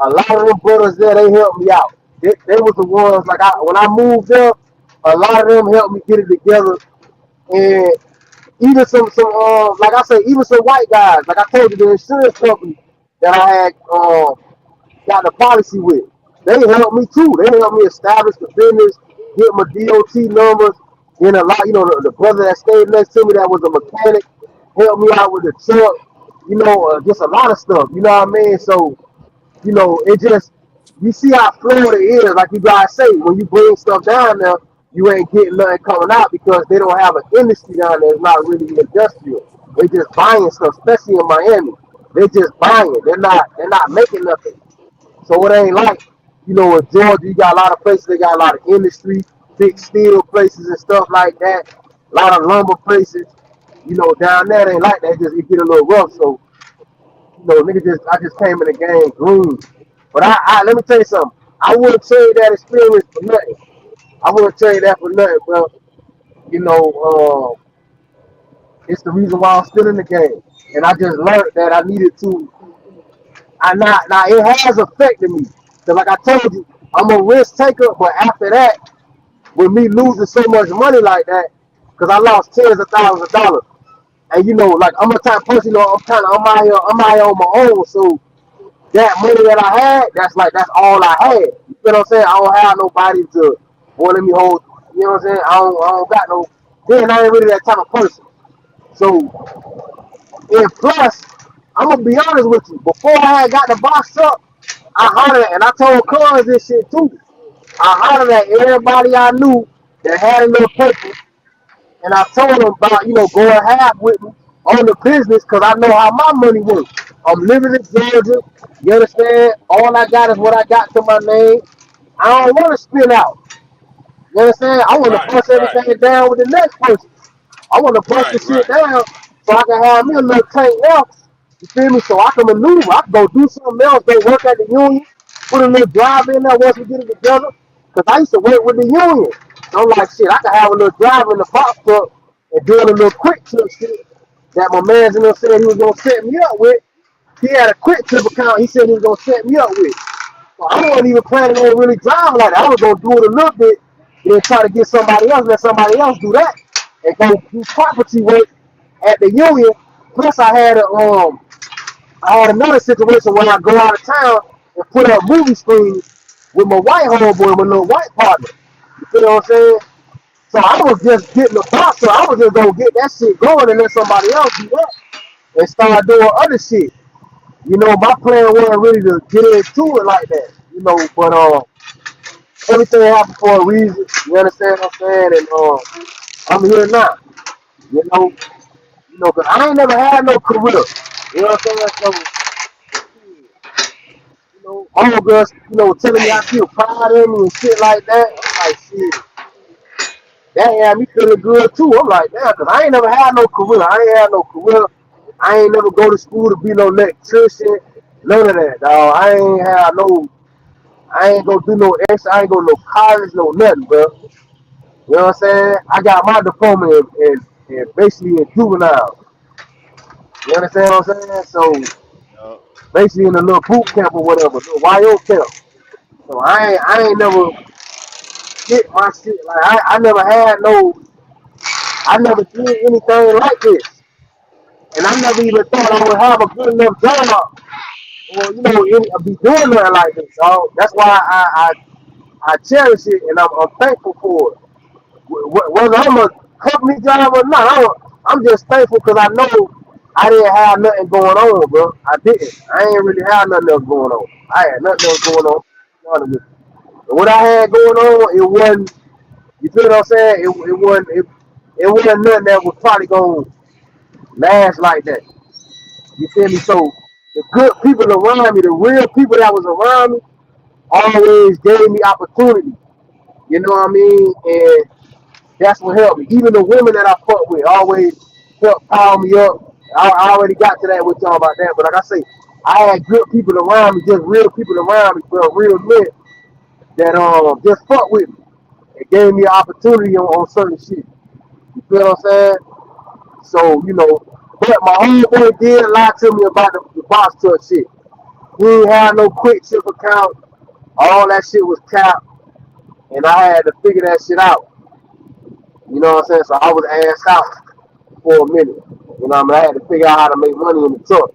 a lot of them brothers there, they helped me out. They was the ones like when I moved there, a lot of them helped me get it together. And even like I say, even some white guys, like I told you, the insurance company that I had got the policy with, they helped me too. They helped me establish the business, get my DOT numbers. Then a lot, the brother that stayed next to me that was a mechanic helped me out with the truck. Just a lot of stuff. You know what I mean? So it just you see how Florida is, like you guys say, when you bring stuff down there, you ain't getting nothing coming out because they don't have an industry down there. It's not really industrial. They just buying stuff, especially in Miami. They just buying. They're not making nothing. So it ain't like, in Georgia, you got a lot of places, they got a lot of industry, big steel places and stuff like that, a lot of lumber places. Down there, it ain't like that. It get a little rough. So, I just came in the game green. But I let me tell you something. I wouldn't trade that experience for nothing. I wouldn't trade that for nothing, bro. You know, it's the reason why I'm still in the game. And I just learned that I needed to. I not now it has affected me. Cause like I told you, I'm a risk taker. But after that, with me losing so much money like that, cause I lost tens of thousands of dollars. And you know, like I'm a type of person, you know, I'm out here on my own. So that money that I had, that's all I had. You know what I'm saying? I don't have nobody to let me hold. You know what I'm saying? I don't got no. Then I ain't really that type of person. So and plus, I'm gonna be honest with you. Before I had got the box up, I hollered at, and I told Cuz this shit too. I hollered at everybody I knew that had a little paper, and I told them about going half with me on the business because I know how my money works. I'm living in Georgia. You understand? All I got is what I got to my name. I don't want to spin out. You understand? I want to Right, bust right, everything down with the next person. I want to bust right, the shit right, down so I can have me a little tank else. You feel me? So I can maneuver. I can go do something else. Go work at the union. Put a little drive in there once we get it together. Cause I used to work with the union. So I'm like, shit, I can have a little drive in the box truck and doing a little quick trip shit that my man's in there said he was gonna set me up with. He had a quick trip account. He said he was gonna set me up with. So I wasn't even planning on really driving like that. I was gonna do it a little bit, then try to get somebody else, let somebody else do that, and go do property work at the union. Plus, I had another situation where I go out of town and put up movie screens with my white homeboy, my little white partner. You feel what I'm saying? So I was just getting the box, so I was just gonna get that shit going and let somebody else do that and start doing other shit. My plan wasn't really to get into it like that. But everything happened for a reason. You understand what I'm saying? And I'm here now. You know, cause I ain't never had no career. You know what I'm saying? So, all girls, telling me I Damn. feel proud of me and shit like that. I'm like, shit, that had me feeling good too. I'm like, damn, cause I ain't never had no career. I ain't had no career. I ain't never go to school to be no electrician. None of that, dog. I ain't gonna do no extra. I ain't go to no college, no nothing, bro. You know what I'm saying? I got my diploma in basically in juvenile. You understand what I'm saying? So Yup. basically in a little boot camp or whatever, little YO camp. So I ain't never get my shit. Like I never had no, I never did anything like this, and I never even thought I would have a good enough job or be doing nothing like this, dog. That's why I cherish it and I'm thankful for it. Whether I'm a company driver or not, I'm just thankful because I know I didn't have nothing going on, bro. I didn't. I ain't really had nothing else going on. I had nothing else going on. And what I had going on, it wasn't. You feel what I'm saying? It wasn't nothing that was probably gonna last like that. You feel me? So the good people around me, the real people that was around me, always gave me opportunity. You know what I mean? And that's what helped me. Even the women that I fuck with always helped power me up. I already got to that with y'all about that, but like I say, I had good people around me, just real people around me, bro, real men that just fuck with me. It gave me an opportunity on certain shit. You feel what I'm saying? So, but my homeboy did lie to me about the box truck shit. He ain't had no quick chip account. All that shit was capped, and I had to figure that shit out. You know what I'm saying? So I was ass out for a minute. I mean? I had to figure out how to make money in the truck.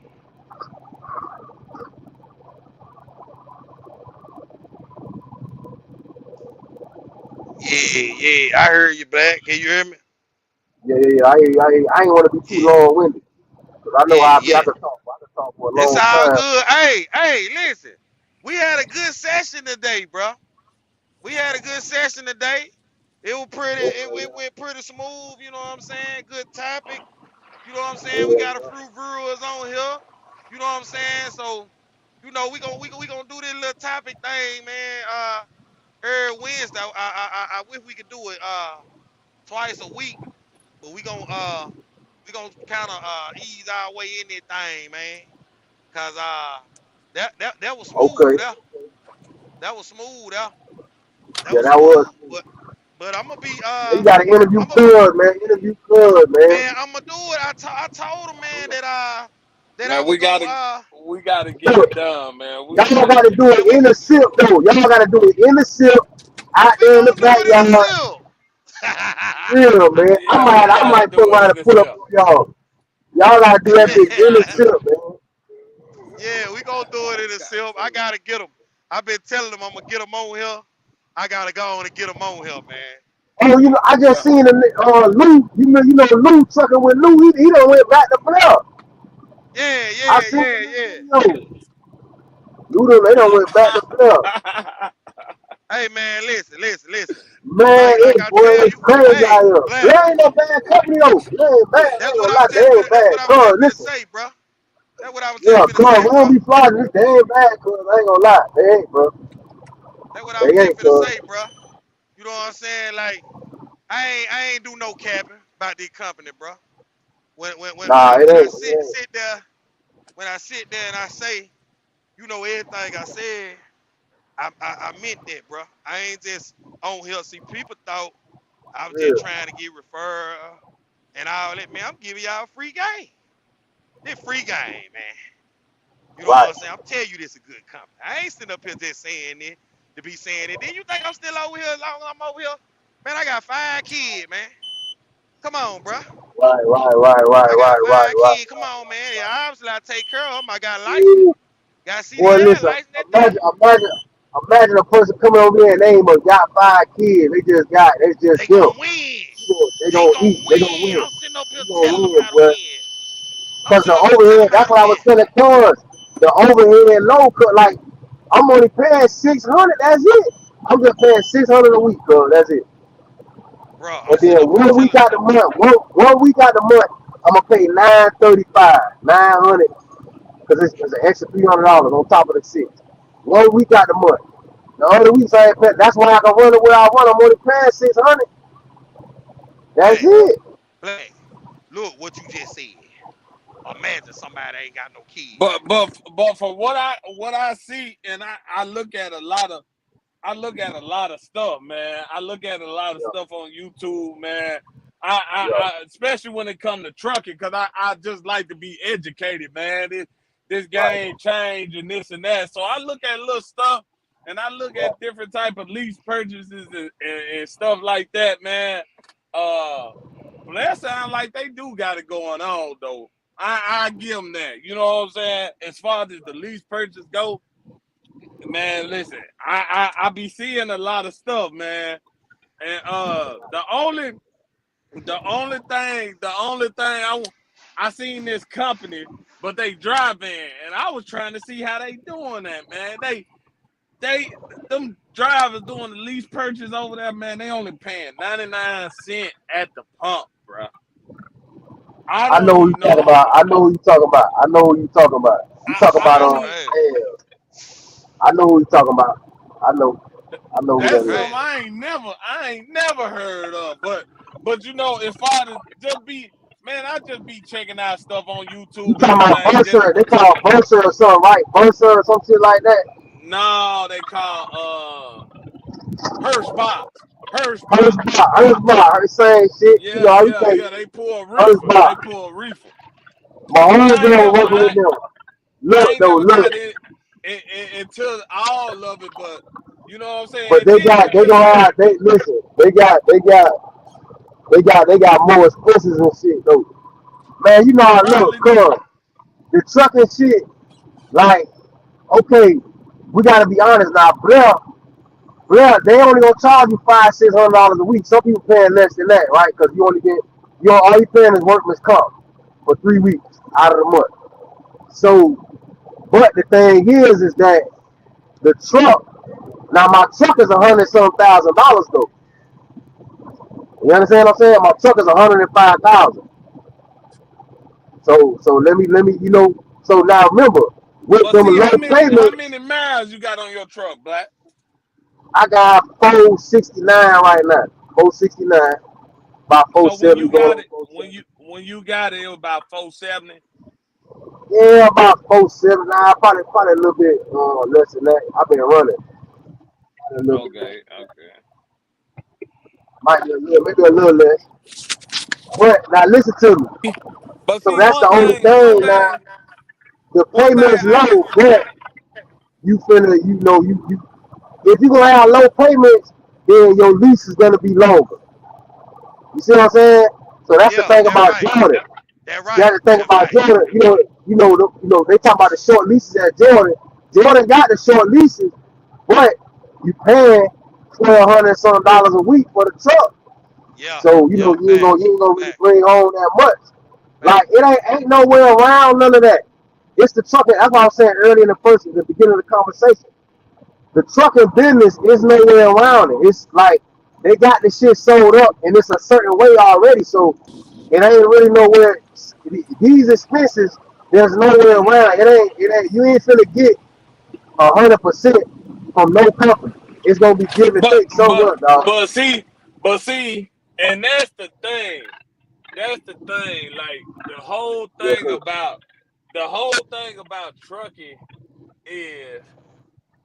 Yeah, yeah. I heard you, Black. Can you hear me? Yeah, yeah, yeah. I ain't want to be too Yeah, long winded because I know yeah, how I be. I yeah. can talk. I can talk for a It's long all time. good. Hey, listen. We had a good session today, bro. We had a good session today. It was pretty. Yeah, It went pretty smooth. You know what I'm saying? Good topic. You know what I'm saying? We yeah, got a few viewers on here. You know what I'm saying? So, we gonna do this little topic thing, man. Every Wednesday. I wish we could do it twice a week, but we gonna kind of ease our way in that thing, man. Cause that was smooth. okay. That That was smooth, yeah. That Yeah, was that was. smooth. But I'm gonna be You gotta interview I'm gonna Cuz, man. Interview Cuz, man. man, I'm gonna do it. I told him, man, that I Man, was gonna we gotta get Do it it. done, man. We Y'all gotta gotta get do it man, it in the sip, though. Y'all gotta do it in the sip, out we there in the gonna do it in the backyard. seal. Real, man. Yeah, we I gotta might put do it around in and the pull up cell. on y'all. Y'all gotta do that bitch in the sip, man. Yeah, we gonna do it in the seal. I gotta get him. I've been telling him I'm gonna get him on here. I gotta go on and get him on here, man. Oh, I just Yeah. seen Lou. You know Lou trucking with Lou. He done went back to Blair. Yeah, I yeah, seen yeah, the yeah. video. They done went back to Blair. Hey man, listen. Man, Like I tell it's you, crazy hey, out here. Black. Blair ain't no bad company though. Blair ain't bad. I That's ain't what gonna I was lie, they just ain't finna. That's bad. what I was Cuz, just finna listen. say, bro. That's what I was just Yeah, finna cuz, say, we bro. don't be flogging this. They ain't bad, cuz. I ain't gonna lie. They ain't, bro. That's what I was They just ain't, finna cuz. say, bro. You know what I'm saying? Like I ain't do no capping about this company, bro. Nah, it When I ain't. It sit ain't. sit there, when I sit there and I say, everything I said, I meant that, bro. I ain't just on here. See, people thought I was just Real. trying to get referral and all that. Man, I'm giving y'all free game. This free game, man. You know what Right. I'm saying? I'm telling you this is a good company. I ain't sitting up here just saying it to be saying it. Then you think I'm still over here as long as I'm over here? Man, I got 5 kids, man. Come on, bro. Right, right, right, right, I got right, right, 5 kids. Come on, man. Yeah, obviously I take care of them. I got a license. right. Got Boy, CDL listen, license at that. imagine a person coming over here and they ain't but got 5 kids. They just They them. gonna win. They They gonna gonna eat. They gonna win. win. I'm sitting up here You gonna telling them win, how to boy. win. I'm Cause the sitting up here telling overhead, them how that's to what I was win. telling cuz. The overhead low cut, like, I'm only paying 600, that's it. I'm just paying 600 a week, cuz, that's it. Bro, I'm And sitting then up here one week telling out the month, one week out the month, I'm gonna pay 935, 900, cause it's an extra $300 on top of the six. One week out the month. The other weeks I ain't paying. That's why I can run it where I want. I'm only paying 600. That's Black, it. Black. Look what you just said. Imagine somebody ain't got no kids. but for what I see, and I look at a lot of stuff, man. I look at a lot of Yeah, stuff on YouTube, man. yeah, I especially when it comes to trucking, because I just like to be educated, man. This right, game change and this and that. So I look at little stuff and I look yeah. at different type of lease purchases and stuff like that, man. Uh, well, that sound like they do got it going on, though. I give them that. You know what I'm saying? As far as the lease purchase go, man, listen, I be seeing a lot of stuff, man. And the only thing I seen this company, but they drive in, and I was trying to see how they doing that, man. They them drivers doing the lease purchase over there, man. They only paying 99 cents at the pump, bro. I I know don't who you even talking know. about. I know who you talking about. I know who you talking about. You talking I about don't even. Hey, damn. I know who you talking about. I know. I know who That's that is. something crazy. I ain't never heard of. But you know, if I just be man, I just be checking out stuff on You YouTube and talking about everything. Just Bursar? They call it Bursar or something, right? Bursar or some shit like that. no, they call Hirsch box. Hirsch Hers box. bar, hers bar, her same shit. You Yeah, know, you yeah, can't yeah. They pull a hers reefer. bar. They pull a reefer. My But homegirl was working with them. I Look ain't though, never look. got it into all of it, but you know what I'm saying? But And then you they just gonna look have they listen, they got more expenses and shit though. Man, you know they how look, probably do. cuz the trucking shit, like, okay, we gotta be honest now, Blair, they only gonna charge you $500-600 a week. Some people paying less than that, right? Cause you only get all you paying is workman's comp for 3 weeks out of the month. So, but the thing is that the truck, now my truck is 100-some thousand though. You understand what I'm saying? My truck is 105,000. So let me so now remember, with But them see low how payments, many miles you got on your truck, Black? I got 469 right now. 469, about So when 470 you going got on it, 470. when you got it, it was about 470. Yeah, about 479, probably a little bit less than that. I've been running. A little bit less. Okay, okay. Might be a little, maybe a little less. But now listen to me. But So see, that's the only thing. Now the one thing payments I can low, but you finna, you if you gonna have low payments, then your lease is gonna be longer. You see what I'm saying? So that's the yeah, thing that about right. Jordan. That You right. got to think That about right. Jordan. They talk about the short leases at Jordan. Jordan got the short leases, but you paying $1,200 a week for the truck. Yeah. So Yeah. you ain't gonna really Fact. bring home that much. Fact. Like it ain't no way around none of that. It's the trucking. That's what I was saying earlier in the beginning of the conversation. The trucking business is no way around it. It's like they got the shit sold up and it's a certain way already. So it ain't really nowhere. These expenses, there's no way around. It ain't. You ain't finna get 100% from no company. It's gonna be give and but take somewhere, dog. but see, but see, and that's the thing. That's the thing. Like Yes, sir. the whole thing about trucking is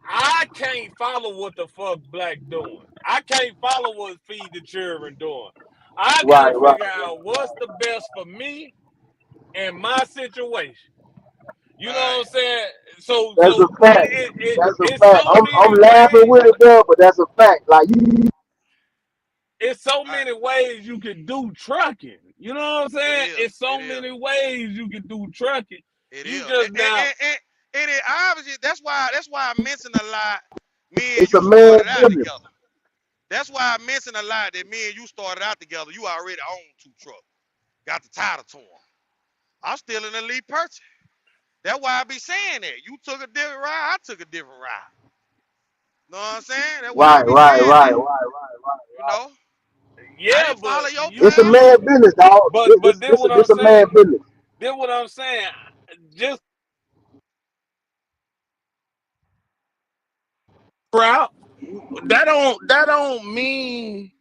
I can't follow what the fuck Black doing. I can't follow what Feed the Children doing. I gotta Right, right. figure out what's the best for me and my situation. You know what Right. I'm saying? So That's a so fact. That's a it's fact. so I'm many laughing ways. with it, though, but that's a fact. Like you, It's so Right. many ways you can do trucking. You know what I'm It saying? is. It's so It is. many ways you can do trucking. It You is. just now, And it obviously that's why I mentioned a lot. Me and it's a you man started out business. together. That's why I mentioned a lot that me and you started out together. You already own two trucks. Got the title to them. I'm still in the lead purchase. That's why I be saying that. You took a different ride, I took a different ride. Know what I'm saying? That's why I Right, be right, saying right, that. right, right, right. You know, I yeah, didn't follow but your It's a path. man business, dog. but then what I'm This a man saying, business. then what I'm saying, just route that don't mean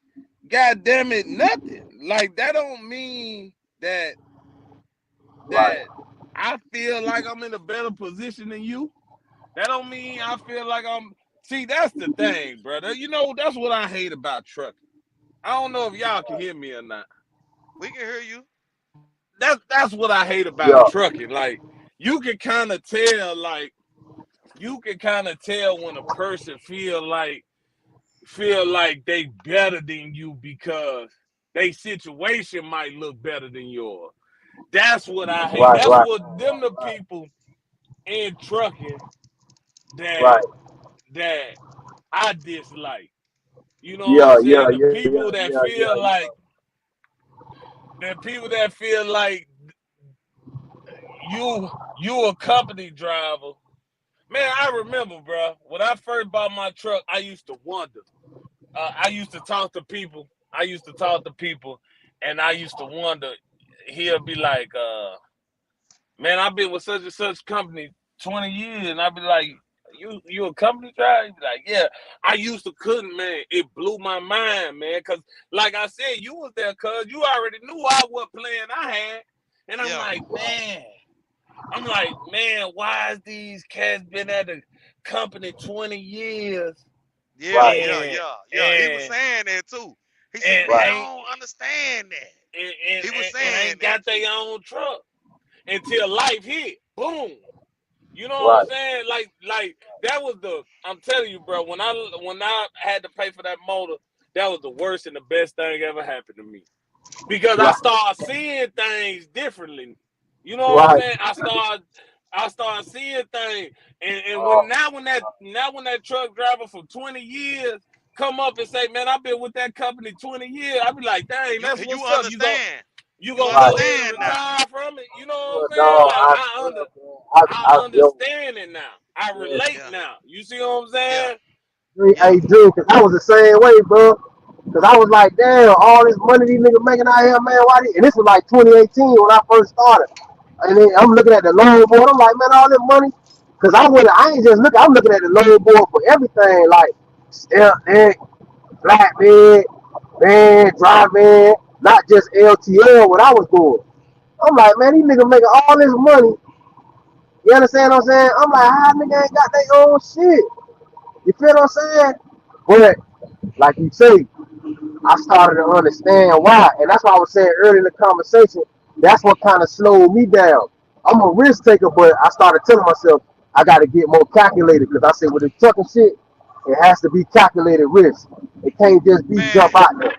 God damn it nothing. Like that don't mean that Right. that I feel like I'm in a better position than you. That don't mean I feel like I'm. See, that's the thing, brother. You know, that's what I hate about trucking. I don't know if y'all can hear me or not. We can hear you. That's what I hate about Yeah. trucking. Like you can kind of tell, when a person feel like they better than you because their situation might look better than yours. That's what I hate. Right, That's right, what them the people in trucking that right. that I dislike. You know what I'm Yeah, yeah, saying? yeah, yeah, yeah, yeah, yeah. The people that feel like you a company driver. Man, I remember, bro, when I first bought my truck, I used to wonder. I used to talk to people. And I used to wonder. He'll be like, "Man, I've been with such and such company 20 years," and I'd be like, "You a company driver?" He'd be like, "Yeah." I used to couldn't, man. It blew my mind, man, because like I said, you was there, cuz you already knew what plan I had, and I'm Yeah. like, man. Why has these cats been at the company 20 years Yeah, Right, yeah, and yeah, yeah. He was and saying that too. He said, and man, right. ain't I don't understand that. and, He was and saying ain't that got too. their own truck until life hit? Boom. You know what I'm Right. saying? Like that was I'm telling you, bro, when I had to pay for that motor, that was the worst and the best thing ever happened to me. Because I Right. started seeing things differently. You know what I'm Right. saying? I started seeing things, and Oh, when that truck driver for 20 years come up and say, "Man, I've been with that company 20 years," I be like, "Dang, You that's you what's up. You gon' understand. you You gonna go right. ahead and understand now. retire from it?" You know what Well, I'm saying? no, Like I yo, understand it now. I man, relate Yeah, now. You see what I'm yeah, saying? yeah, hey, dude, cause I was the same way, bro. Cause I was like, damn, all this money these niggas making out here, man. Why? And this was like 2018 when I first started. And then I'm looking at the loan board. I'm like, man, all this money. Cause I ain't just looking. I'm looking at the loan board for everything, like, and flatbed, van, dry van, not just LTL. What I was doing. I'm like, man, these niggas making all this money. You understand what I'm saying? I'm like, how nigga ain't got their own shit? You feel what I'm saying? But like you say, I started to understand why, and that's why I was saying earlier in the conversation. That's what kind of slowed me down. I'm a risk taker, but I started telling myself I got to get more calculated because I said with the trucking shit, it has to be calculated risk. It can't just be Man, jump out there.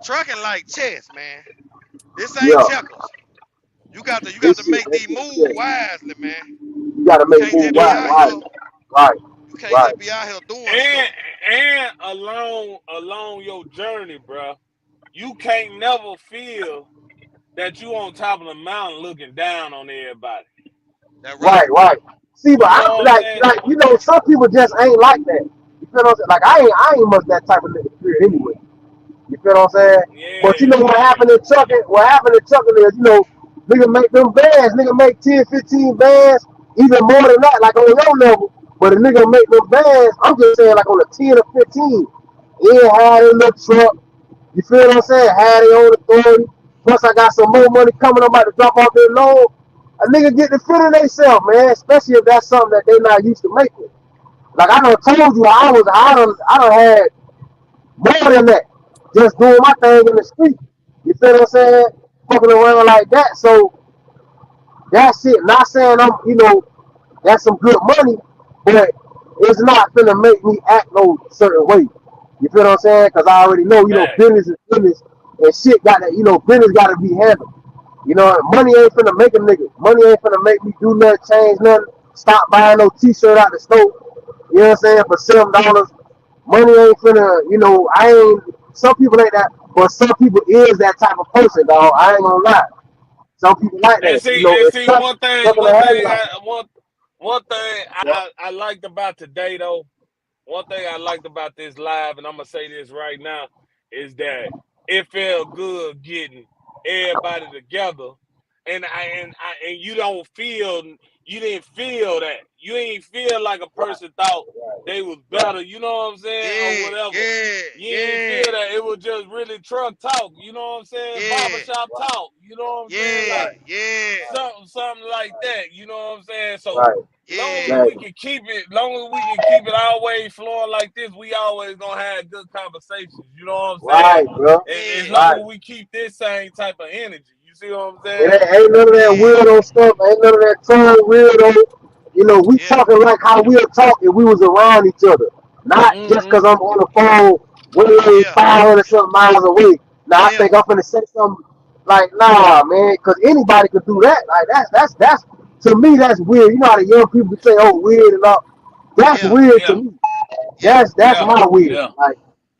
trucking like chess, man. This ain't Yeah, checkers. You got to this shit, make that these shit, moves yeah. wisely, man. You got to You make can't move just be right, out right, here. right, You can't right, just be out here doing And stuff. along your journey, bro, you can't never feel that you on top of the mountain looking down on everybody. That right. right, right. See, but You I know what I'm like, saying? some people just ain't like that. You feel what I'm saying? Like I ain't much that type of nigga spirit anyway. You feel what I'm saying? But you Yeah, know what happened in trucking? What happened in trucking is, nigga make them bands. Nigga make 10, 15 bands, even more than that, like on your level. But a nigga make them bands, I'm just saying like on a 10 or 15. Yeah, had in the truck. You feel what I'm saying? Had their own authority. Plus I got some more money coming. I'm about to drop off their loan. A nigga get the feeling themselves, man. Especially if that's something that they not used to making. Like I done told you, I done had more than that. Just doing my thing in the street. You feel what I'm saying? Fucking around like that. So that shit, not saying that's some good money, but it's not gonna make me act no certain way. You feel what I'm saying? Because I already know, fact. business is business, and shit got to, business got to be handled. Money ain't finna make a nigga. Money ain't finna make me do nothing, change nothing, stop buying no t-shirt out the store. You know what I'm saying? For $7. Money ain't finna, I ain't, some people ain't that, but some people is that type of person, dog. I ain't gonna lie. Some people like And that. see, It's one thing, something to have like that. one thing Yeah. I liked about today though. One thing I liked about this live, and I'm gonna say this right now, is that it felt good getting everybody together, and you didn't feel that you ain't feel like a Right, person thought right, they was right. better. You know what I'm saying, or Yeah, whatever. yeah, You ain't yeah, feel that. It was just really truck talk. You know what I'm saying, yeah, barbershop Right, talk. You know what I'm saying, yeah, like right, yeah, something like that. You know what I'm saying? So right. yeah, Exactly. long as we can keep it always flowing like this, we always gonna have good conversations. You know what I'm saying? Right, bro. As yeah, long Right. as we keep this same type of energy. You see what I'm It saying? ain't none of that yeah, weirdo stuff. Ain't none of that troll weirdo. We yeah, talking like how we'll talk if we was around each other. Not just because Mm-hmm. I'm on the phone way yeah, 500 something miles away. Now I yeah, think I'm finna say something like, nah, man, because anybody could do that. Like that's to me that's weird. You know how the young people say, oh, weird and all. That's yeah, weird to Yeah, me. yeah, That's yeah, my weird. yeah. Like,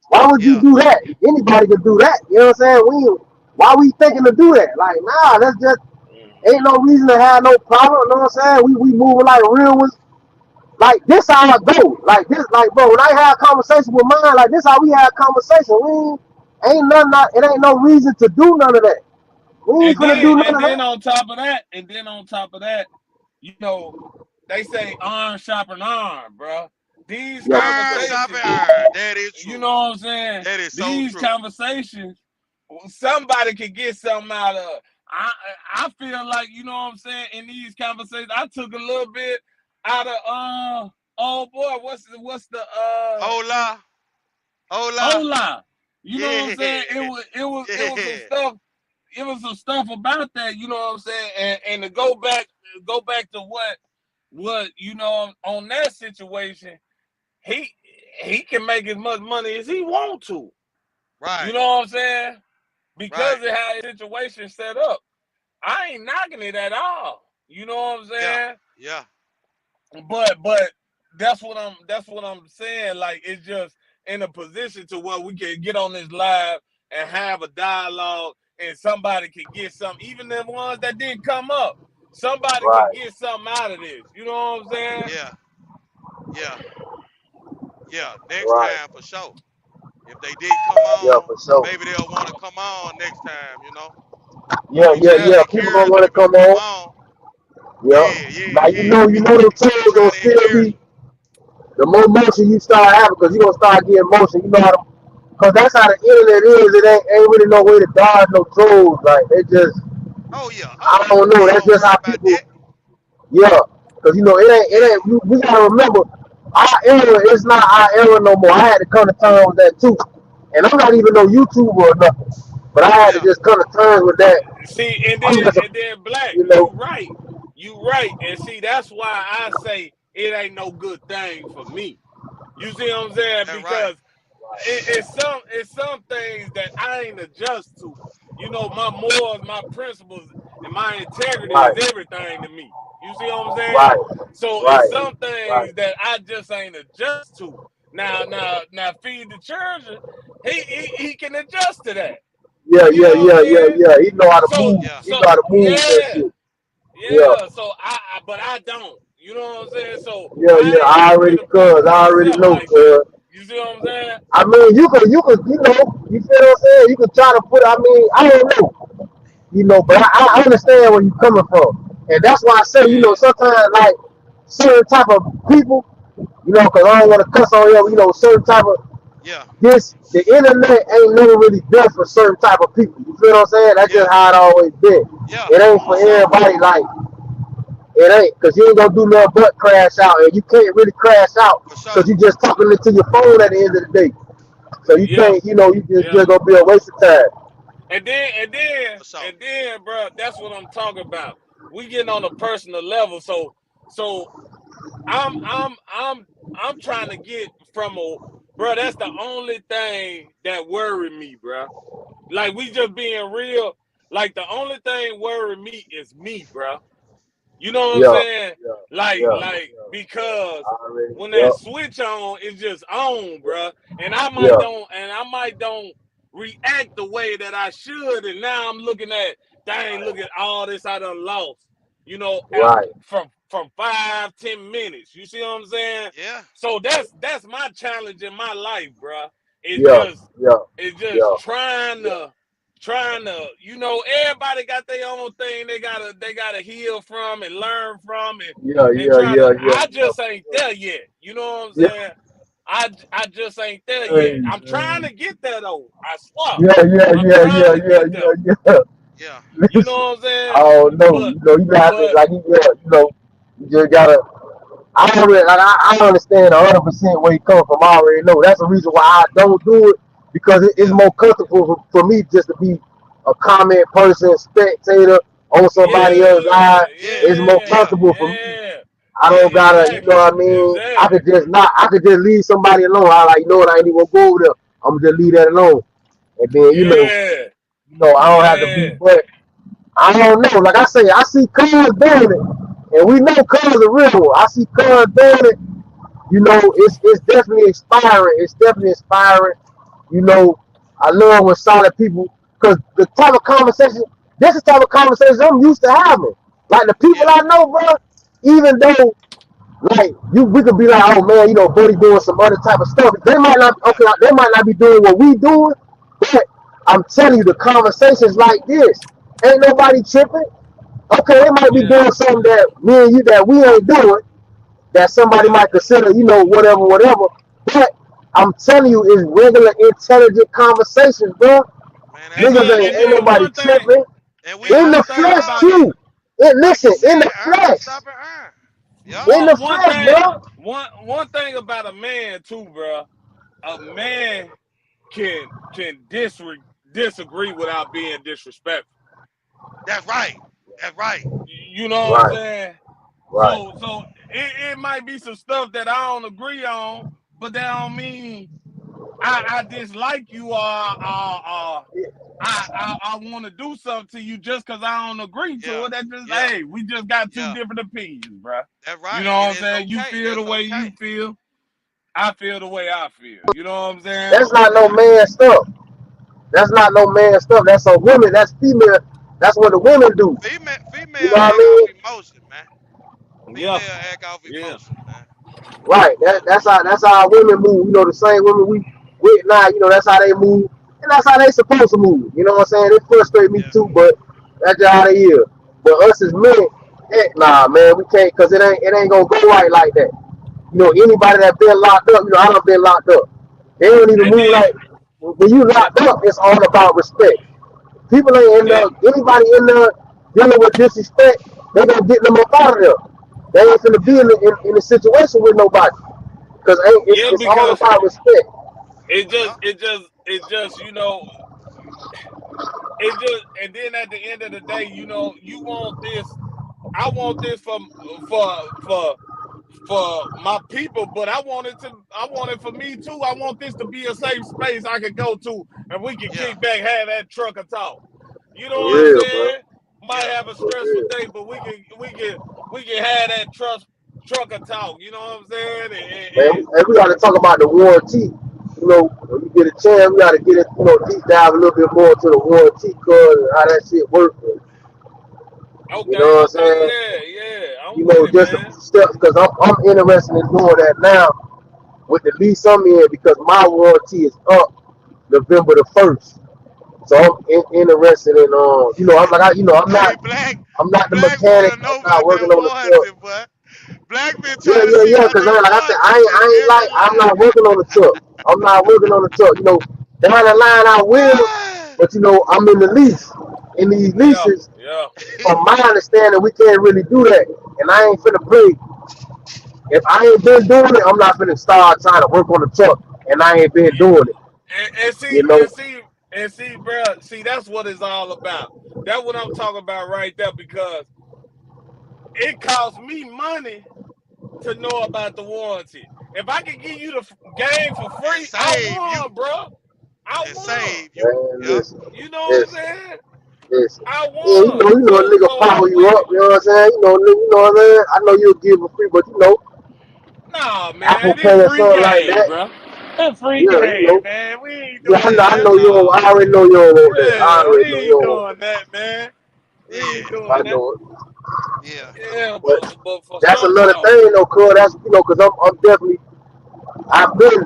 why would you yeah, do that? Anybody could do that. You know what I'm saying? Why we thinking to do that? Like, nah, that's just Mm-hmm. ain't no reason to have no problem. You know what I'm saying? We moving like real ones. Like this how I go. Like this, like bro, when I have conversation with mine, like this how we have conversation. Ain't nothing. It ain't no reason to do none of that. We ain't finna do none And of then that. on top of that, you know, they say iron sharpen iron, bro. These Yeah, for iron sure. sharpen conversations, iron. That is you true. know what I'm saying? That is so These true. conversations, somebody could get something out of. I I feel like, you know what I'm saying, in these conversations, I took a little bit out of oh boy, what's the Hola, hola, hola. You know what I'm yeah, saying? It was some yeah, stuff. It was some stuff about that, you know what I'm saying? And to go back to what on that situation, he he can make as much money as he want to. You right, know what I'm saying? right, Because of how his situation set up. I ain't knocking it at all. You know what I'm yeah, saying? yeah, But that's what I'm saying. Like, it's just in a position to where we can get on this live and have a dialogue, and somebody can get something, even the ones that didn't come up. Somebody can Right. get something out of this. You know what I'm saying? yeah, yeah, yeah. Next Right. time for sure. If they didn't come Yeah, on, for sure. maybe they'll want to come on next time. Yeah, yeah, Anytime yeah. they People curious gonna want to enough to come come on. on, Yeah. yeah, yeah, Now yeah. you know them We toes try gonna to still encourage be them. the more motion you start having, because you gonna start getting motion. You know how to, cause that's how the internet is. It ain't really no way to dodge no trolls. Like they just, Oh yeah, oh I yeah. don't We know. ain't That's gonna just worry how about people. that. Yeah, cause it ain't. Yeah, We gotta remember. our era, it's not our era no more. I had to come to terms with that too. And I'm not even no YouTuber or nothing. But I had to Yeah, just come to terms with that. See, I'm just, and then Black, you know, you right, and see that's why I say it ain't no good thing for me. You see what I'm saying? that's right. Because it's some things that I ain't adjust to. You know, my morals, my principles, and my integrity right, is everything to me. You see what I'm saying? right, So it's right, some right. things that I just ain't adjust to. Now, feed the children. He can adjust to that. Yeah, You yeah, know what I'm yeah, yeah, saying? yeah. He know how to So move. Yeah, He know how to move that yeah, shit. Yeah, yeah. So but I don't. You know what I'm saying? So yeah, yeah. I ain't I even already, finna play cuz with I already myself know, like that. cuz. You see what I'm saying? I mean, you know, you feel what I'm saying? You could try to put. I mean, I don't know, you know, but I understand where you're coming from, and that's why I say, you know, Yeah, sometimes like certain type of people, you know, because I don't want to cuss on him, you know, certain type of yeah, this, the internet ain't never really been for certain type of people. You feel what I'm saying? That's just yeah, how it always been. yeah, It ain't for for sure. everybody. Like it ain't, cause you ain't gonna do nothing but crash out, and you can't really crash out For cause sure. you just talking into your phone at the end of the day. So you yeah, can't, you know, you yeah. just gonna be a waste of time. For sure. And then, bro, that's what I'm talking about. We getting on a personal level, so I'm trying to get from a bro. That's the only thing that worry me, bro. Like we just being real. Like the only thing worry me is me, bro. You know what I'm Yeah, saying? yeah, yeah, Like yeah. because I already, when yeah, that switch on, it's just on, bro. And yeah, I might don't react the way that I should. And now I'm looking at, dang, look at all this I done lost. You know, right, from 5-10 minutes. You see what I'm saying? Yeah, So that's my challenge in my life, bro. It's yeah, just yeah, it's just yeah, trying to, you know, everybody got their own thing they gotta heal from and learn from yeah, and yeah, try yeah, to yeah, I yeah, just ain't there yet. You know what I'm yeah. saying? I just ain't there yet. Hey, I'm trying man. to get there though. I swear. Yeah, yeah, I'm yeah, trying yeah, to yeah, get there. yeah, yeah. yeah, You Listen, know what I'm I saying? don't know. But You know, you got to but like, yeah, you know, you just gotta. I already, like, I understand 100% where you come from. I already know. That's the reason why I don't do it because it's yeah, more comfortable for me just to be a comment person, spectator on somebody else's yeah, life. It's more yeah, yeah, comfortable for me. yeah. I yeah, don't yeah, gotta, you know Exactly. what I mean? I Exactly. could just not, I could just leave somebody alone. I like, you know what, I ain't even gonna go over there. I'm gonna just leave that alone. And then, Yeah. I don't have to be, Yeah. but I don't know. Like I say, I see cuz doing it. And we know cuz a real one. I see cuz doing it. You know, it's definitely inspiring. It's definitely inspiring. You know, I love when solid people, because the type of conversation, this is the type of conversation I'm used to having. Like the people yeah, I know, bro, even though, like, we could be like, oh man, Buddy doing some other type of stuff. They might not, yeah, okay, they might not be doing what we doing, but I'm telling you, the conversations like this, ain't nobody tripping. Okay, they might be Yeah. doing something that me and you that we ain't doing, that somebody yeah. might consider, whatever, whatever. But I'm telling you, it's regular, intelligent conversations, bro. Man, that's Niggas all ain't, it And ain't then is. nobody tripping. And we and In got the to one do thing flesh, all about that. too. And Like you listen, in said, the iron flesh. sharpen iron. Yep. In the one flesh, thing bro. one thing about a man too, bro. A man can disagree without being disrespectful. That's right. That's right. You know what I'm Right, saying? right. So it might be some stuff that I don't agree on, but that don't mean I dislike you or I want to do something to you just because I don't agree to Yeah. it. That just Yeah. hey, we just got two Yeah. different opinions, bro. That's You right. know what And I'm it's saying? You okay. feel the That's way okay. you feel. I feel the way I feel. You know what I'm saying? That's not no Yeah. man stuff. That's not no man stuff. That's a women. That's female. That's what the women do. Female You know what I act off mean? emotion, man. Yeah, Female act off yeah, emotion, man. Right. Yeah. That's how women move. The same women we now. That's how they move, and that's how they supposed to move. You know what I'm saying? It frustrates me Yeah. too, but that's just how they is. But us as men, heck nah, man, we can't, cause it ain't gonna go right like that. Anybody that been locked up, I done been locked up. They don't even and move then like when you and, locked up. It's all about respect. People ain't in and there. Anybody in there dealing with disrespect, they gonna get them up out of there. They ain't finna be Yeah. in the situation with nobody. Cause Yeah, it's all because about respect. it Yeah. just, and then at the end of the day, you want this. I want this for for my people, but I want it for me too. I want this to be a safe space I can go to, and we can Yeah. kick back, have that truck and talk. You know For what I'm real, bro. saying? Might Yeah. have a For stressful real. day, but we can have that truck and talk. You know what I'm saying? Man, we got to talk about the warranty. You know, when you get a chance, we got to get it, deep dive a little bit more to the warranty, cause how that shit works. You know Okay, what I'm okay, saying? yeah. I'm with it, Just a man. few steps, because I'm interested in doing that now with the lease I'm in, because my warranty is up November the 1st. So I'm interested in, I'm like, Hey, Black. I'm not the Black mechanic. wanna I'm know not about working that on the truck. warranty, boy. Black been Yeah, trying to yeah, see yeah. about Because that like I said, warranty since I'm February. not working on the truck. I'm not working on the truck. Down the line I will, Boy. but I'm in the lease. In these Yeah, leases, yeah. from my understanding, we can't really do that. And I ain't finna play. If I ain't been doing it, I'm not finna start trying to work on the truck, and I ain't been Yeah. doing it. And You see, know, bro. See, that's what it's all about. That's what I'm talking about right there, because it costs me money to know about the warranty. If I can give you the game for And free, I save you. won, bro. I And won. save you. man, Yeah. listen, You know what I'm listen, saying? listen. I Yeah, won. a nigga So power I'm you with up. it. You know what I'm saying? What I'm saying? I know you'll give a free, but Nah, Apple man, Pay this or free something like game, that. bro. This free Yeah, game, man. We ain't Yeah, doing I that. know you. Nah. I already know you don't want that. I Yeah, we already know you ain't don't want doing that. that, man. We Yeah. ain't doing I that. know it. Yeah. Yeah, But but for that's sure, another though. thing, though, cuz. That's because I'm definitely.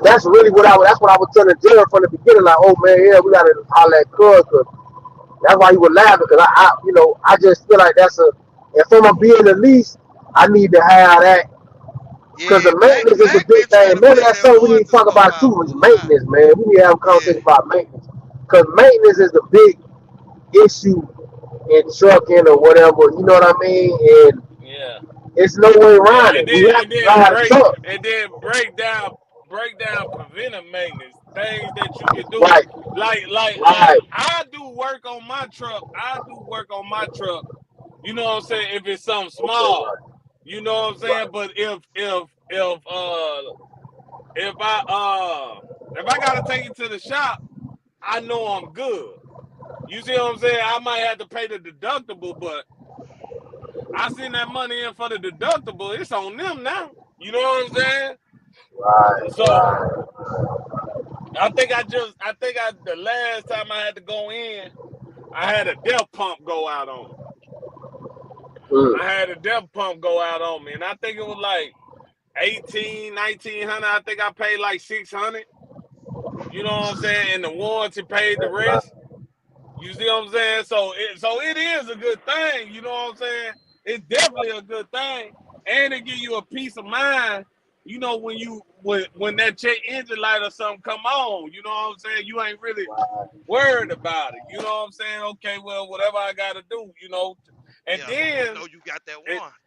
That's really that's what I was telling Jared from the beginning. Like, oh man, yeah, we gotta holler at cuz, cause that's why he was laughing. Cause I just feel like if I'm gonna be in the lease, I need to have that. Cause Yeah. the maintenance is the Black big been trying thing. to Maybe figure that's that something we need to warranty talk stuff about out too. Is for a while. maintenance, man. We need to have a Yeah. conversation about maintenance. Cause maintenance is the big issue in trucking or whatever. You know what I mean? And Yeah. it's no way Yeah, around it. and We then have and to then drive the break truck. and then break down preventive maintenance, things that you can do. Right, Like right. I do work on my truck. You know what I'm saying? If it's something Okay, small, right, you know what I'm saying? right. But if I gotta take it to the shop, I know I'm good. You see what I'm saying? I might have to pay the deductible, but I send that money in for the deductible. It's on them now. You know what I'm saying? Right, So right. the last time I had to go in, I had a depth pump go out on me. Mm. I had a depth pump go out on me, and I think it was like 1900. I think I paid like 600. You know what I'm saying? And the warranty paid the rest. You see what I'm saying? So it is a good thing. You know what I'm saying? It's definitely a good thing, and it give you a peace of mind. You know when that check engine light or something come on. You know what I'm saying? You ain't really worried about it. You know what I'm saying? Okay, well, whatever I got to do. And Yeah. You then know you got that it, warranty.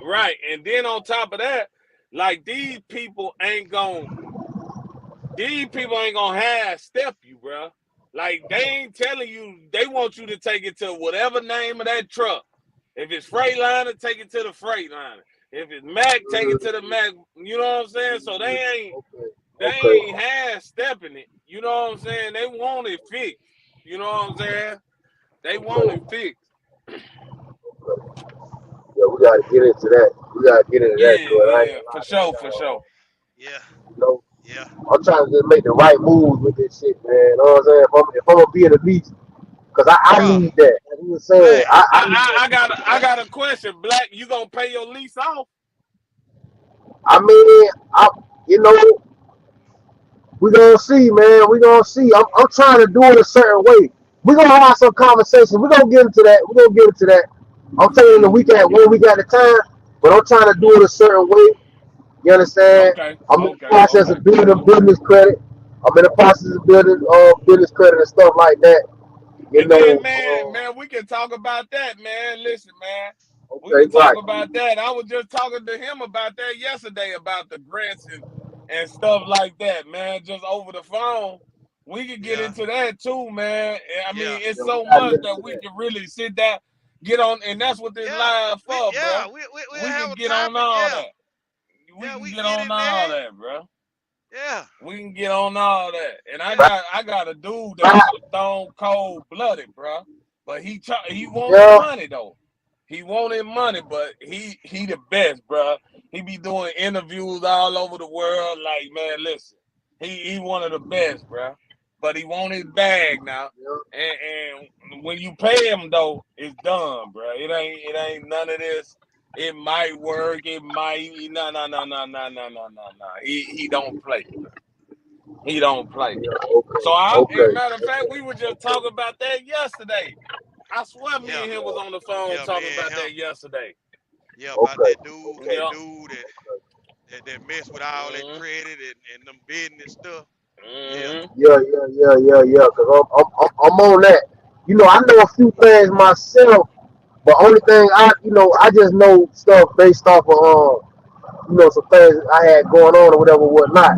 right, and then on top of that, like these people ain't gonna half step you, bro. Like they ain't telling you. They want you to take it to whatever name of that truck. If it's Freightliner, take it to the Freightliner. If it's Mac, take it to the Mac. You know what I'm saying? So Okay, they okay, ain't half stepping it. You know what I'm saying? They want it fixed. You know what I'm saying? They want okay, it fixed. okay. Yeah, we gotta get into that. We gotta get into that, Yeah, cause I ain't yeah, gonna for lie, sure, man. for sure. Yeah. You know, Yeah. I'm trying to just make the right moves with this shit, man. You know what I'm saying? If I'm gonna be in the least, cause I Bruh. need that. Like you were saying, Black. I need I got that. I got a question, Black. You gonna pay your lease off? I mean, you know, we gonna see, man. We gonna see. I'm trying to do it a certain way. We gonna have some conversation. We gonna get into that. We gonna get into that. I'm taking the weekend one week at a time, but I'm trying to do it a certain way. You understand? Okay, I'm in the okay, process okay. of building business credit. I'm in the process of building business credit and stuff like that. You And then, know, man, we can talk about that, man. Listen, man. We can Okay, talk right. about that. I was just talking to him about that yesterday about the grants and stuff like that, man. Just over the phone. We could get Yeah, into that too, man. I yeah, mean, it's Yeah, we so gotta much get that into we that. can really sit down, get on, and that's what this yeah. live for, bro. We'll We have can a get on topic. all Yeah, that. We yeah. can We get get on in all there. that, bro. Yeah, We can get on all that. And I yeah. got a dude Right. that's stone cold blooded, bro. But he wanted Yeah. money though. He wanted money, but he the best, bro. He be doing interviews all over the world. Like, man, listen, he one of the best, bro. But he want his bag now. Yeah. And when you pay him though, it's done, bro. It ain't none of this. It might work. It might. No. He don't play. He don't play. Yeah. Okay. So as a Okay. matter of fact, we were just talking about that yesterday. I swear me Yeah, and him was on the phone yeah, me talking and about him. that yesterday. Yeah, about Okay. that Yeah. dude that mess with all that Mm-hmm. credit and them business stuff. Yeah, Mm-hmm. Yeah. Cause I'm on that. You know, I know a few things myself, but only thing I just know stuff based off of some things I had going on or whatever, whatnot.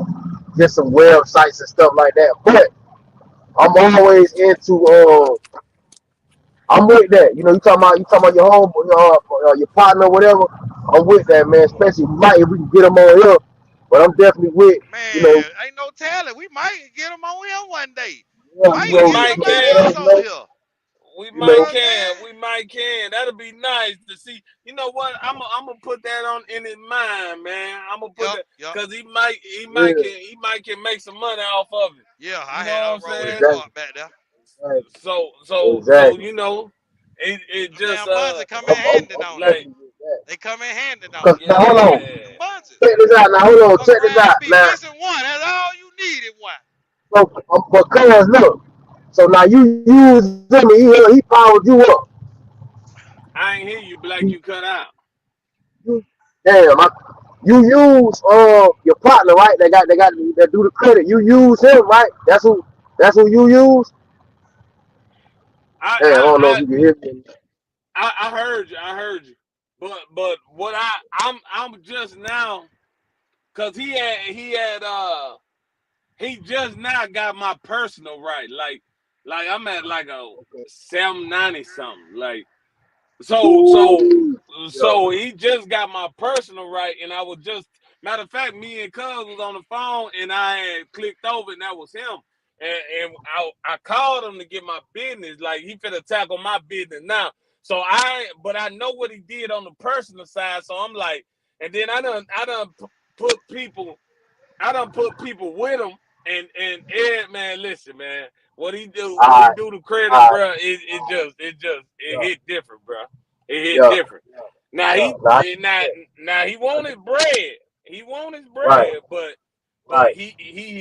Just some websites and stuff like that. But I'm always into I'm with that. You talking about your home, your partner, whatever. I'm with that, man. Especially if we can get them on here. But I'm definitely with, you know, man, ain't no telling. We might get him on here one day. yeah, Might We get might somebody let can. else us on know, here. We you You know might know. what I'm can. saying? We might can. That'll be nice to see. You know what? I'm gonna put that on in his mind, man. I'm gonna put Yup, that yup. because he Yeah, might can make some money off of it. Yeah, You I know had what I'm unrolled that saying? card exactly, back there. So exactly. you know, it Them just damn buzzers come in handy, I'm don't they? like definitely with that. They come in handy, don't Cause they? now hold on, Them yeah. buzzers. check this out. Now hold on, Fuck check this around out. and be Now, missing one. That's all you needed, one. but cuz look. So now you use him. He powered you up. I ain't hear you, Black. You, You cut out. you damn. You use your partner, right? That do the credit. You use him, right? That's who you use. I Damn, I don't know if I you can hear me. I heard you. I heard you. But what I'm just now because he just now got my personal right. Like I'm at like a Okay. 790 something. Like so so Ooh. Yeah. so he just got my personal right, and I was just matter of fact, me and Cuz was on the phone, and I had clicked over, and that was him. And I called him to get my business. Like he finna tackle my business now. But I know what he did on the personal side. So I'm like, and then I done put people I done put people with him, and Ed, man, listen, man, All what he right. do to credit, All right. bro, it Yeah. hit different, bro. It hit Yeah. different. Now Yeah. he Nah, I can now see now he wanted bread. He wanted that. Right. bread, but Right. he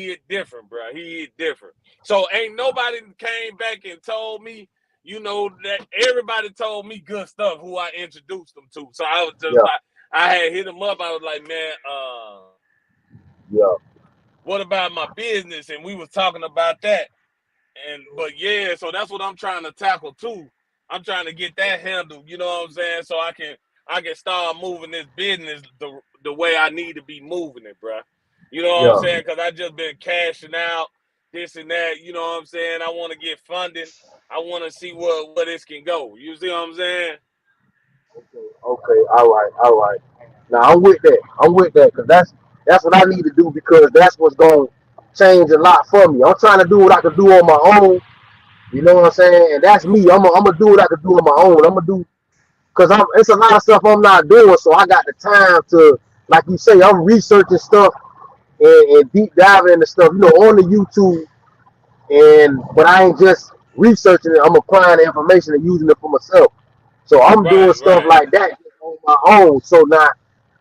hit different, bro. He hit different. So ain't nobody came back and told me, that everybody told me good stuff who I introduced them to. So I was just Yeah. like, I had hit him up. I was like, man, Yeah. what about my business? And we was talking about that. But yeah, so that's what I'm trying to tackle too. I'm trying to get that handled, you know what I'm saying? So I can start moving this business the way I need to be moving it, bro. You know what I'm Yeah. saying? Because I just been cashing out this and that, you know what I'm saying? I want to get funding. I want to see where this can go. You see what I'm saying? Okay. All right. All right. Now I'm with that. Because that's what I need to do because that's what's going to change a lot for me. I'm trying to do what I can do on my own. You know what I'm saying? And that's me. I'm gonna do what I can do on my own. I'm gonna do because it's a lot of stuff I'm not doing, so I got the time to, like you say, I'm researching stuff and deep diving into stuff, on the YouTube. But I ain't just researching it. I'm applying the information and using it for myself. So I'm doing Right, stuff right. like that on my own. So now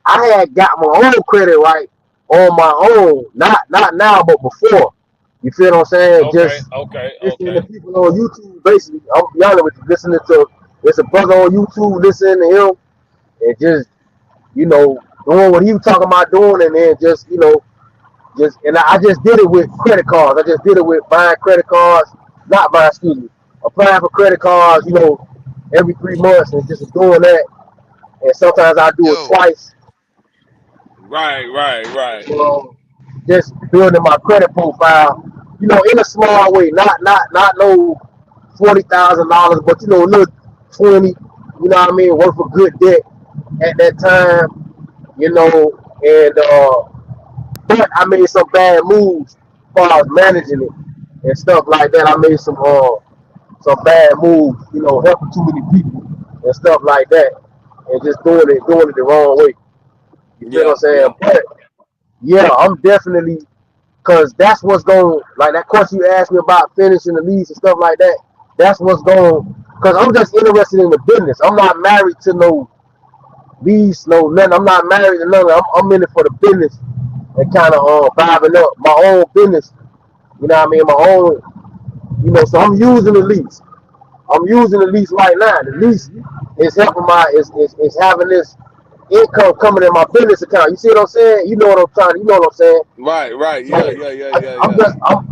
I had got my own credit right on my own, not now, but before. You feel what I'm saying? Okay, Just okay, listening to okay. people on YouTube. Basically, I'm be honest with you, listening to there's a brother on YouTube, listening to him, and just doing what he was talking about doing, and then and I just did it with credit cards. I just did it with buying credit cards, not buying, excuse me, applying for credit cards, every 3 months and just doing that. and sometimes I do it Yo, twice. Right. Um, just building my credit profile, in a small way, not no $40,000, but a little 20, what I mean, worth of good debt at that time, and but I made some bad moves as far as managing it and stuff like that. I made some bad moves, helping too many people and stuff like that, and just doing it the wrong way. You feel what I'm saying? Yeah. But yeah, I'm definitely, because that's what's going, like that question you asked me about finishing the lease and stuff like that. That's what's going, because I'm just interested in the business. I'm not married to no lease, no nothing. I'm not married to nothing. I'm in it for the business and kind of vibing up my own business. You know what I mean? My own, so I'm using the lease. I'm using the lease right now. The lease is helping is having this income coming in my business account. You see what I'm saying? You know what I'm saying? Right. So Yeah.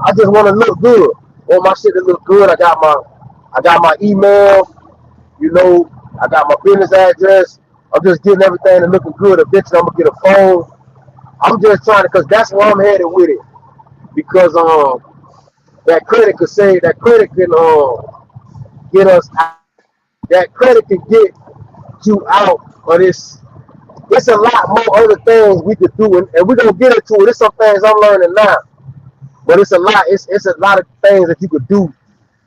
I just want to look good. I want my shit to look good. I got my email. I got my business address. I'm just getting everything to looking good. Eventually, I'm gonna get a phone. I'm just trying to, cause that's where I'm headed with it. Because that credit can get us out. That credit can get you out of this. It's a lot more other things we could do, and we're gonna get into it. There's some things I'm learning now, but it's a lot. It's a lot of things that you could do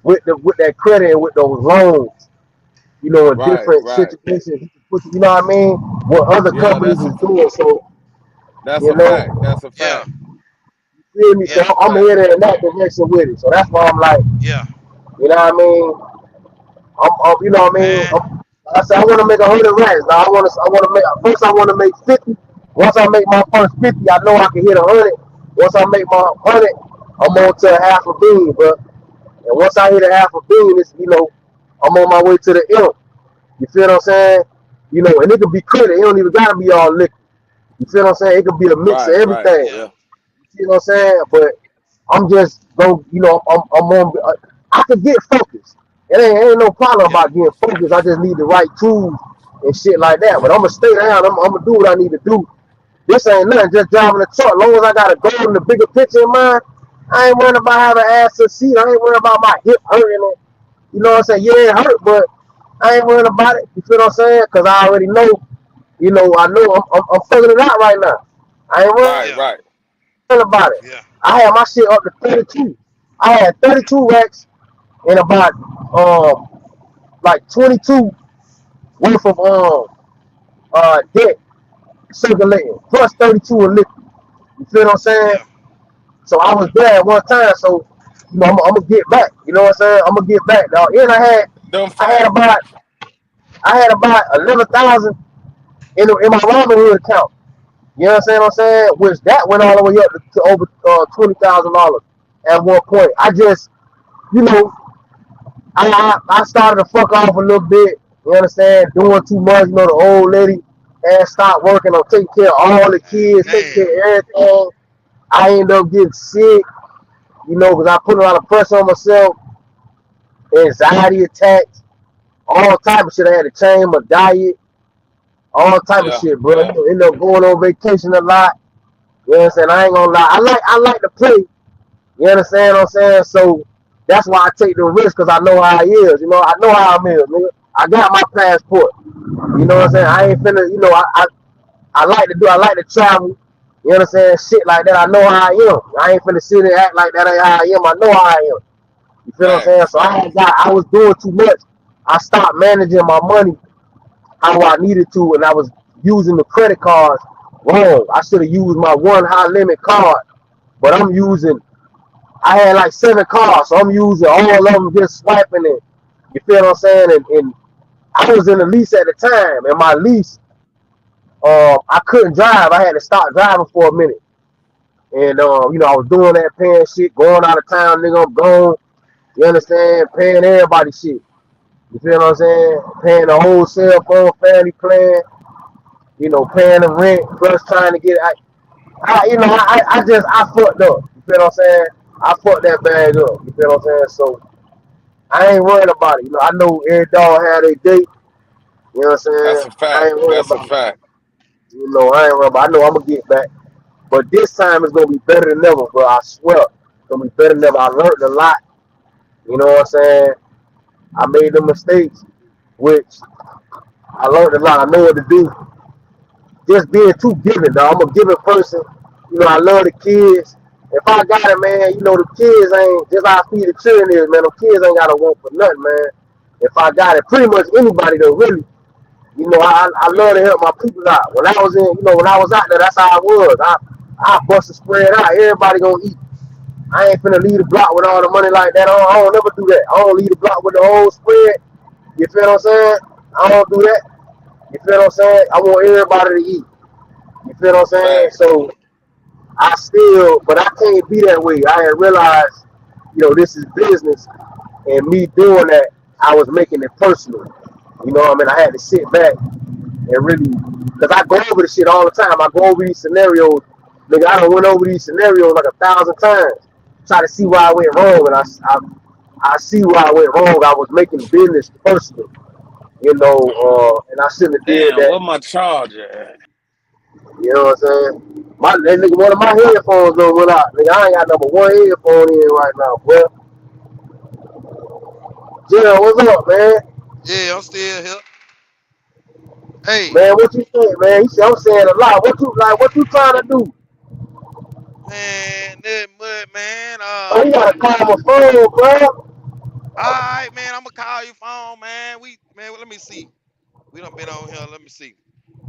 with that credit and with those loans. In different Right. situations, you know what I mean? What other Yeah, companies is doing. So that's you a know, fact. That's a yeah, fact. feel me? So yeah, I'm headed in that direction with it. So that's why I'm like, yeah, you know what I mean? You know what I mean? man. I said I want to make 100 racks. Now I want to make first. I want to make 50. Once I make my first 50, I know I can hit 100. Once I make my 100, I'm on to a half a billion, bro. And once I hit a half a billion, I'm on my way to the M. You feel what I'm saying? And it could be credit. It don't even gotta be all liquor. You feel what I'm saying? It could be a mix of Right. everything. Yeah, Yeah. You know what I'm saying? But I'm just going, I'm on. I can get focused. It ain't no problem yeah, about getting focused. I just need the right tools and shit like that. But I'm gonna stay down. I'm gonna do what I need to do. This ain't nothing. Just driving the truck. As long as I got a goal and the bigger picture in mind, I ain't worrying about having ass to seat. I ain't worrying about my hip hurting it. You know what I'm saying? Yeah, it hurt, but I ain't worrying about it. You feel what I'm saying? Because I already know. I know I'm figuring it out right now. I ain't worrying yeah, Right. about it. yeah, I had my shit up to 32. I had 32 racks and about like 22 worth of debt circulating, plus 32 in liquid. You feel what I'm saying? yeah. So I was there at one time. So I'm gonna get back. You know what I'm saying? I'm gonna get back, dog. And Them I had facts. about I had about 11,000 in my Robinhood account. You know what I'm saying? Which that went all the way up to over $20,000 at one point. I just, you know, I started to fuck off a little bit. You understand? Doing too much. The old lady and stopped working on taking care of all the kids, taking Man, care of everything. I ended up getting sick, because I put a lot of pressure on myself, anxiety attacks, all type of shit. I had to change my diet, all type of shit, bro. Yeah. Ended up going on vacation a lot. You know what I'm saying? I ain't gonna lie. I like to play. You understand what I'm saying? So that's why I take the risk because I know how he is. I know how I'm is, nigga. I got my passport. You know what I'm saying? I ain't finna, I like to do, I like to travel. You understand? Shit like that. I know how I am. I ain't finna sit and act like that ain't how I am. I know how I am. You feel what I'm saying? So Facts. I was doing too much. I stopped managing my money how I needed to, and I was using the credit cards wrong. I should have used my one high limit card, but I had like 7 cards, so I'm using all of them, just swiping it. You feel what I'm saying? And I was in a lease at the time, and my lease, I couldn't drive. I had to stop driving for a minute. And I was doing that, paying shit, going out of town, nigga, I'm gone. You understand? Paying everybody shit. You feel what I'm saying? Paying the whole cell phone, family plan, paying the rent, plus trying to get. I fucked up. You feel what I'm saying? I fucked that bag up. You feel what I'm saying? So I ain't worried about it. I know every dog had a date. You know what I'm That's saying? a I fact. ain't worried That's a about, fact. I ain't worried about. I know I'm gonna get back, but this time it's gonna be better than ever, bro. I swear, it's gonna be better than ever. I learned a lot. You know what I'm saying? I made the mistakes, which I learned a lot. I know what to do. Just being too giving, dog. I'm a giving person. You know, I love the kids. If I got it, man, you know, the kids ain't just how I feed the children is, man. The kids ain't gotta want for nothing, man. If I got it, pretty much anybody though, really. You know, I love to help my people out. When I was in, when I was out there, that's how I was. I bust a spread out. Everybody gonna eat. I ain't finna leave the block with all the money like that. I don't never do that. I don't leave the block with the whole spread. You feel what I'm saying? I don't do that. You feel what I'm saying? I want everybody to eat. You feel what I'm saying? Fact. So but I can't be that way. I had realized, this is business, and me doing that, I was making it personal. You know what I mean? I had to sit back and really, because I go over the shit all the time. I go over these scenarios. Nigga, I done went over these scenarios like 1,000 times. Try to see why I went wrong, and I see why I went wrong. I was making business personal, and I shouldn't have did Damn, that. what my charger at? You know what I'm saying? That nigga, one of my headphones done went out. Nigga, I ain't got number one headphone in right now, bro. Jill, what's up, man? Yeah, I'm still here. Hey, Man, what you think, man? He said I'm saying a lot. What you trying to do? man, nothing much, man. Oh, you gotta call my phone, bro. Alright, man, I'm gonna call your phone, man. Let me see. We done been on here, let me see.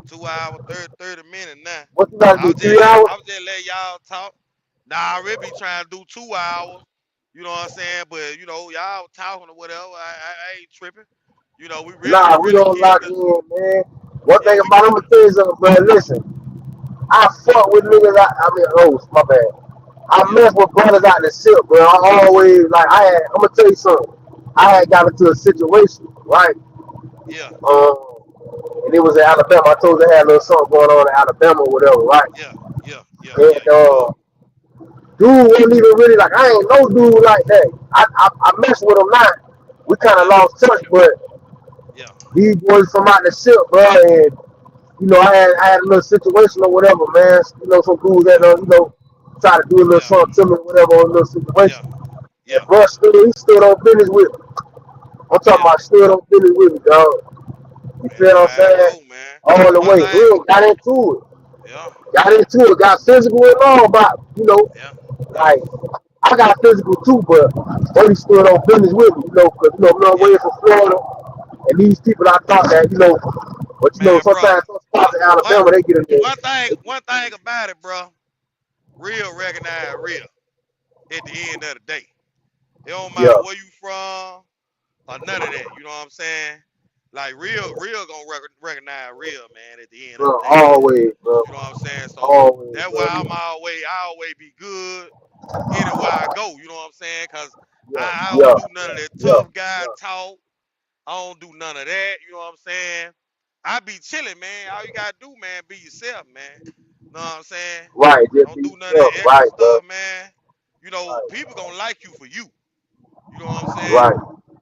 2 hours, 30 minutes now. What you gotta do? 3 hours? I was just letting y'all talk. Nah, I really be trying to do 2 hours. You know what I'm saying? But y'all talking or whatever. I ain't tripping. We Nah, we really don't getting lock the in, man. One yeah, thing we about I'm gonna tell you something, bro. Listen, I fuck with niggas. My bad. I yeah, mess with brothers out the ship, bro. I always I'm gonna tell you something. I had got into a situation, right? yeah, And it was in Alabama. I told you I had a little something going on in Alabama or whatever, right? yeah, yeah. And You told dude wasn't even really like I ain't no dude like that. I mess with him now. We me. kind of Yeah, lost touch, but yeah, these boys from out the ship, bro, and I had a little situation or whatever, man. Some dudes that yeah, try to do a little yeah, something to me, whatever, on a little yeah, situation. And yeah, bro, he stood on business with me. I'm talking yeah. about stood on business with me, dog. You Man, feel that's what I'm how it saying? go, man. All the One way. thing, Real got into it. yeah, Got physical and all about, yeah, yeah, like I got physical too, but Buddy stood on business with me, because I'm not yeah. away from Florida, and these people I thought that, but Man, bro. sometimes some spots in One Alabama they get in there. one thing about it, bro. Real recognize real at the end of the day. It don't matter Yeah, where you from or none of that. You know what I'm saying? Like real gonna recognize real, man. At the end of bro, the day, man. always, bro, You know what I'm saying? So always, that's why bro. I always be good anywhere I go. You know what I'm saying? Cause Yeah, I don't yeah, do none of that yeah, tough guy yeah. talk. I don't do none of that. You know what I'm saying? I be chilling, man. All you gotta do, man, be yourself, man. Know what I'm saying? Right, just Don't be do none of that yourself. extra Right, bro. stuff, man. Right, People gonna like you for you. You know what I'm saying? right,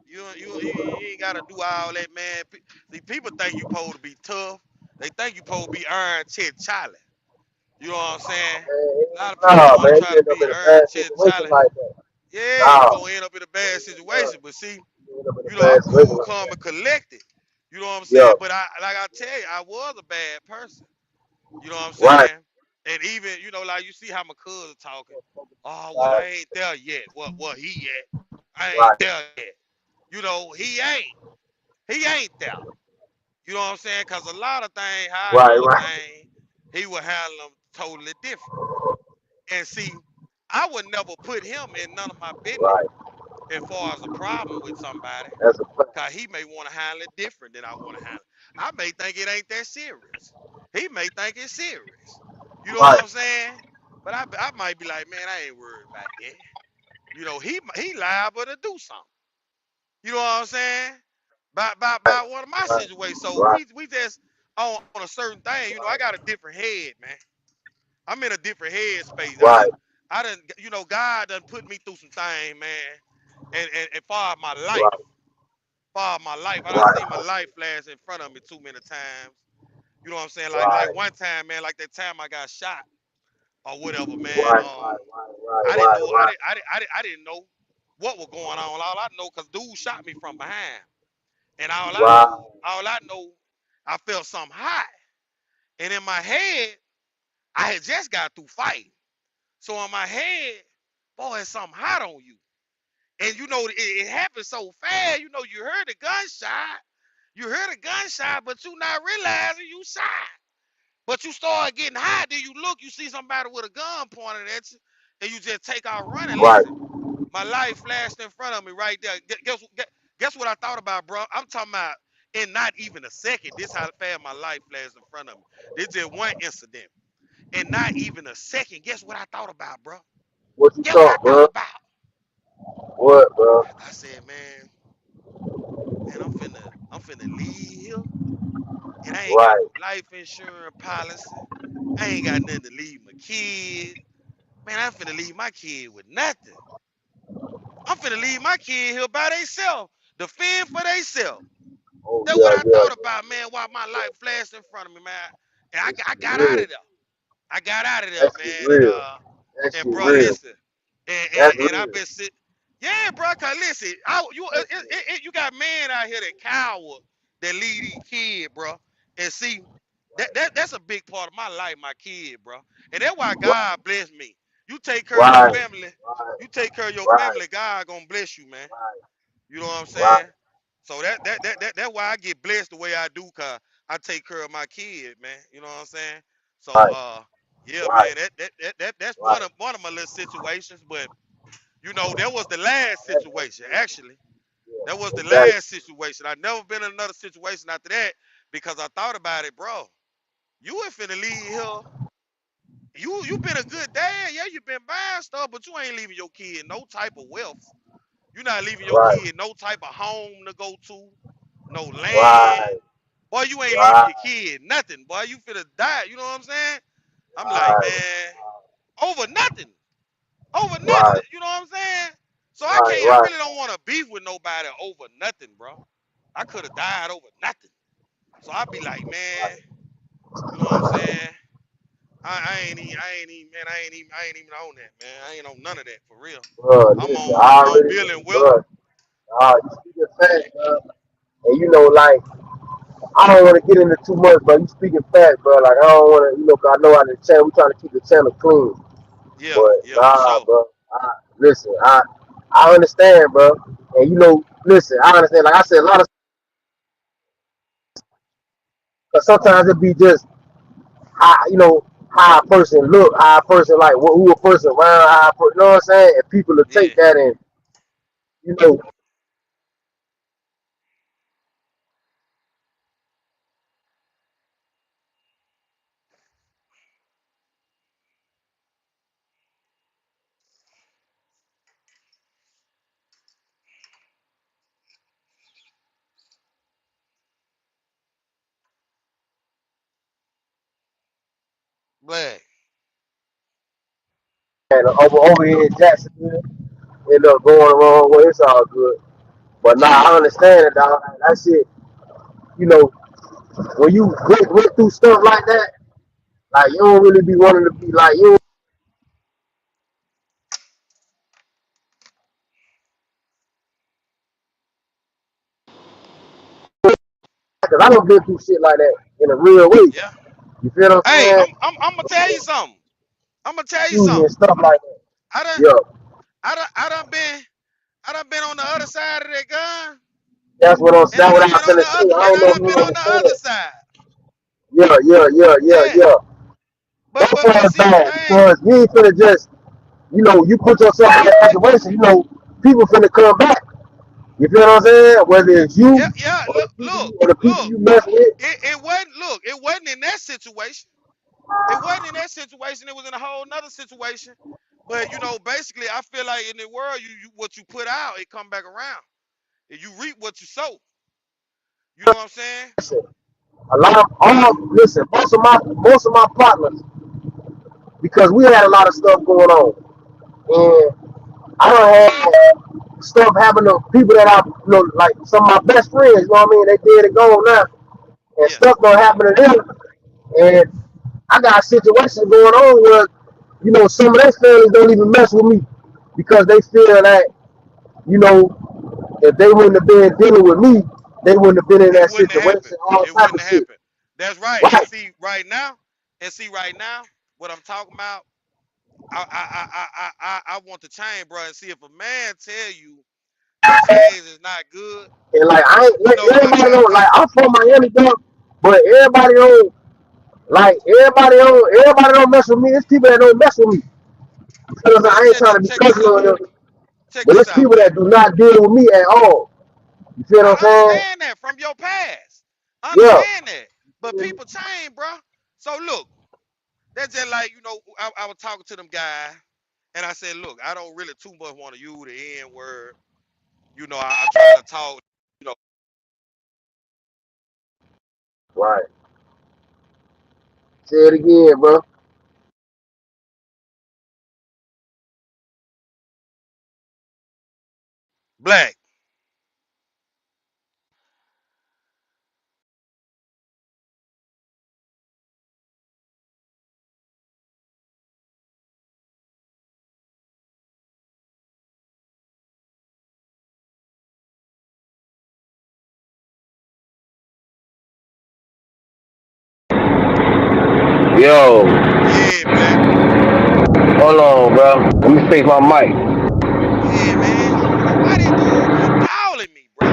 You ain't gotta do all that, man. See, people think you supposed to be tough. They think you supposed to be Iron Chest Charlie. You know what I'm saying? A lot of people nah, want to man, try you to end up be in a Iron bad Chest situation Charlie. like that. Yeah, you Nah, gonna end up in a bad situation. But see, you end up in a bad I'm situation cool, like calm, and that. collected. You know what I'm Yeah, saying? But I tell you, I was a bad person. You know what I'm right, saying? And even, like you see how my cousin talking. Oh, well, right, I ain't there yet. What he at? I ain't right, there yet. He ain't. He ain't there. You know what I'm saying? Cause a lot of things, how I right, handle right, things, he would handle them totally different. And see, I would never put him in none of my business right. as far as a problem with somebody. That's a fact. Cause he may want to handle it different than I want to handle it. I may think it ain't that serious. He may think it's serious. You know Right, what I'm saying? But I might be like, man, I ain't worried about that. He liable to do something. You know what I'm saying? right, By one of my right, situations. So right. we just on a certain thing. I got a different head, man. I'm in a different head space. Right. I done, God done put me through some things, man. And far as my life, Right. far my life. I done Right, seen my life flash in front of me too many times. You know what I'm saying? Like right, one time, man, like that time I got shot or whatever, man. right, right, right, I didn't right, know. right, I didn't know what was going on. All I know, cause dude shot me from behind, and right, all I know, I felt something hot, and in my head, I had just got through fighting. So in my head, boy, it's something hot on you. And you know, it happened so fast, you know, you heard the gunshot. You heard a gunshot, but you not realizing you shot. But you start getting hot, then you look, you see somebody with a gun pointed at you, and you just take out running. right. Listen, my life flashed in front of me right there. Guess what I thought about, bro? I'm talking about in not even a second. This how fast my life flashed in front of me. This just one incident. In not even a second, guess what I thought about, bro? What you Guess what I thought, thought bro? about? What, bro? I said, man, I'm finna leave here, and I ain't got Right. no life insurance policy. I ain't got nothing to leave my kid. Man, I'm finna leave my kid with nothing. I'm finna leave my kid here by themselves, to fend for themselves. Oh That's what yeah, I yeah, thought about, man, while my life flashed in front of me, man. And that I shit got out real. of there. I got out of there, That shit man. real. That And shit bro, real. listen. And, That's and, and I've real. been sitting. Yeah, bro, cause listen, you got men out here that coward that lead these kids, bro. And see, that's a big part of my life, my kid, bro. And that's why Right, God bless me. You take care of your right, family. You take care of your right, family. God gonna bless you, man. You know what I'm right, saying? So that's why I get blessed the way I do, cause I take care of my kid, man. You know what I'm saying? So right, yeah, right, man, that's right. one of my little situations. But you know, that was the last situation. Actually, that was the Exactly. last situation. I never been in another situation after that because I thought about it, bro. You ain't finna leave here. You been a good dad, yeah. You been buying stuff, but you ain't leaving your kid no type of wealth. You're not leaving your Right, kid no type of home to go to, no land. right, Boy, you ain't leaving right, your kid nothing. Boy, you finna die. You know what I'm saying? I'm like, right, man, over nothing. Over nothing. right, You know what I'm saying? So right, I right. really don't want to beef with nobody over nothing, bro. I could have died over nothing. So I be like, man, you know what I'm saying? I ain't even on that, man. I ain't on none of that for real. Bro, listen, I I'm on already, building wealth. bro. You speaking facts, bro. And you know, like, I don't want to get into too much, but you speaking facts, bro. Like, I don't want to, you know, 'cause I know out of the channel, we trying to keep the channel clean. Yeah, But yeah, for nah, sure. bro. Listen, I understand, bro. And you know, listen, I understand. Like I said, a lot of, cause sometimes it be just how, you know, how a person look, how a person like who a person around, you know what I'm saying? And people will Yeah. take that and you know, Black. and over here in Jacksonville, end up going the wrong way. It's all good. But nah, I understand it, dog. That shit, you know, when you went through stuff like that, like you don't really be wanting to be like you. Cause I don't been through shit like that in a real way. Yeah. You feel what I'm Hey, saying? I'm gonna tell you something. I'm gonna tell you Confusion and something. stuff like that. I done Yeah, I done been on the other side of that gun, that's what I'm. and That's what I finna say. I don't I know if done you been want on to the say other that. side. Yeah, Yeah. That But part's see the bad thing, because you ain't finna just, you know, you put yourself in that situation. You know, people finna come back. You feel what I'm saying? Whether it's you yeah, or look, the people look. you mess with. It wasn't in that situation. It wasn't in that situation. It was in a whole nother situation. But you know, basically, I feel like in the world, you what you put out, it come back around. And you reap what you sow. You know what I'm saying? Listen, a lot of Huh? listen, most of my partners, because we had a lot of stuff going on. I don't have stuff happen to people that I like some of my best friends. You know what I mean? They dead and gone now, and Yeah. stuff don't happen to them. And I got situations going on where some of their families don't even mess with me because they feel that you know if they wouldn't have been dealing with me, they wouldn't have been in It that wouldn't have happened. situation. All It type wouldn't of have shit. happened. That's right. And Right. see right now, what I'm talking about. I want to change, bro, and see if a man tell you the change is not good. And like I ain't You know, everybody don't like I'm from Miami, dog, but everybody don't mess with me. It's people that don't mess with me. Because man, I ain't trying to be check this personal out. on them. Check But this there's out, people Black. that do not deal with me at all. You feel what I'm I saying? understand that from your past. I Yeah. understand that. But people change, bro. So look, that's just like, I was talking to them guys, and I said, look, I don't really too much want to use the N word. I try to talk, you know, Right. Say it again, bro. Black. Yo, Yeah, Black. hold on, bro. Let me fix my mic. Yeah, man. I don't know why this dude keep calling me, bro.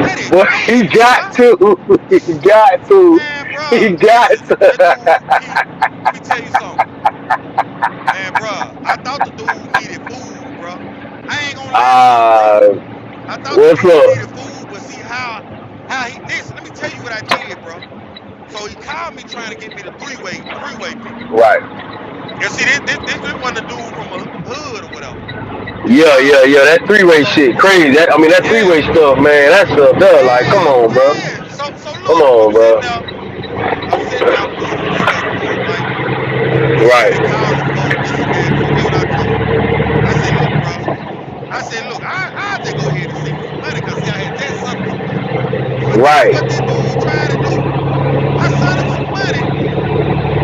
That is Boy, he crazy, bro. got to. He got to. Man, bro, He got listen. That dude to. keep. Let me tell you something, man, bro. I thought the dude needed food, bro. I ain't gonna lie to you, bro. uh, I thought the what's dude up? needed food, but see how he listen. Let me tell you what I did, bro. So he called me trying to get me the three-way people. Right. And see, this one the dude from a hood or whatever. You Yeah, know. yeah, yeah. That three-way So shit, crazy. That three-way yeah, stuff, man. That's up there. Like, come yeah, on, bro. yeah. So Come look, on, bro. I'm sitting there doing the three-way for him, right? And he been Right, calling folk, this and that. So then what I told him, I said, look, bro. I said, look, I just go ahead and send you some money, cause see, I had just sent him some money. But this what this right, dude tried to do. I sent him some money.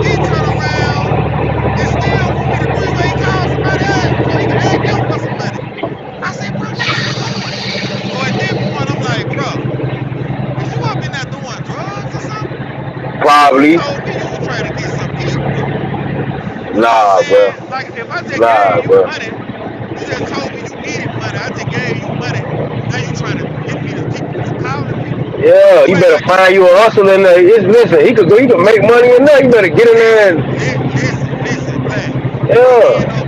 He turned around and still want me to three-way call somebody else so he can ask them for some money. I said, bro, what is you doing? So at this point, I'm like, bro, is you up in there doing drugs or something? Cause you probably. told me you was trying to get something to eat, bro. You know what I'm Nah, saying? bro. Like if I just gave Nah, you bro. money, you just told me you needed money. I just gave you money. Now you trying to get me to keep calling people? Yeah, You you ain't better got you find you a hustle in there. Listen, he could make money in there. You better get in there and listen, Black.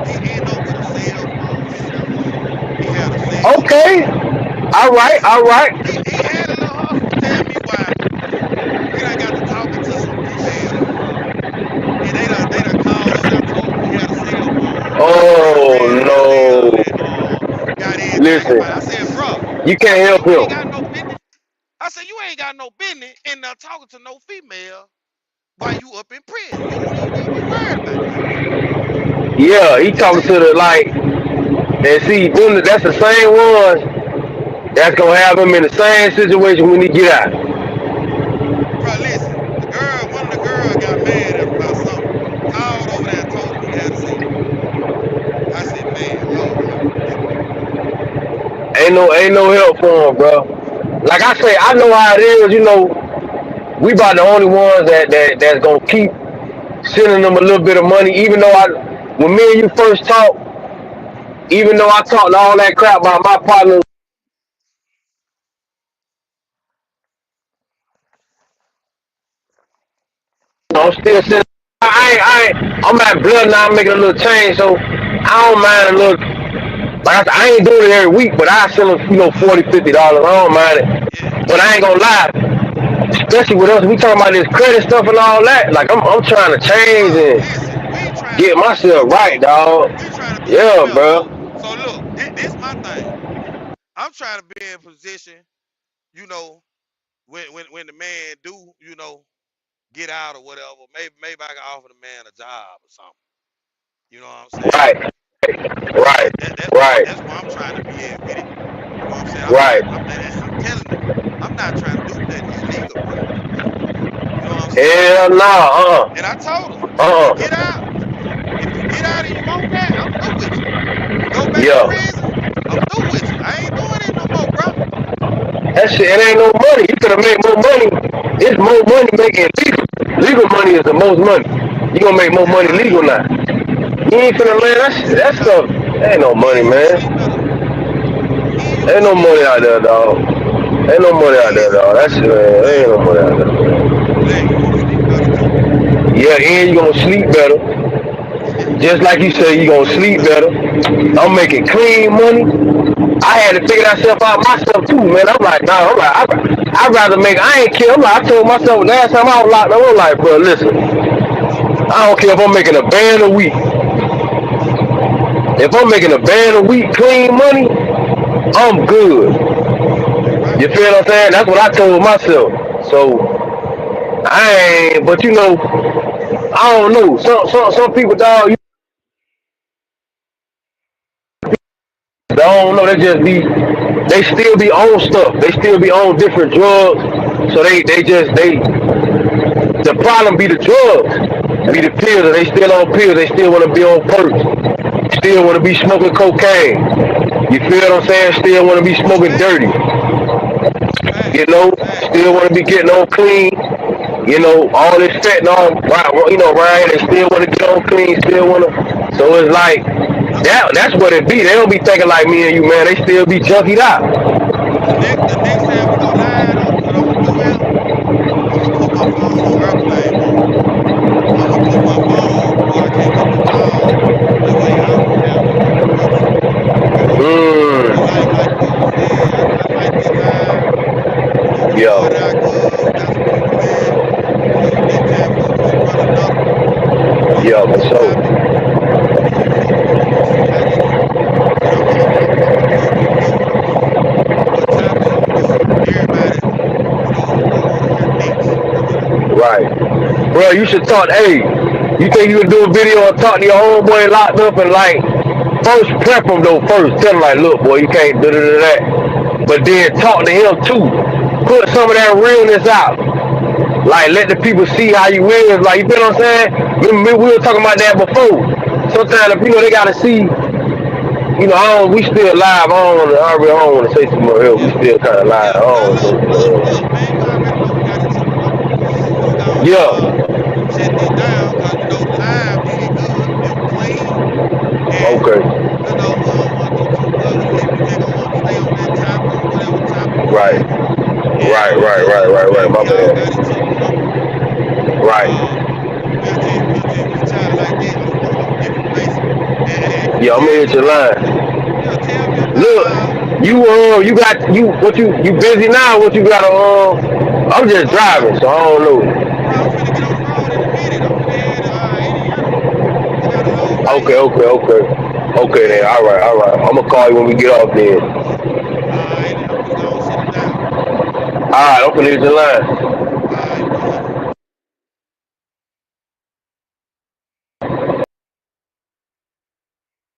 He end up with a cell phone and everything. He had a cell okay. phone. All right, Listen, all right. he had a little hustle. Tell me why we done got to talking to some females, and they done called over there, told him he had a cell phone, Oh ran the goddamn and no. got everything Listen, about it. I said, bro, you I can't said help you ain't him. got no business. I said you ain't got no business in there talking to no female while you up in prison. You don't even need to be worried about that. Yeah, he Just talking to ask, the like, and see, that's the same ones that's gonna have him in the same situation when he get out. bro. Listen, one of the girls got mad at him about something. Called over there and told him he had a cell phone. I said, man, Lord have mercy. Ain't no help for him, bro. Like I say, I know how it is. We about the only ones that's gonna keep sending them a little bit of money, even though when me and you first talked, even though I talked all that crap about my partner, I'm still sending. I'm at blood now. I'm making a little change, so I don't mind a little. Like I ain't doing it every week, but I send them, Yeah, $40, $50. I don't mind yeah, it. But I ain't gonna lie, especially with us, we talking about this credit stuff and all that. Like I'm trying to change bro. and Listen, we trying to get do some myself right, better. dog. We trying to do some Yeah, better. bro. So look, this my thing. I'm trying to be in position, you know, when the man do, get out or whatever. Maybe I can offer the man a job or something. You know what I'm saying? Right. right, right, That's why I'm trying to be at with it. You know what I'm saying? right. I'm telling them, I'm not trying to do nothing illegal, bro. You know what I'm saying? Hell no, And I told them, if you uh, get out, and you want that, I'm through with you. You go back to yeah. prison, I'm through with you. I ain't doing it no more, bro. That shit, it ain't no money. You gonna make more money. It's more money making legal. Legal money is the most money. You gonna make more Yeah, money legal now. You ain't yeah, finna he man. ain't gonna That sleep better. stuff. Ain't no He money, ain't gonna man. sleep better. He ain't gonna Ain't no sleep money out easy. there, dog. Ain't no money out there, Easy. dog. That shit, man. Ain't Man, no money out there. man, you gonna sleep better too. Yeah, and you gonna sleep better. Just like you say, you gonna sleep better. I'm making clean money. I had to figure that stuff out myself too, man. I'm like, nah, I'd rather make, I ain't care. I'm like, I told myself last time I was locked up, I'm like, bro, listen, I don't care if I'm making a band a week. If I'm making a band a week, clean money, I'm good. That right. You feel what I'm saying? That's what I told myself. So, I ain't, but you know, I don't know. Some people, dog, they don't know. They just be, they still be on stuff. They still be on different drugs. So the problem be the drugs, be the pills. They still on pills. They still want to be on perks. Still want to be smoking cocaine. You feel what I'm saying? Still want to be smoking Fact. dirty. Fact. You know, Fact. still want to be getting on clean. You know, all this fentanyl, you know, right? They still want to get on clean. Still want to. So it's like that's what it be. They don't be thinking like me and you, man. They still be junkied out. The next time we go live though, what I'm gonna do is I'm gonna put my phone on airplane mode. I'm gonna put my phone to where I can't get no calls. That way I won't have no interruption. You know what I'm saying? Cause Mmm. like Bubba said, I like this live. You know, we Yeah. started out good. We got some people in. You know, next time we gonna finna run another one. We gonna Yeah, run for this sure. topic. We gonna see how this go. But I'm gonna do it with Bubba tomorrow. What topic I'm gonna do? Everybody, wanna hear next. That's what I'm gonna do. Right. Bro, you should talk. Hey, you think you would do a video and talk to your homeboy locked up and like first prep him though first. Tell him like, look, boy, you can't do that. But then talk to him too. Put some of that realness out. Like let the people see how you is. Like you feel what I'm saying? We were talking about that before. Sometimes you know they gotta see. You know, we still live. I don't want to say too much here. We Yeah. still kind of live. I Yeah. don't Now want to say too much look, man. You already know we got each other number. We was here. gonna Yeah. shut this down because the live did good. It was clean, and Okay. we don't want to do too much. We just gonna stay on that topic or whatever topic we Right. having. And Right. Right. Right. Right. Right. man, My we all got bad. each other number. Right. We'll just reach out like that on a different basis. And Yeah, I'm gonna tell hit me your about line. tell me about Look, you got you busy now? What you got I'm just driving, so I don't know. bro, I'm finna get on the road in a minute. I'm finna head to Indiana. I got a load right Okay, here. okay, okay. Okay then, Yeah. all right, all right. I'm gonna call you when we get off then. All right, I'm finna go and shut it down. All right, I'm gonna hit your line.